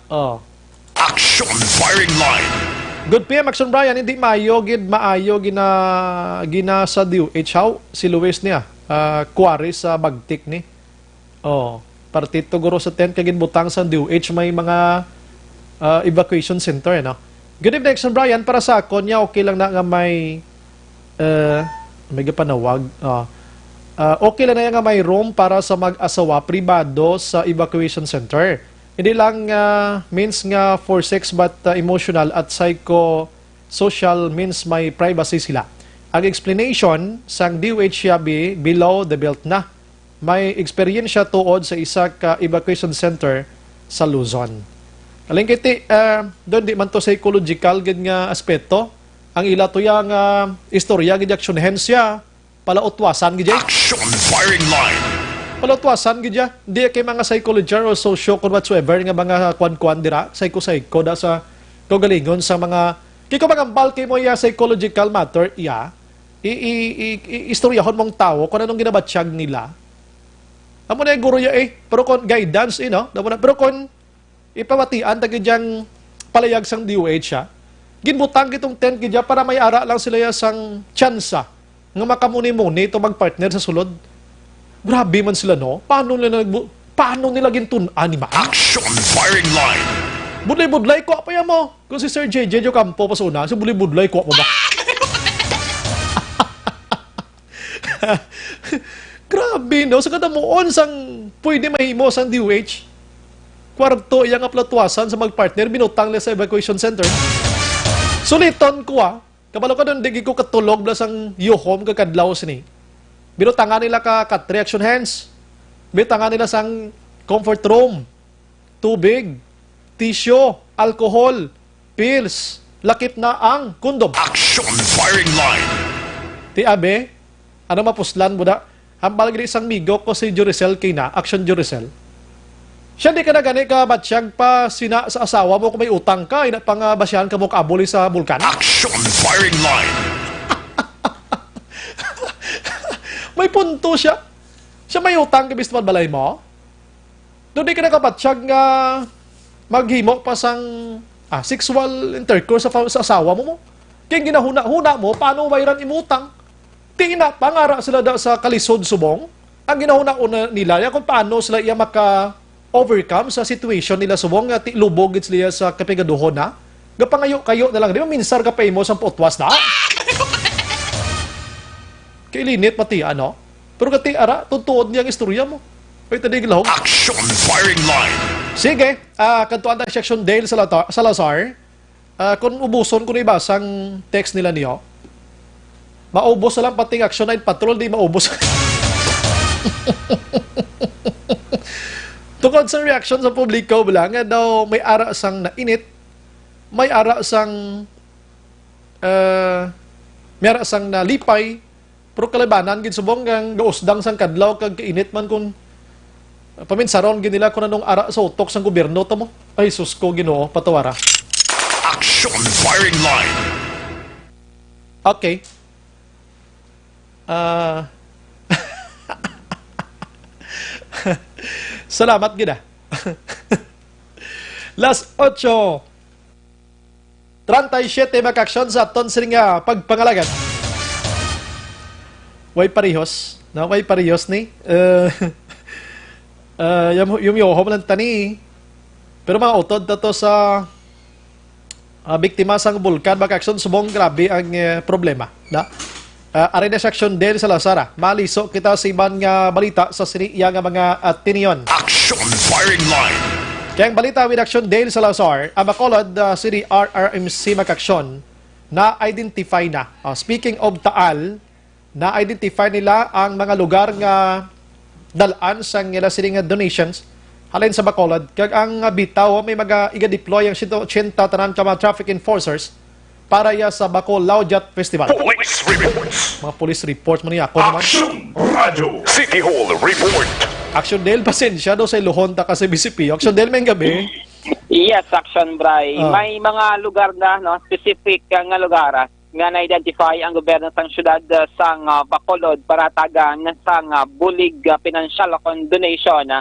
Action firing line. Good PM, Action Brian, hindi maayo gina sa DOH. How? Si Luis niya, kuwari sa bagtik ni. Partito guro sa tent, kagin butang sa DOH, may mga evacuation center, no? Good evening, Action Brian, para sa ako niya, okay lang na nga may panawag. Okay lang na nga may room para sa mag-asawa pribado sa evacuation center. Hindi lang means nga for sex but emotional at psycho-social means may privacy sila. Ang explanation sang DOH yabi below the belt na. May experience siya tuod sa isa ka evacuation center sa Luzon. Aling kiti, doon di man to psychological gid nga aspeto. Ang ila to yang istorya gid action hensya palautwasan gid. Action firing line. Palautwasan gid ya. Di kay mga psychology or socio or whatsoever nga mga kwan-kwan dira, psycho da sa kagalingon sa mga Kaya kung magambal kayo mo psychological matter, istoryahon mong tao kung anong ginabatsyag nila. Amo na yung guro ya pero kung guidance, pero kung ipamatian, tagi diyang palayag sang DOH siya, ginbutang kitong 10 kidya para may ara lang sila sang tsansa nga makamuni-muni ito magpartner sa sulod. Grabe man sila, no? Paano nila gintunan ni Ma? Action firing line. Budlay-budlay ko pa yan mo. Kung si Sir JJ Campo pasuna, si budlay-budlay ko mo ba? Grabe, no? Sa kadamuon sang pwede mahimo sang DOH. Kwarto iyang aplatwasan sa magpartner, binutang nila sa evacuation center. Suliton ko kabalo ka doon, di ko katulog na sang yuhom kakadlaw sini. Binutangan nila ka cut reaction hands. Binutangan nila sang comfort room, tubig, tissue, alcohol, pills, lakip na ang kondom. Action firing line. Ti abe, ano mapuslan mo da? Hambal gini isang migo ko si Juricel kina, Action Juricel. Siya di ka na gani ka batsyag pa sina sa asawa mo kung may utang ka, ina pang basyahan ka mo kaabuli sa bulkan. Action firing line. May punto siya. Siya may utang ka bisto balay mo. Doon di ka na kabatsyag nga maghimo pa sang sexual intercourse sa asawa mo. Kaya ginahuna-huna mo, paano mayroon imutang? Tingina, pangara sila sa kalisod subong. Ang ginahuna-una nila, kung paano sila iya maka-overcome sa situation nila subong, at lubog sila sa kapigaduhon na. Gapangayo kayo na lang, di ba minsar ka pa mo sa potwas na? Kailinit pati, Pero kati ara, tutuod niyang istorya mo. Pwede tadig lahog. Action firing line. Sige, kantuan tayo Section Dale Salazar. Kung ubuson ko na ibasang text nila niyo, maubos na lang pating Action 9 Patrol, di maubos. Tungkol sa reaction sa publiko, lang nga daw may ara sang nainit, may ara sang nalipay, pero kalabanan gid subong ang gausdang sang kadlaw kag kainit man kung paminsaron gid nila kung anong ara sa utok sang gobyerno to mo. Ay sus ko Ginoo, patawara. Action firing line. Okay. Salamat gid Last 8:37 makaksyon sa aton sininga pagpangalagan. Way parehos, no? Way parehos ni. Yung lang tani. Pero mga utod na to sa biktima sang bulkan makaksyon subong grabe ang problema, na. Aray na Section Dale Salazar, maliso kita sa iban nga balita sa siniya nga mga tiniyon. Action firing line. Kaya ang balita with Action Dale Salazar, ang Bacolod City RRMC makaksyon na identify na. Speaking of Taal, na-identify nila ang mga lugar nga dalaan sa nila siling donations halin sa Bacolod. Kag ang bitaw may iga-deploy ang 180 tanan ka mga traffic enforcers para ya sa Bacol Laujat Festival. Police reports. Mga police reports mo niya ako naman. Action Radio City Hall report. Action Dale, pasensya daw sa Ilohonta kasi BCP. Action Dale, may gabi. Yes, Action Bray. May mga lugar na, specific nga lugar nga na-identify ang gobyerno sang syudad sang Bacolod para tagan sang bulig financial donation.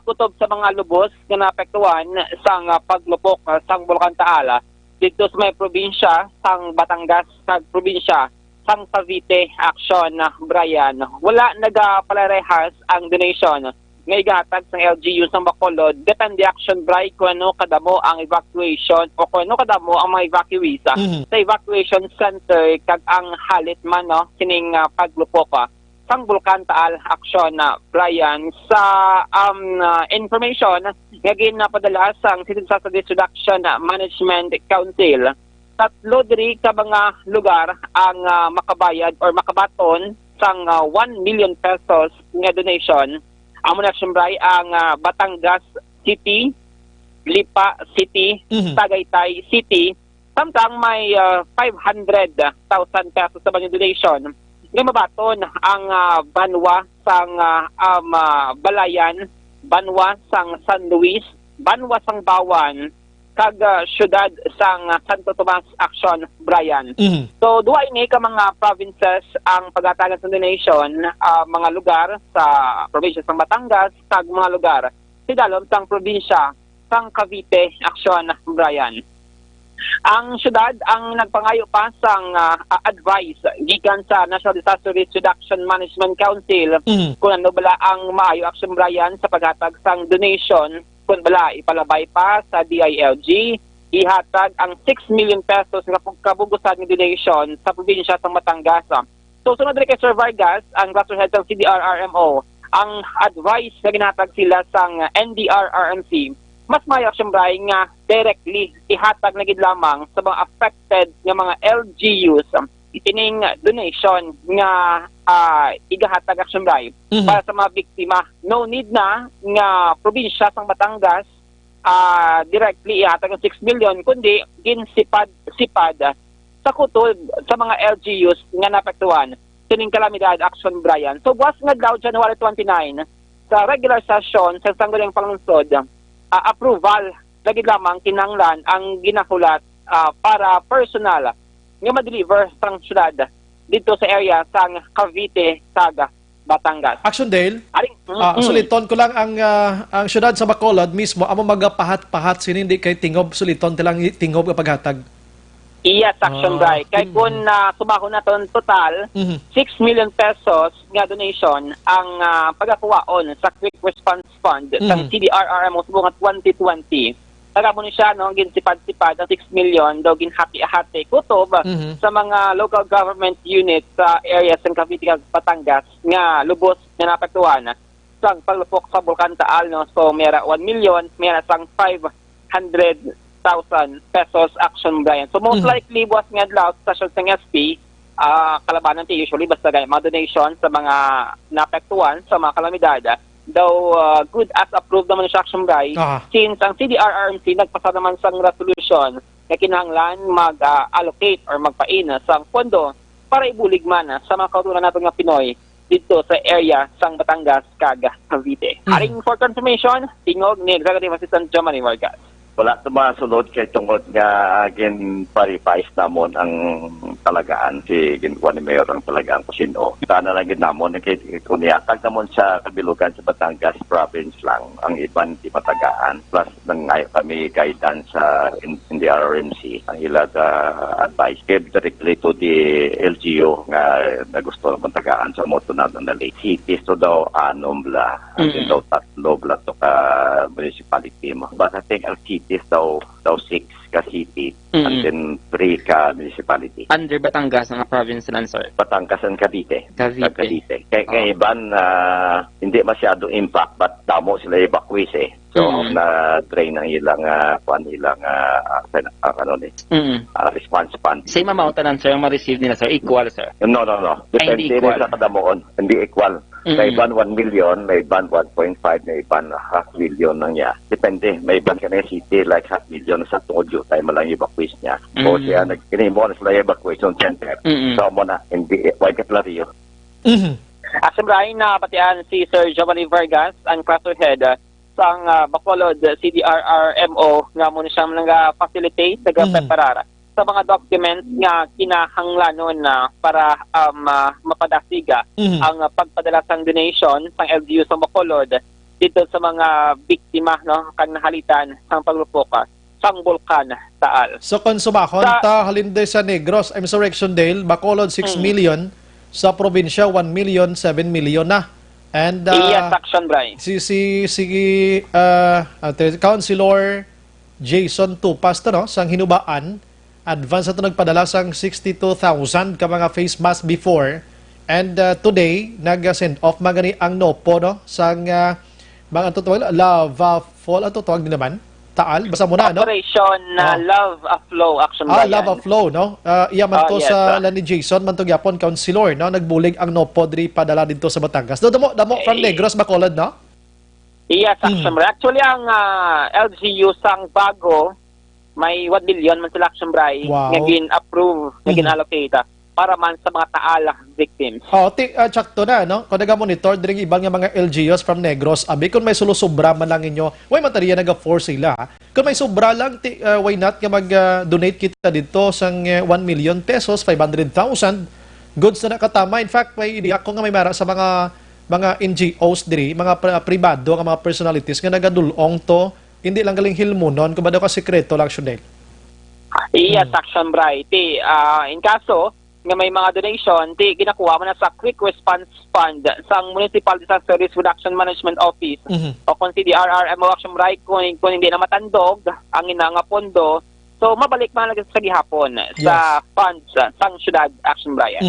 Kutob sa mga lubos nga naapektuhan sang paglupok sang Bulkan Taal dito sa may probinsya sang Batangas kag probinsya sang Cavite. Action Brian, wala nagapalarehas ang donation nga igatag sang LGU sang Bacolod. Depende Action Bray kung ano kadamo ang evacuation o kung ano kadamo ang mga evacuees sa evacuation center kag ang halit man sining paglupok sang Bulkan Taal. Action Brian, sa information nga ginapadala sang City Disaster Reduction Management Council, 3 diri ka mga lugar ang makabayad or makabaton sang 1 million pesos nga donation. Amo na siyempre ang Batangas City, Lipa City, Tagaytay City. Samtang may 500,000 pesos sa mga donation. Ngayon mabaton ang Banwa sang Balayan, Banwa sang San Luis, Banwa sang Bawan, kag syudad sang Santo Tomas Action, Brian. So duwa ini ka mga provinces ang pagatagan sa donation, mga lugar sa probinsya ng Batangas kag mga lugar sidalom sang probinsya sang Cavite Action, Brian. Ang syudad ang nagpangayo pa sang advice gikan sa National Disaster Risk Reduction Management Council kung ano bala ang maayo action, Brian, sa paghatag sang donation kung bala ipalabay pa sa DILG ihatag ang 6 million pesos nga kabugusan ng donation sa probinsya sa Batangas. So sunod rin kay Sir Vargas, ang Clusterhead ng CDRRMO, ang advice na ginatag sila sang NDRRMC mas may action, Brian, nga directly ihatag na gid lamang sa mga affected nga mga LGUs ining donation nga igahatag action, Brian, para sa mga biktima. No need na nga probinsya sang Batangas directly ihatag ng 6 million kundi ginsipad sa kutod sa mga LGUs nga naapektuhan sining kalamidad action, Brian. So buwas nga daw January 29 sa regular session sa Sangguniang Panglungsod, approval lagi lamang kinanglan ang ginahulat para personal nga ma-deliver sang syudad dito sa area sang Cavite, Saga, Batangas. Action, Dale. Suliton ko lang ang syudad sa Bacolod mismo amo magapahat-pahat sinindi kay tingob suliton tilang tingob nga paghatag. Yes, action, Brian. Kay kung sumaho na ton total 6 million pesos nga donation ang pagakuwaon sa Quick Response Fund sa CDRRMO subong 2020. Tagamo ni siya no ginsipad-sipad ang 6 million daw ginhati-hati kutob sa mga local government units sa areas ng Cavite ug Batangas nga lubos nga naapektuhan sang paglupok sa Bulkan Taal, no. So mera 1 million, mera sang 500,000 pesos action, Brian. So most likely was nga adlaw sa session ng SP kalabanan ti usually basta gaya mga donation sa mga naapektuhan sa mga kalamidad daw good as approved naman sa action, Brian, since ang CDRRMC nagpasa naman sang resolution na kinahanglan mag-allocate or magpain sang pondo para ibulig man sa mga kautunan natin nga Pinoy dito sa area sang Batangas kag Cavite. Aring for confirmation, tingog ni Executive Assistant Jomari Vargas. Wala sumasunod kay tungod nga paripais namon ang talagaan si ginkuha ni Mayor ang talagaan kusino. Kita na lang ginamon kay kuniyatag namon sa kabilugan sa Batangas province lang ang iban di matagaan plus nangayo kami guidance sa NDRRMC ang ila advice gave directly to the LGU nga gusto matagaan sa moto na lake cities to daw bla and daw tatlo bla to ka municipality mo. But I think is daw 6 ka city and then 3 ka municipality. Under Batangas ang province lang, sir? Batangas and Cavite. Cavite. Kaya iban hindi masyado impact but damo sila evacuate eh. So na-drain ang ilang response fund. Same amount na, sir, ang ma-receive nila, sir? Equal, sir? No. Depende rin sa kadamoon. Hindi equal. May iban 1 million, may iban 1.5, may iban half million lang niya. Depende. May iban ka na city like half million sa tungod tayo malang evacuate niya. O siya, kinimo na sila evacuation center. So mo na, hindi, wag katlariyo. Asim Brian, patian si Sir Giovanni Vargas, ang Clusterhead sang Bacolod CDRRMO nga muna siyang nag-facilitate, nag-preparar sa mga documents nga kinahanglanon para mapadasiga ang pagpadala sang donation sang LGU sa Bacolod dito sa mga biktima no kang nahalitan sang paglupok sang Bulkan Taal. So konsumahon ta halinde sa Negros, Insurrection Dale, Bacolod 6 million, sa probinsya 1 million, 7 million na. And action, Brian. Si Councilor Jason Tupas no sang hinubaan advance ato nagpadala sang 62,000 ka mga face mask before, and today nag-send off magani ang NOPO no sang mga lava fall ato tawag din naman Taal basta muna no Operation Love a Flow action, Brian. Love a Flow no iya man to sa ni Jason man to gyapon councilor no nagbulig ang NOPO diri padala dito sa Batangas. Damo from Negros, Bacolod no. Yes, action. Actually ang LGU sang Bago may 1 million man sila action, Bray, nga gin-approve, nga gin-allocate. para man sa mga taal victims. Tsak to na, no? Kung naga-monitor, diring ibang nga mga LGUs from Negros, abi, kung may sulusubra man lang inyo, way matariya naga-force sila. Kung may sobra lang, why not nga mag-donate kita dito sang 1 million pesos, 500,000, goods na nakatama. In fact, may idiyak ko nga may mara sa mga NGOs diri, mga pribado, mga personalities nga nagadulong to, hindi lang galing hilmunon, kung ba daw ka sekreto lang, Shunel. Yes, Action Bright. In kaso, nga may mga donation, ginakuha mo na sa Quick Response Fund sa Municipal Disaster Risk Reduction Management Office o kung si DRRMO Action Bright kung hindi na matandog ang nga pondo, so mabalik man lang sa gihapon sa funds sang syudad Action Bright.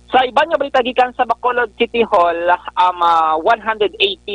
Sa iba nga balita gikan sa Bacolod City Hall, 180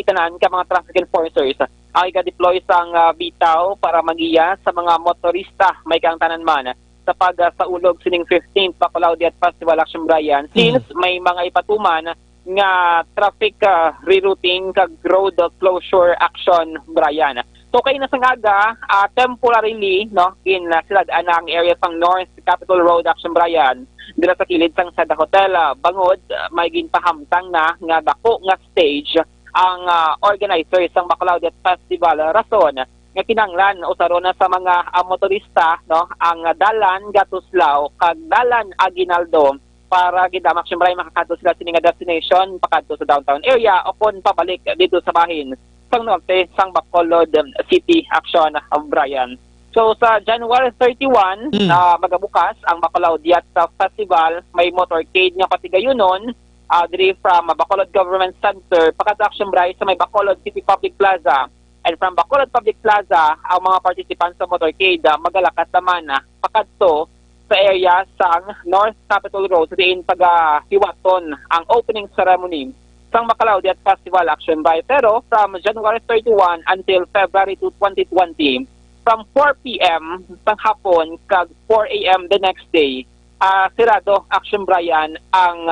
tanan ka mga traffic enforcers ang ika-deploy sang bitaw para magiya sa mga motorista may kang tanan man sa pagsaulog sining 15th Bacolod Festival Action Brian since may mga ipatuman nga traffic rerouting kag road closure action Brian. So kay nasangaga temporarily in siladaan ang area sang North Capitol Road Action Brian dira sa kilid sang Sada Hotel bangod may ginpahamtang na nga dako nga stage ang organizer sang Bacolod Festival rason nga kinanglan usaron na sa mga motorista ang dalan Gatuslao kag dalan Aguinaldo para gidamak syempre makakadto sila sining destination pakadto sa downtown area o kon pabalik dito sa bahin sang norte sang Bacolod City Action Brian. So sa January 31 magabukas ang Bacolod Festival, may motorcade nga patigayunon diri from Bacolod Government Center pakadto Action Brian sa may Bacolod City Public Plaza. And from Bacolod Public Plaza, ang mga participants sa motorcade magalakat naman pakadto sa area sang North Capitol Road diin pagahiwaton ang opening ceremony sang Bacolod Festival Action Bright. Pero from January 31 until February 2, 2020, from 4 p.m. sang hapon kag 4 a.m. the next day, sirado Action Brian ang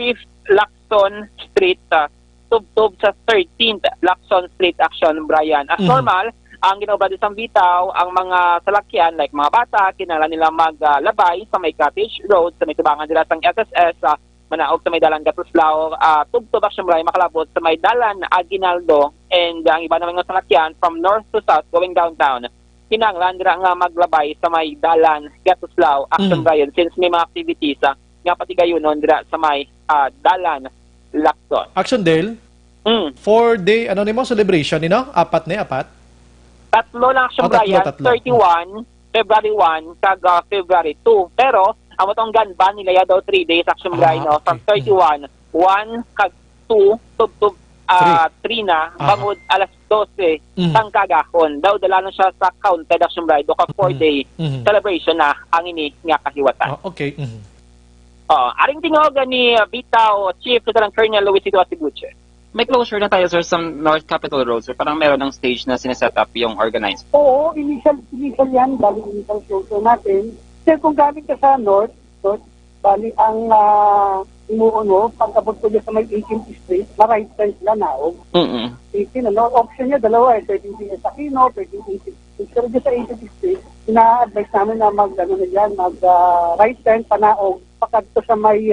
5th Lacson Street tubtob sa 13th Lacson Street Action Brian. As normal, ang ginobra sa bitaw, ang mga salakyan like mga bata, kinala nila maglabay sa may Cottage Road, sa may tubangan nila sang SSS, manaog sa may dalan Gatuslao, tubtob Action Brian makalabot sa may dalan Aguinaldo, and ang iba naman ng salakyan from north to south going downtown. Kinanglan nila nga maglabay sa may dalan Gatuslao Action Brian since may mga activities nga patigayonon nila sa may dalan Lacson. Action Dale, 4-day celebration, apat. Tatlo lang Action Brian, 31, February 1, kag February 2. Pero, ang matong ganban nila daw 3 days Action Brian, from 31, 1 kag 2, tub 3 na, bangod alas 12, sang kagahon. Daw dalanon siya sa counted Action Brian, ka 4-day celebration na ang ini nga kahiwatan. Okay. Aring tingog ni Bitaw Chief Lieutenant Colonel Luisito Asibuche. May closure na tayo, sir, sa North Capitol Road, sir. Parang meron ng stage na sineset up yung organized. Oo, initial yan. Bali, initial closure natin. Kasi kung galing ka sa North, bali, ang imuuno, pagkabot ko sa may 18th Street, ma-right turn sila naog. 18, option niya, dalawa pwedeng sa Aquino, pwedeng 18th Street. Pero sa 18th Street, ina-advise namin na mag-right turn, panaog, pakadto sa may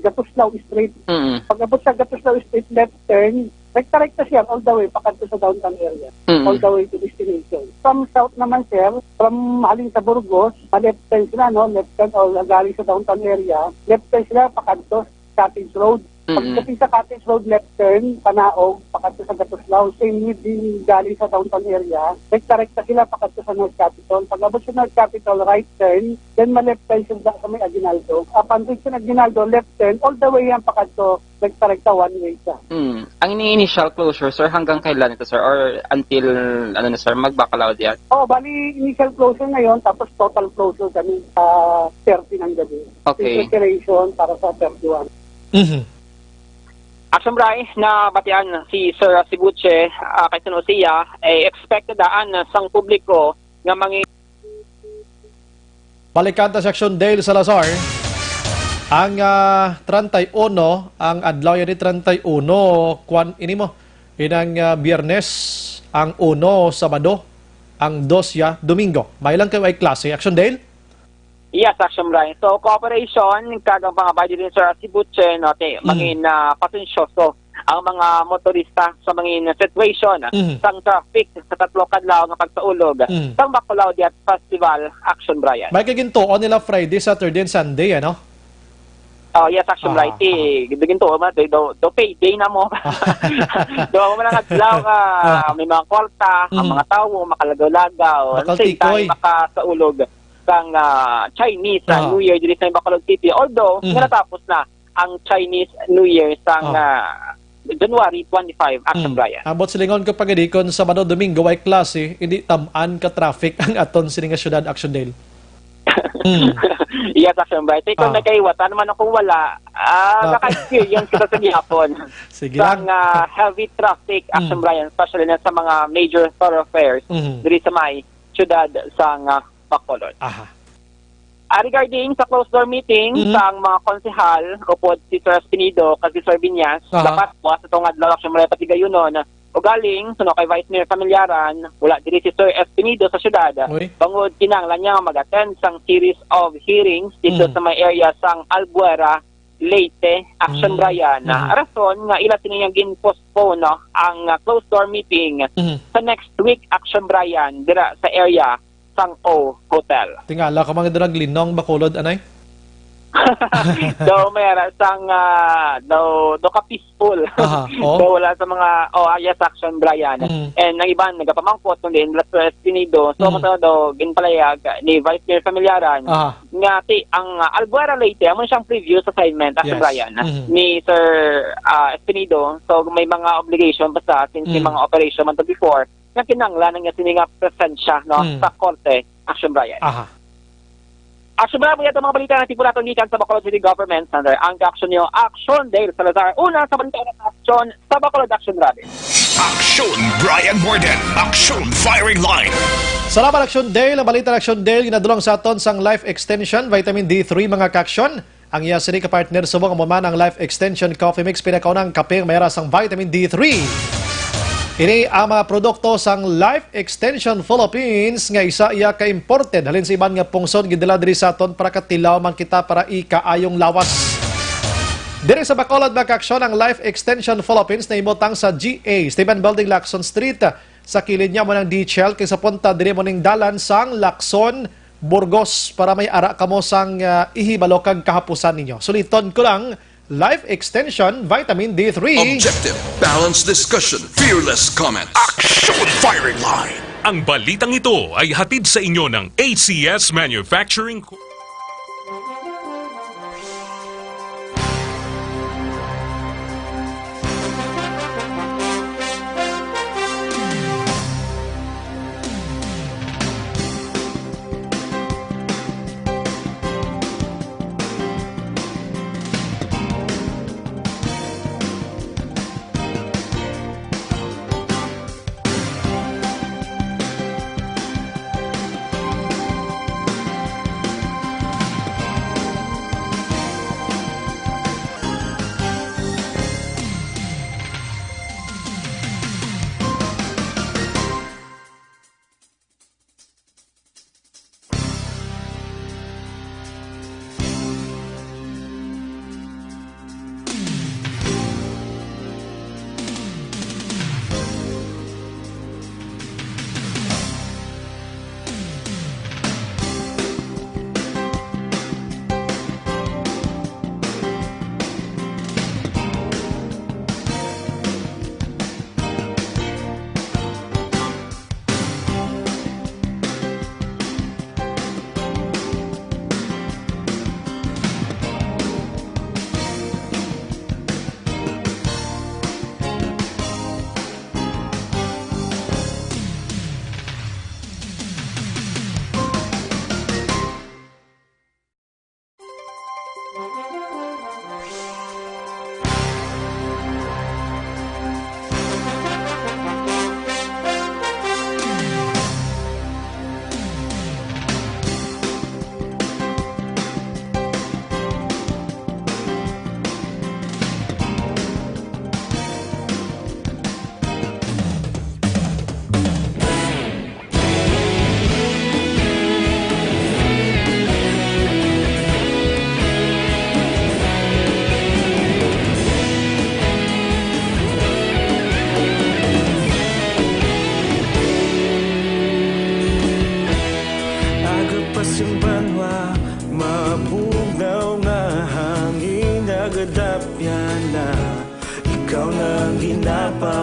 Gatuslao Street. Pag-abot sa Gatuslao Street, left turn, rekta-rekta siya all the way pakadto sa downtown area. All the way to destination. From south naman, sir, from haling sa Burgos, left turn sila, left turn o galing sa downtown area, left turn sila pakadto sa Cottage Road. Pagdating sa Cottage Road, left turn, panaog, pakadto sa Gatuslao, same with din galing sa downtown area, rekta-rekta sila pakadto sa North Capitol. Pag-abot sa North Capitol, right turn, then ma-left turn sila sa may Aguinaldo. Upon reach sa Aguinaldo, left turn, all the way yan pakadto, rekta-rekta one way siya. Ang initial closure, sir, hanggang kailan ito, sir? Or until, sir, mag-Bacolod yan? Bali, initial closure ngayon, tapos total closure kami sa 30 ng gabi. Okay. Preparation para sa 31. Action Brian, na batian si Sir Asibuche kay Sinusia, expected daan sang publiko nga Balikanta Section Dale Salazar. Ang 31, ang adlaw ni 31, inang Biyernes, ang 1, Sabado, ang 2, Domingo. May lang kayo ay klase. Action Dale? Yes, Action Brian. So, cooperation, kagang mga body rin sir, si Butche, no, mangin pasensyoso ang mga motorista sa mangin situation sang traffic sa tatlo kadlaw nga pagsaulog sang Bacolod Yacht Festival, Action Brian. May kagintuon nila Friday, Saturday, and Sunday, ano? Oh, yes, Action Brian. Gintuon mo, do payday na mo. Do mo lang adlaw nga may mga kwarta, ang mga tao makalagaw-lagaw, same time makasaulog sang Chinese New Year dito sa Bacolod City. Although, natapos na ang Chinese New Year sang January 25, Action Brian. Abot silingon ko pagadikon Sabado, Domingo ay klase, hindi tamaan ka traffic ang aton sininga syudad, Action Dale. Yes, Action Brian. Kung nagkaiwatan naman akong wala, naka-experience kita sa gihapon. Sige lang. Sang heavy traffic, Action Brian, especially na sa mga major thoroughfares diri sa may syudad sang Bacolod. Regarding sa closed-door meeting sa mga konsehal, upod si Sir Espinido kasi Sir Viñas, dapat po sa itong adlaw Action Brian patigayunon, o galing, suno kay Vice Mayor Familiaran, wala diri si Sir Espinido sa syudad, bangod kinanglan niya mag-attend sang series of hearings dito sa may area sang Albuera, Leyte, Action Brian. Rason nga ila siniyang gin-postpone ang closed-door meeting sa next week, Action Brian, dira sa area sang O Hotel. Tingala ka mga drag linong Bacolod, anay? Daw meron sang daw ka peaceful. Daw wala sa mga yes, Action Brian. And ang iban nagapamangkot kundi Sir Espinido. So mo daw ginpalayag ni Vice Mayor Familiaran nga ang Albuera Leyte amo siyang previous assignment, Action Brian, ni Sir Espinido. So may mga obligation basta since may mga operation man to before nga kinanglan nga sininga presensya sa korte, Action Brian. Action Brian, ito mga balita na tipulaton gikan sa Bacolod City Government under ang action nyo, Action Dale Salazar. Una sa balita na action sa Bacolod, Action Brian. Action Brian Morden, Action Firing Line. Salamat, Action Dale. Ang balita ng Action Dale, ginadulong sa aton sang Life Extension, Vitamin D3 mga kaksyon. Ang iya sini ka-partner subong ang ang Life Extension Coffee Mix, pinakaunang kape mayara sang Vitamin D3. Ini ang mga produkto sang Life Extension Philippines nga isa iya ka-imported halin sa iban nga pungsod gidala diri sa aton para katilaw man kita para ikaayong lawas. Diri sa Bacolod makaksyon ang Life Extension Philippines na imotang sa GA Stephen Building, Lacson Street. Sa kilid niya mo ng DHL kaysa punta diri mo ning dalan sang Lacson, Burgos para may ara kamo sang ihibalo kag kahapusan ninyo. Suliton ko lang, Life Extension Vitamin D3. Objective, balanced discussion, fearless comment. Action Firing Line. Ang balitang ito ay hatid sa inyo ng ACS Manufacturing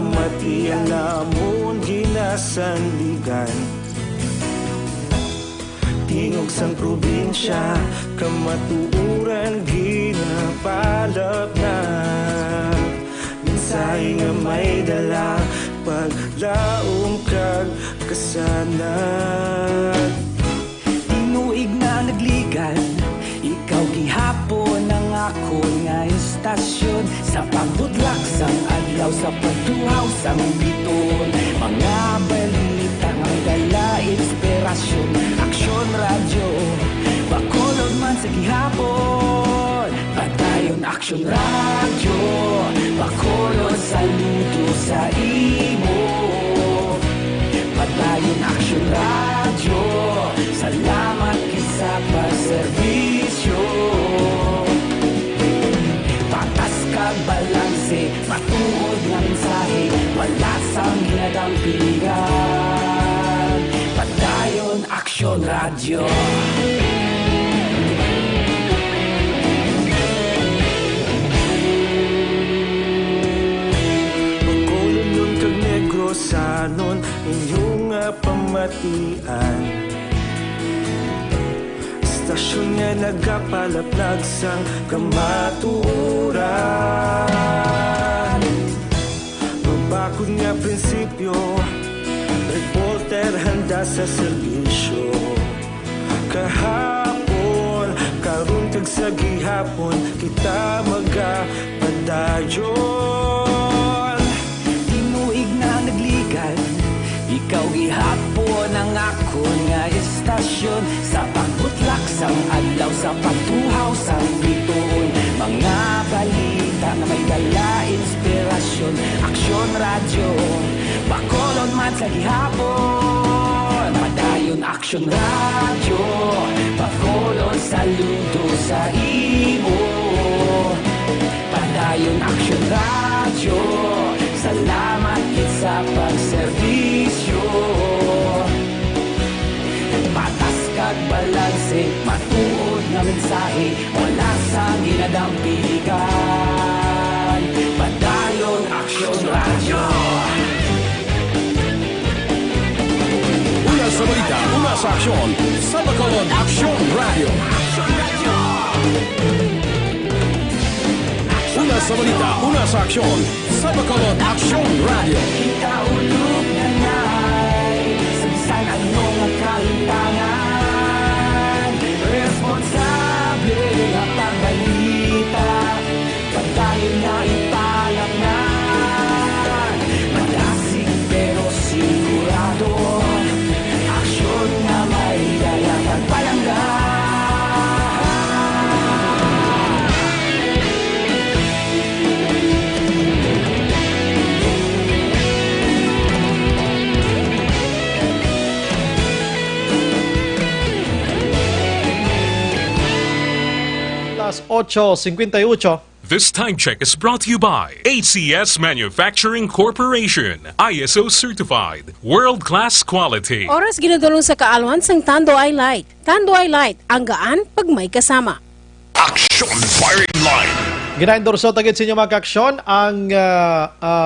pamatian namon ginasandigan. Tingog sang probinsya, kamatuuran ginapalap na. Minsay nga may dala, paglaom kag kasanag. Tinuig na nagligan, ikaw gihapon ang ako nga istasyon. Sa pagbudlak sang adlaw, sa pagtuhaw sang biton. Mga balita nga dala inspirasyon. Aksyon radyo, bakolod man sa gihapon. Padayon aksyon radyo, bakolod saludo sa imo. Padayon aksyon radyo, salamat kisa pagserbisyo. Patas kag balanse, matuod nga mensahe, wala sang hinadampigan. Padayon aksyon radyo. Pagkolon kag Negrosanon, inyong pamatian. Stasyon nga nagapalaplag sang kamatuuran. Mabakod nga prinsipyo, reporter handa sa serbisyo. Kahapon, karon kag sa gihapon, kita magapadayon. Tinuig na nagligan, ikaw gihapon ang ako nga istasyon. Sa pagbutlak sang adlaw, sa pagtuhaw sang biton. Mga balita na may dala inspirasyon. Aksyon radyo, bakolod man sa gihapon. Padayon aksyon radyo, bakolod saludo sa imo. Padayon aksyon radyo, salamat kit sa pagserbisyo. Patas kag balanse, matuod nga mensahe, wala sang ginadampigan. Padayon aksyon radyo. Una sa balita, una sa aksyon, sa Bacolod Aksyon Radio. Una sa balita, una sa aksyon, sa Bacolod Aksyon Radio. Kita ulog na ngay, sabisan anong ang kahintangan. Responsable nga pagbalita, pagdayon na ipalangnan. Malasig pero sigurado, aksyon na may dala pagpalanggan. Alas 8:58. This time check is brought to you by ACS Manufacturing Corporation, ISO certified, world-class quality. Oras ginadulong sa kaalwan sang Tando I Light. Tando I Light, ang gaan pag may kasama. Action Firing Line. Ginaendorso tagit sa inyo mga kaaksyon ang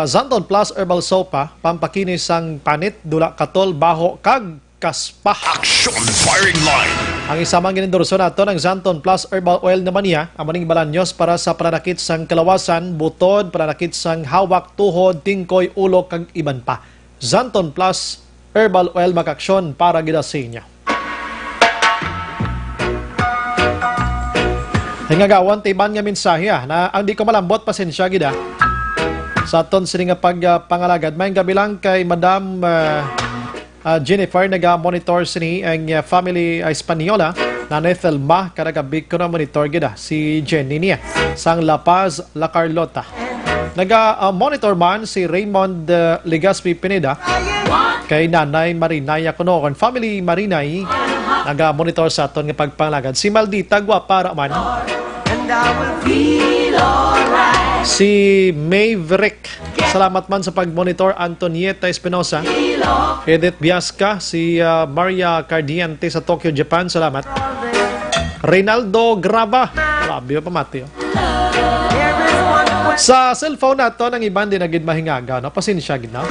Zanton Plus Herbal Soap, pampakinis sang panit, dula katol, baho, kag kaspa. Action Firing Line. Ang isamang ginendorso nato ng Zanton Plus Herbal Oil naman niya, ang maning balanyos para sa pananakit sang kalawasan, butod, pananakit sang hawak, tuhod, tingkoy, ulo, kag iban pa. Zanton Plus Herbal Oil makaksyon para gida sa inyo. Hingagawan, tiban nga mensahe na ang di ko malambot, pasensya gida. Sa aton sini nga pagpangalagad, may gabi lang kay Madam Jennifer, naga-monitor sini ang family Espanyola na Nethelma, karagabig ko na monitor gida si Jenny niya sang La Paz, La Carlota. Naga-monitor man si Raymond Legaspi Pineda kay Nanay Marinay Yakuno. Kon family Marinay, naga-monitor sa aton nga pagpangalagad. Si Maldita, gwapa man. Si Maverick, salamat man sa pag-monitor. Antonieta Espinosa, Edith Biasca, si Maria Cardiante sa Tokyo, Japan, salamat. Reynaldo Grava, grabe pa mati. Sa cellphone nato ng iban din nagid mahingaga, no? Pasensya gid na.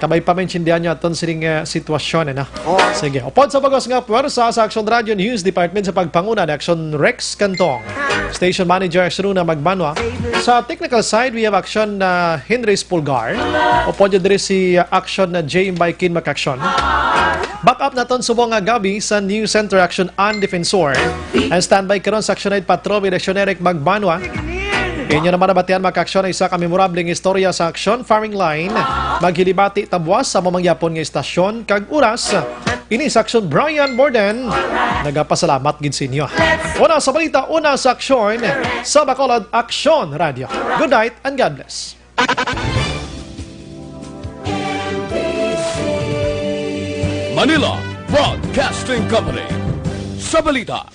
Kabay pa maintindihan niyo aton sining sitwasyon na. Sige, upod sa bagos nga puwersa sa Action Radio News Department sa pagpanguna ni Action Rex Cantong. Station Manager Shruna Magbanwa. Sa technical side, we have Action Henry Spulgar. Upod yun diri si Action J. Imbaikin Makaksyon. Back up naton subong nga gabi sa New Center Action and Defensor. And standby karon sa Action Aid Patrol with Action Eric Magbanwa. Inyo naman nabatian makaksyon ay isa ka memorabling istorya sa Action Farming Line. Maghilibati tabwas sa mamangyapon nga istasyon kag oras. Ini sa Action Brian Borden. Nagapasalamat gid sa inyo. Una sa balita, una sa aksyon sa Bacolod Action Radio. Good night and God bless. Manila Broadcasting Company. Sa balita,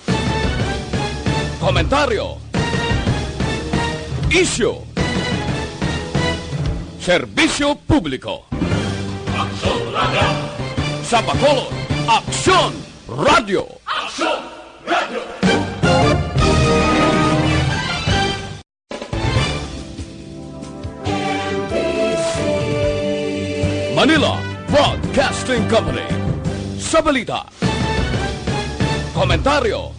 komentaryo, isyu, serbisyo publiko. Aksyon Radio. Sa Bacolod, Aksyon Radio. Aksyon Radio. Manila Broadcasting Company. Sa balita, komentaryo,